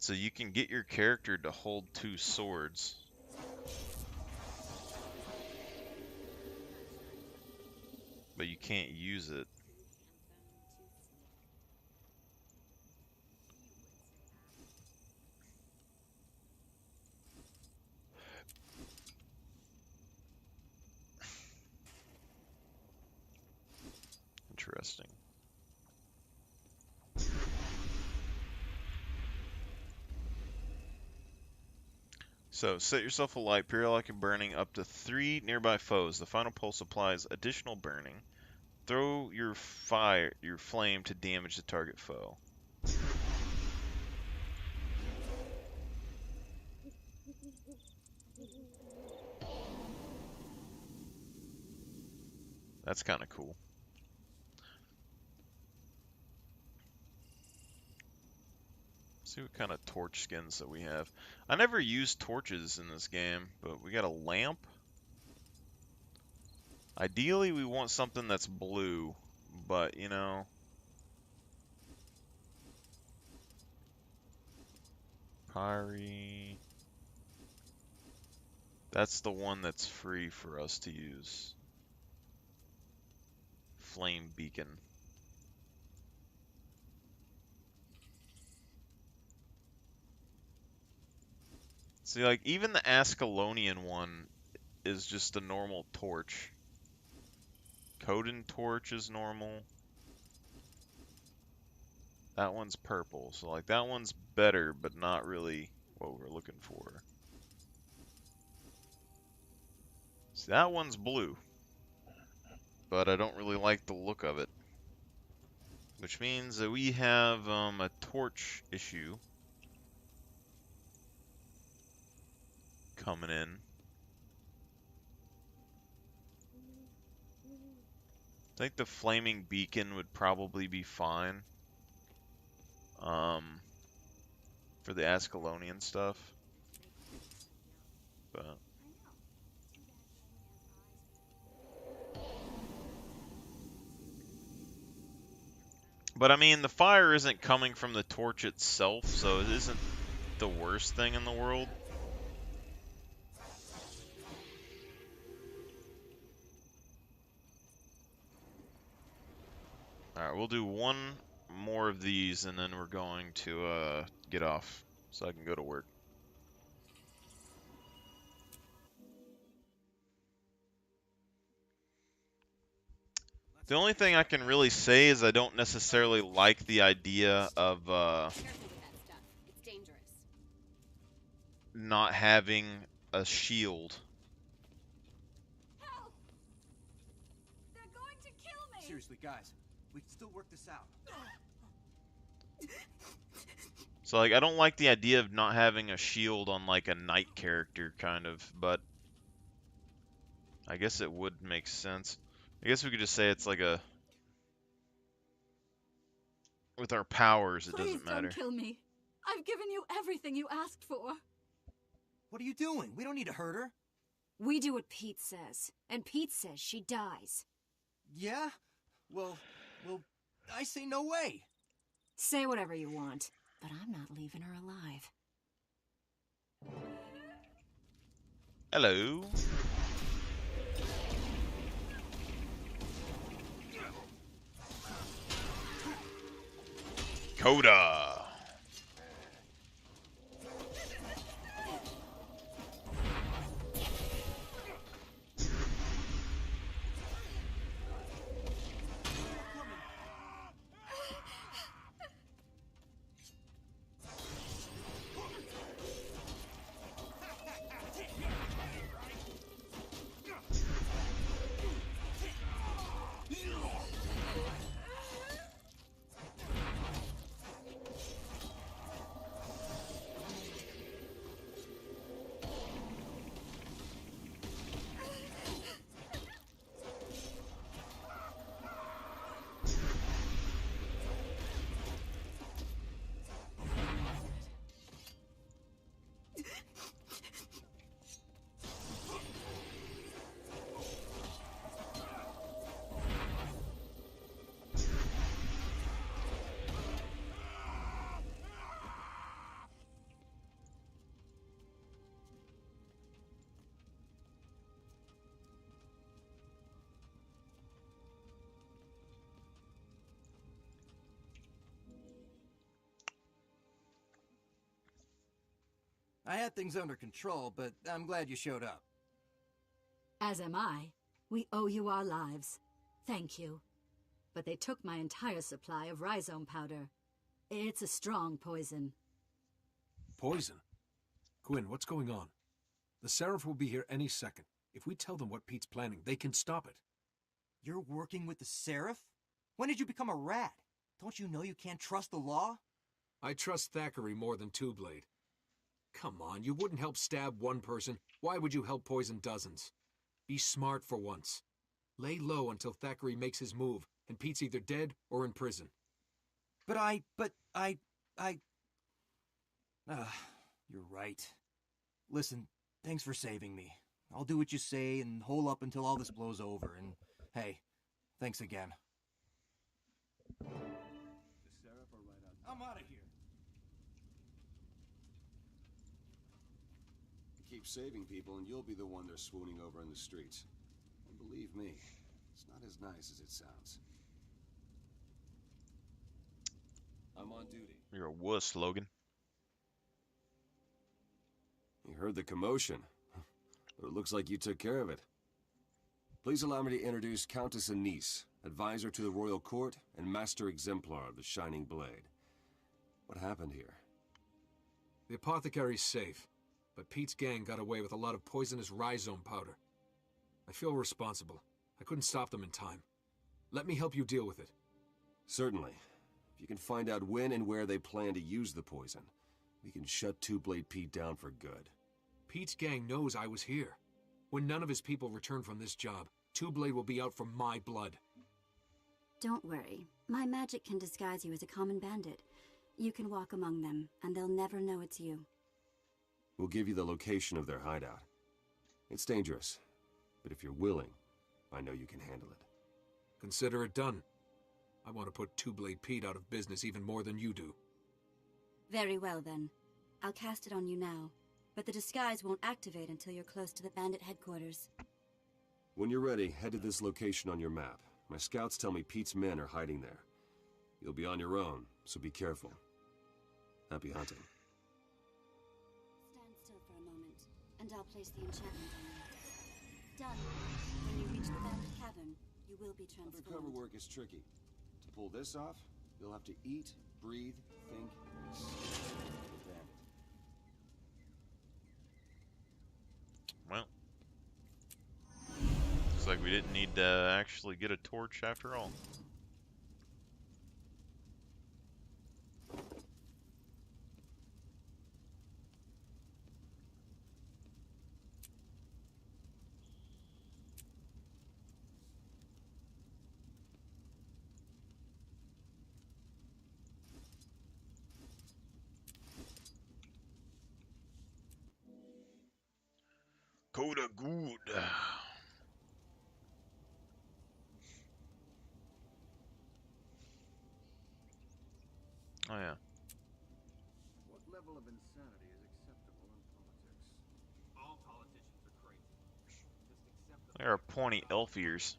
So you can get your character to hold 2 swords. But you can't use it. Interesting. So, set yourself alight, periodically burning up to 3 nearby foes. The final pulse applies additional burning. Throw your flame to damage the target foe. That's kind of cool. See what kind of torch skins that we have. I never used torches in this game, but we got a lamp. Ideally, we want something that's blue, but, you know... Pyre... That's the one that's free for us to use. Flame beacon. See, like, even the Ascalonian one is just a normal torch. Coden torch is normal. That one's purple, so, like, that one's better, but not really what we're looking for. See, that one's blue. But I don't really like the look of it. Which means that we have a torch issue coming in. I think the flaming beacon would probably be fine for the Ascalonian stuff. But I mean, the fire isn't coming from the torch itself, so it isn't the worst thing in the world. Alright, we'll do one more of these, and then we're going to get off, so I can go to work. The only thing I can really say is I don't necessarily like the idea of not having a shield. Help! They're going to kill me! Seriously, guys, we can still work this out. So, like, I don't like the idea of not having a shield on, like, a knight character, kind of, but I guess it would make sense. I guess we could just say it's like a... With our powers, it doesn't matter. Please don't kill me. I've given you everything you asked for. What are you doing? We don't need to hurt her. We do what Pete says, and Pete says she dies. Yeah? Well, I say no way. Say whatever you want, but I'm not leaving her alive. Hello. Coda. I had things under control, but I'm glad you showed up. As am I. We owe you our lives. Thank you. But they took my entire supply of rhizome powder. It's a strong poison. Poison? Quinn, what's going on? The Seraph will be here any second. If we tell them what Pete's planning, they can stop it. You're working with the Seraph? When did you become a rat? Don't you know you can't trust the law? I trust Thackeray more than Two-Blade. Come on, you wouldn't help stab one person. Why would you help poison dozens? Be smart for once. Lay low until Thackeray makes his move, and Pete's either dead or in prison. You're right. Listen, thanks for saving me. I'll do what you say and hole up until all this blows over, and hey, thanks again. The Seraph are right out. I'm out of here. Keep saving people and you'll be the one they're swooning over in the streets. And believe me, it's not as nice as it sounds. I'm on duty. You're a wuss, Logan. You heard the commotion, but it looks like you took care of it. Please allow me to introduce Countess Anise, advisor to the royal court and master exemplar of the Shining Blade. What happened here? The apothecary's safe, but Pete's gang got away with a lot of poisonous rhizome powder. I feel responsible. I couldn't stop them in time. Let me help you deal with it. Certainly. If you can find out when and where they plan to use the poison, we can shut Two-Blade Pete down for good. Pete's gang knows I was here. When none of his people return from this job, Two-Blade will be out for my blood. Don't worry. My magic can disguise you as a common bandit. You can walk among them, and they'll never know it's you. We'll give you the location of their hideout. It's dangerous, but if you're willing, I know you can handle it. Consider it done. I want to put Two-Blade Pete out of business even more than you do. Very well, then. I'll cast it on you now, but the disguise won't activate until you're close to the bandit headquarters. When you're ready, head to this location on your map. My scouts tell me Pete's men are hiding there. You'll be on your own, so be careful. Happy hunting. Stand still for a moment, and I'll place the enchantment on you. Done. When you reach the bandit cavern, you will be transformed. Undercover work is tricky. To pull this off, you'll have to eat, breathe, think, and see the bandit. Well, looks like we didn't need to actually get a torch after all. Coda good. Oh yeah. What level of insanity is acceptable in politics? All politicians are crazy. Just accept There are pointy elf ears.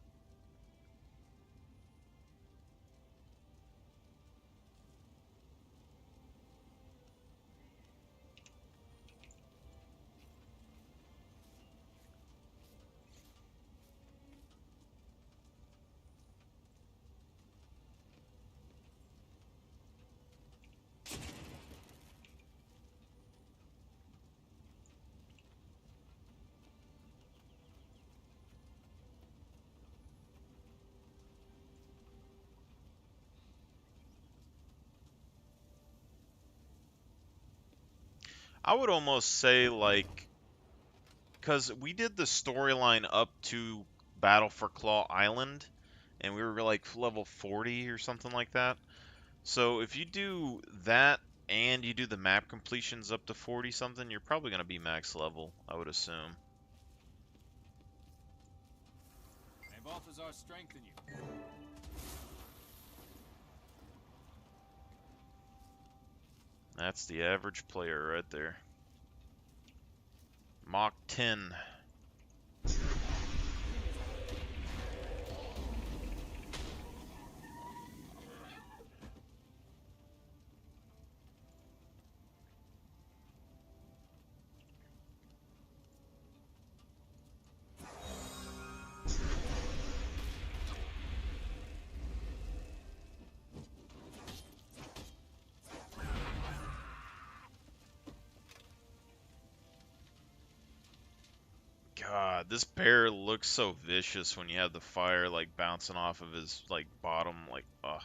I would almost say, like, because we did the storyline up to Battle for Claw Island, and we were like level 40 or something like that. So if you do that and you do the map completions up to 40 something, you're probably going to be max level, I would assume. May Balthazar strengthen you. That's the average player right there. Mach 10. God, this bear looks so vicious when you have the fire like bouncing off of his like bottom, like ugh.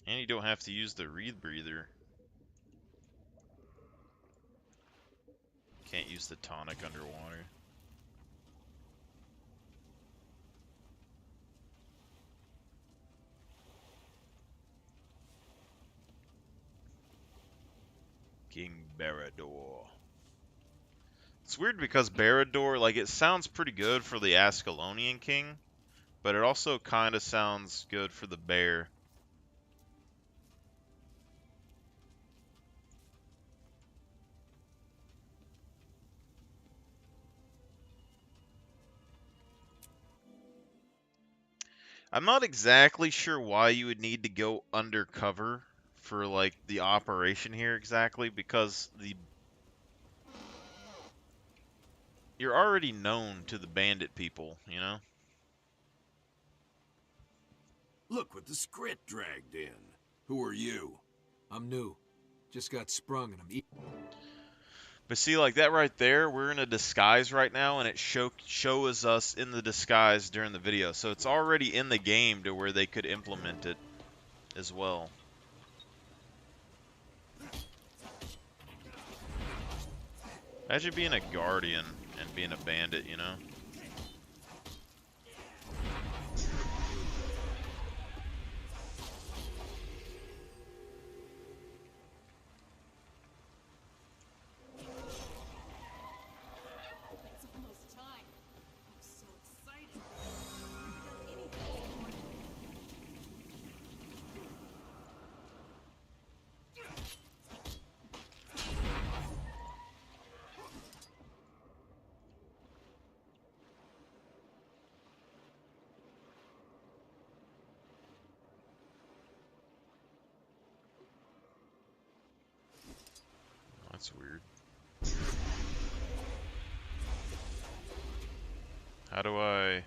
And you don't have to use the reed breather. Can't use the tonic underwater. King Barad-dûr. It's weird because Barad-dûr, like, it sounds pretty good for the Ascalonian king, but it also kind of sounds good for the bear. I'm not exactly sure why you would need to go undercover for, like, the operation here exactly, because you're already known to the bandit people, you know? Look what the script dragged in. Who are you? I'm new. Just got sprung and I'm But see, like that right there, we're in a disguise right now, and it shows us in the disguise during the video. So it's already in the game to where they could implement it as well. Imagine being a guardian and being a bandit, you know? It's almost time. I'm so excited. I've done anything this morning. That's weird. How do I...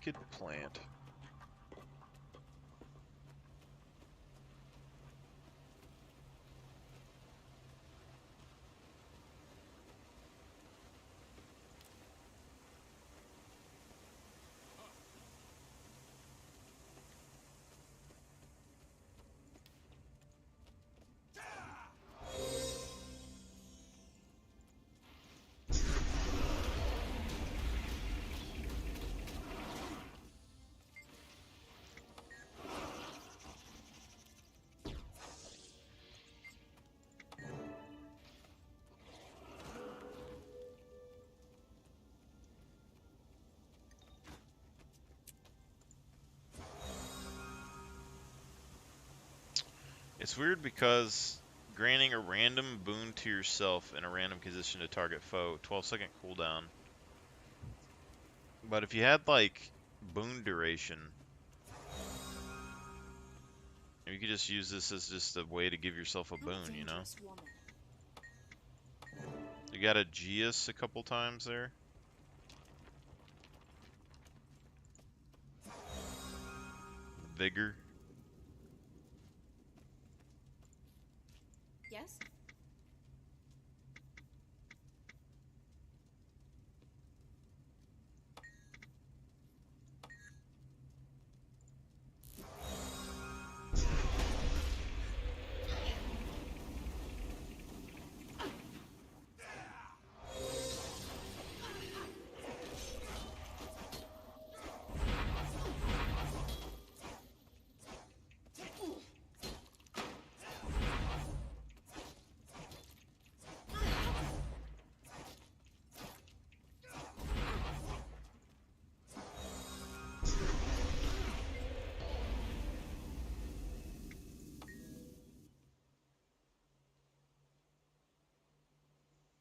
Wicked plant. It's weird because granting a random boon to yourself in a random condition to target foe, 12-second cooldown. But if you had like boon duration, you could just use this as just a way to give yourself a boon, you know? You got a Geas a couple times there. Vigor. Yes?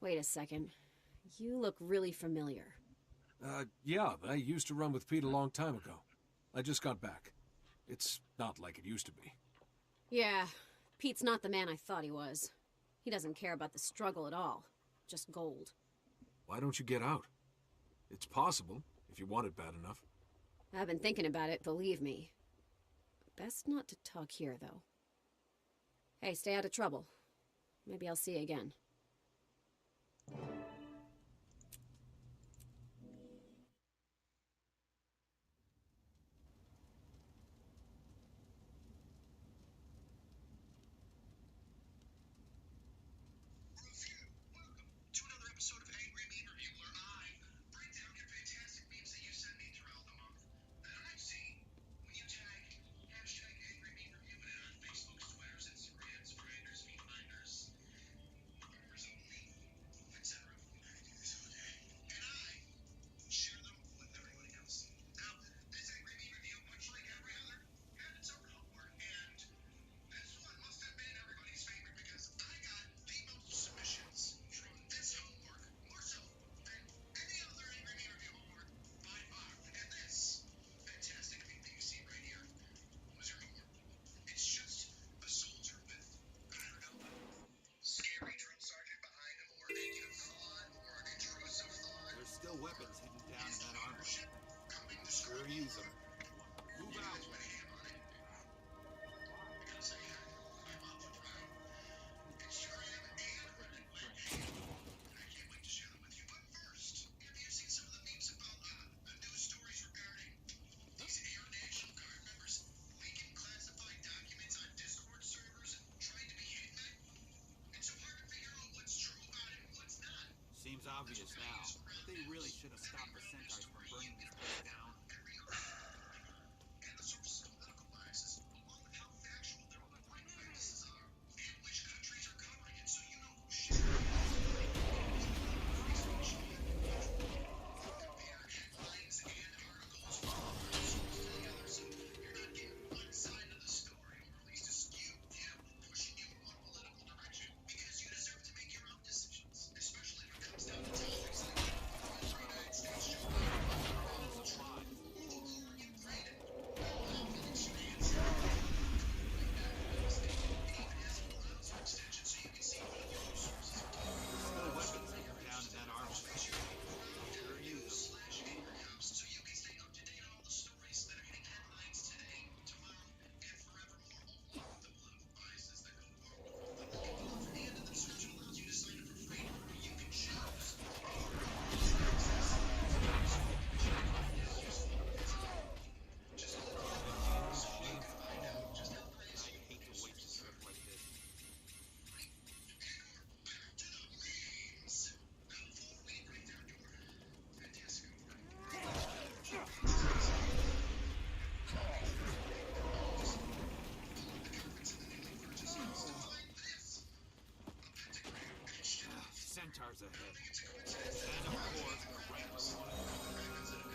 Wait a second. You look really familiar. Yeah, I used to run with Pete a long time ago. I just got back. It's not like it used to be. Yeah, Pete's not the man I thought he was. He doesn't care about the struggle at all. Just gold. Why don't you get out? It's possible, if you want it bad enough. I've been thinking about it, believe me. Best not to talk here, though. Hey, stay out of trouble. Maybe I'll see you again. To another episode of Angry Meme Review, where I break down your fantastic memes that you send me throughout the month that I've seen when you tag hashtag Angry Meme Review in it on Facebook, Twitters, Instagrams, Grinders, Feedfinders, Members Only, etc. And I share them with everybody else. Now, this Angry Meme Review, much like every other, had its own homework, and this one must have been everybody's favorite because I got the most submissions from this homework, more so than any other Angry Meme Review homework by far. And this fantastic thing that you see right here was your homework. It's just a soldier with, I don't know, scary drill sergeant behind him, or a negative thought, or an intrusive thought. There's still weapons hidden down in that armor. Coming to sure use them. Move out. Because I'm up and proud. Instagram and Reddit went ham, and I can't wait to share them with you. But first, have you seen some of the memes about the news stories regarding these Air National Guard members leaking classified documents on Discord servers and trying to be hitmen? It's so hard to figure out what's true about it and what's not. Seems obvious now. They really should have stopped the Centaurs from burning this place down. And the sources of political biases, along with how factual their white biases are, and which countries are covering it, so you know who's sharing it. Free speech and control. Compare headlines and articles from one source to the other, so you're not getting one side of the story, or at least a skewed view, pushing you in one political direction, because you deserve to make your own decisions, especially when it comes down to topics like the President of the United States, Joe Biden, or Donald Trump. centaurs ahead. And of course, we're right where we want to go.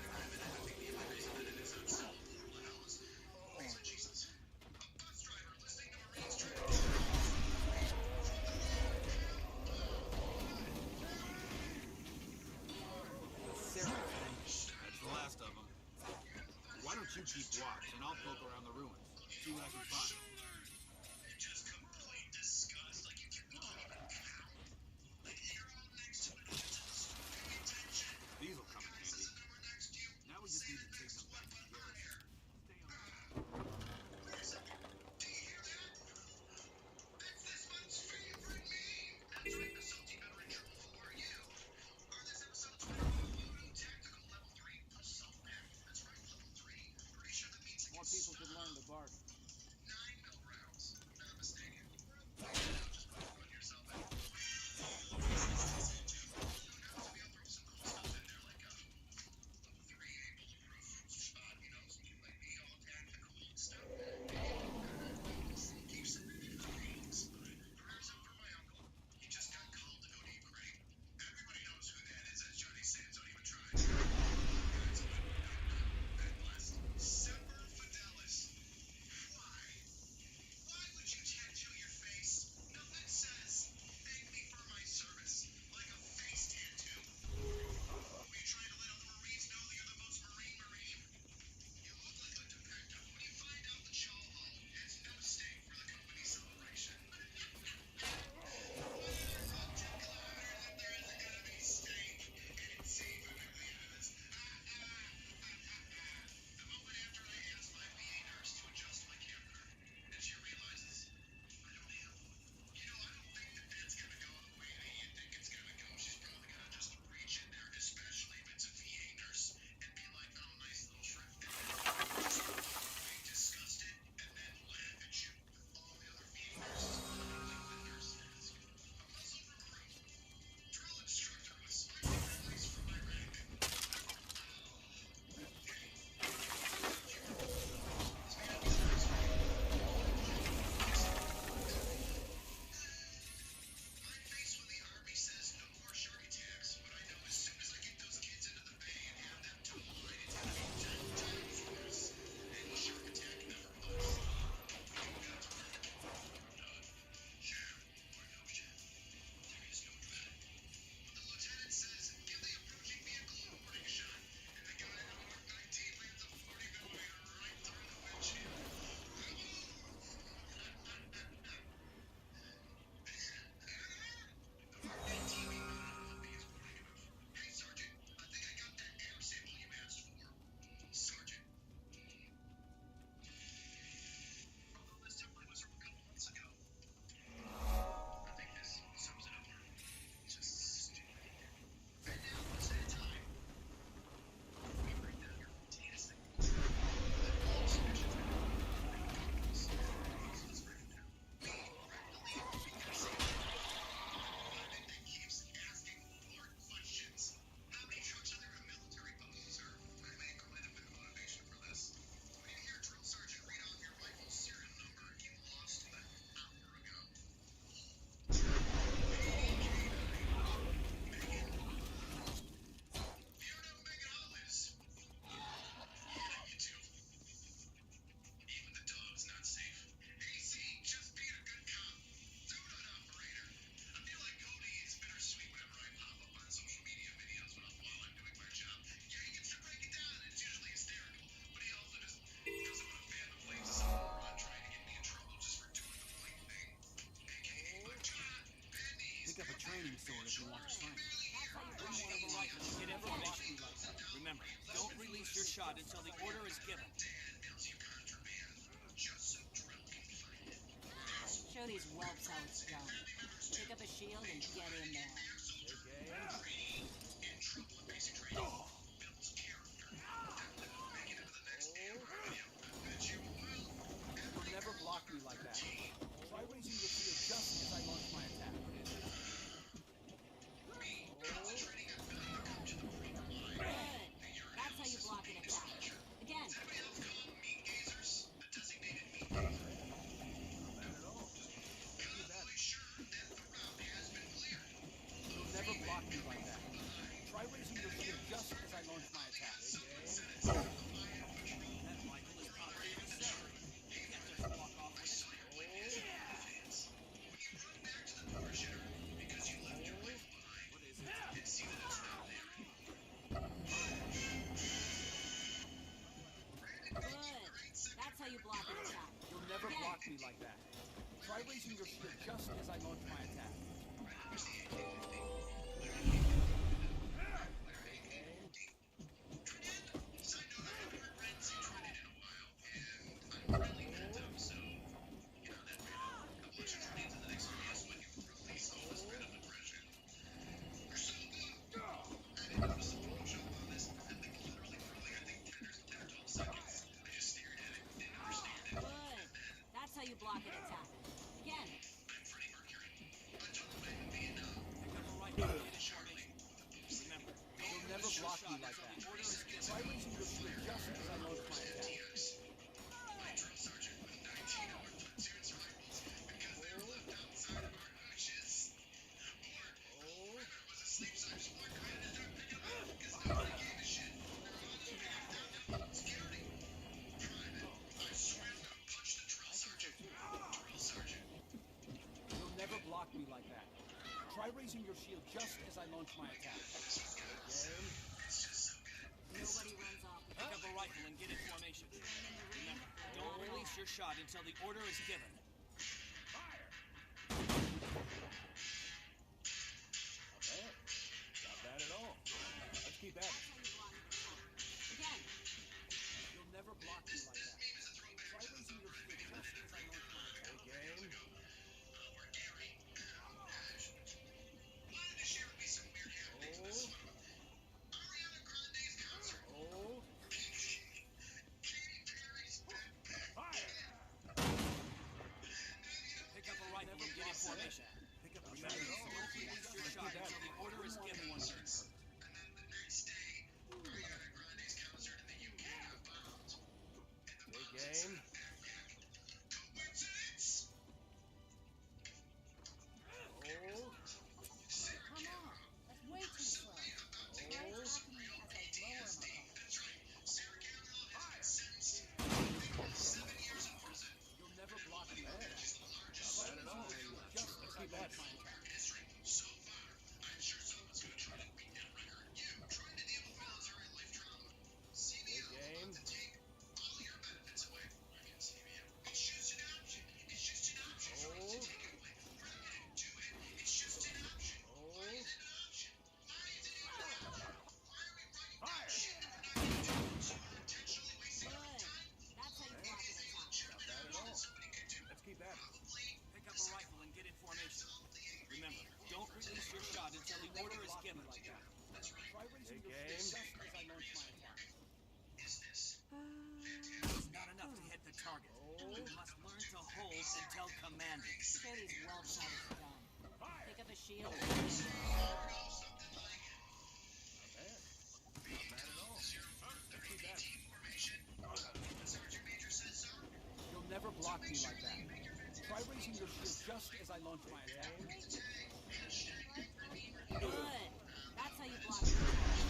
That's the last of them. Why don't you keep watch, and I'll poke around the ruins, see what I can find. These will come in handy. Now we just need to take them back to the garrison. More people should learn to bark. training sword if you want to find it. Get information. Remember, don't release your shot until the order is given. Show these whelps how it's done. Pick up a shield and get in there. You'll never block me like that. Try raising your shield just as I launch my attack. Good. That's how you block an attack. Again. raising your shield just as I launch my attack. Game. Nobody runs off. Pick up a rifle and get in formation. Remember, don't release your shot until the order is given. Fire! Not bad at all. Let's keep at it. Again. You'll never block me like that. Try raising your shield just as I launch my attack. Game. Wanted to share with me some weird happenings with Smoke. Ariana Grande's concert. Oh. Katy Perry's backpack. Fire! Pick up a rifle and get in formation. Pick up a Remember, don't release your shot until the order is given. And then the next day, Ariana Grande's concert in the UK got bombed. And the Big game. Coincidence? Oh. Come on. That's way too slow. Try talking as I lower my phone. That's right. Sarah Cannonball has been sentenced to 7 years in prison. You'll never block me like that. She's the largest Not bad at all. Just as I launch my attack. history. So far, I'm sure someone's going to try to beat that record. You trying to deal with voluntary life trauma. CBO game. wants to take all your benefits away. I mean, CBO. It's just an option. It's just an option for us to take it away. We're not going to do it. It's just an option. Why is it an option? Why is it an option? Why are we writing Fire! shit if we're not going to do it? So we're intentionally wasting our Good. time? That's how you block an attack. Legitimate Not bad at option all. that somebody could do. Let's keep at it. Probably Pick up a rifle and get in formation. Remember, don't release your shot until the order is given. That's right. Try raising Big your game. shield just as I launch my attack. Is this It's not enough to hit the target. You must learn to hold until commanded. Show these whelps how it's done. Fire! Pick up a shield. something like it? Not bad at all. 30 formation. Sergeant Major says so. You'll never block me like that. Try raising your shield just as I launch my attack. Good. That's how you block an attack.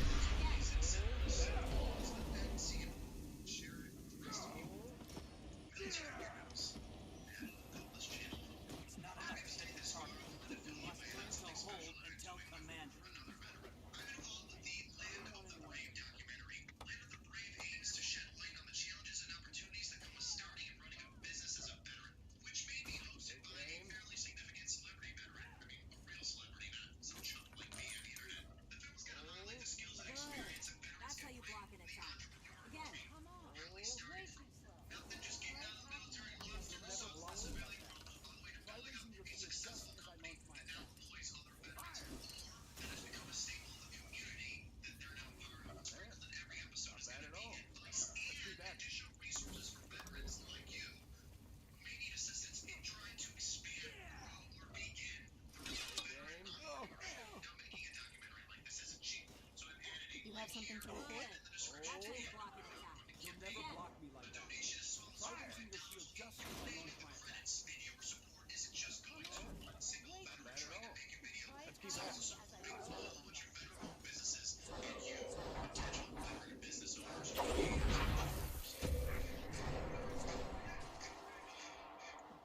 Again. It's not enough to hit the target. You must learn to hold until commanded. I'm involved with the Land of the Brave documentary. Land of the Brave aims to shed light on the challenges and opportunities that come with starting and running a business as a veteran, which may be hosted by a fairly significant celebrity veteran. I mean, a real celebrity, not some chump like me on the internet. The film's gonna highlight the skills and experience that veterans That's how you block an attack. Again. Come on. family Way started. too slow. Nothing just getting out of the military clubs to Never South block Pleasant me Valley like Road, all the way to Try building raising up your a shield just successful as I company launch my that now attack. employs other veterans, or that has become a staple of the community that they're now part of. Sprinkled in every episode is Not bad going to at be all. in place and additional resources for veterans like you who may need assistance in trying to expand, grow, or begin the road to veteran Game. life. Now, making a documentary like this isn't cheap, so I've added a You have link something to here report? in the description. That's how you block an attack. You'll never block me like that. Donation is small. Try raising your shield just as I launch my attack. Credits and your support isn't just going to one single veteran Bad at trying to all. make a video. Let's keep It's at it. also big for all of your veteran businesses and you, potential veteran business owners.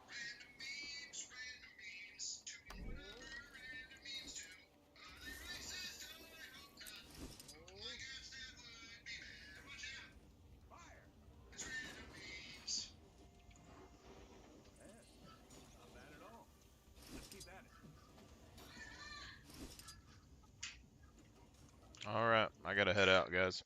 Random memes. Do whatever random memes do. Are they racist? Oh, I hope not. I guess that would be bad. Watch out. Fire! It's random memes. Not bad at all. Let's keep at it. All right, I gotta head out, guys.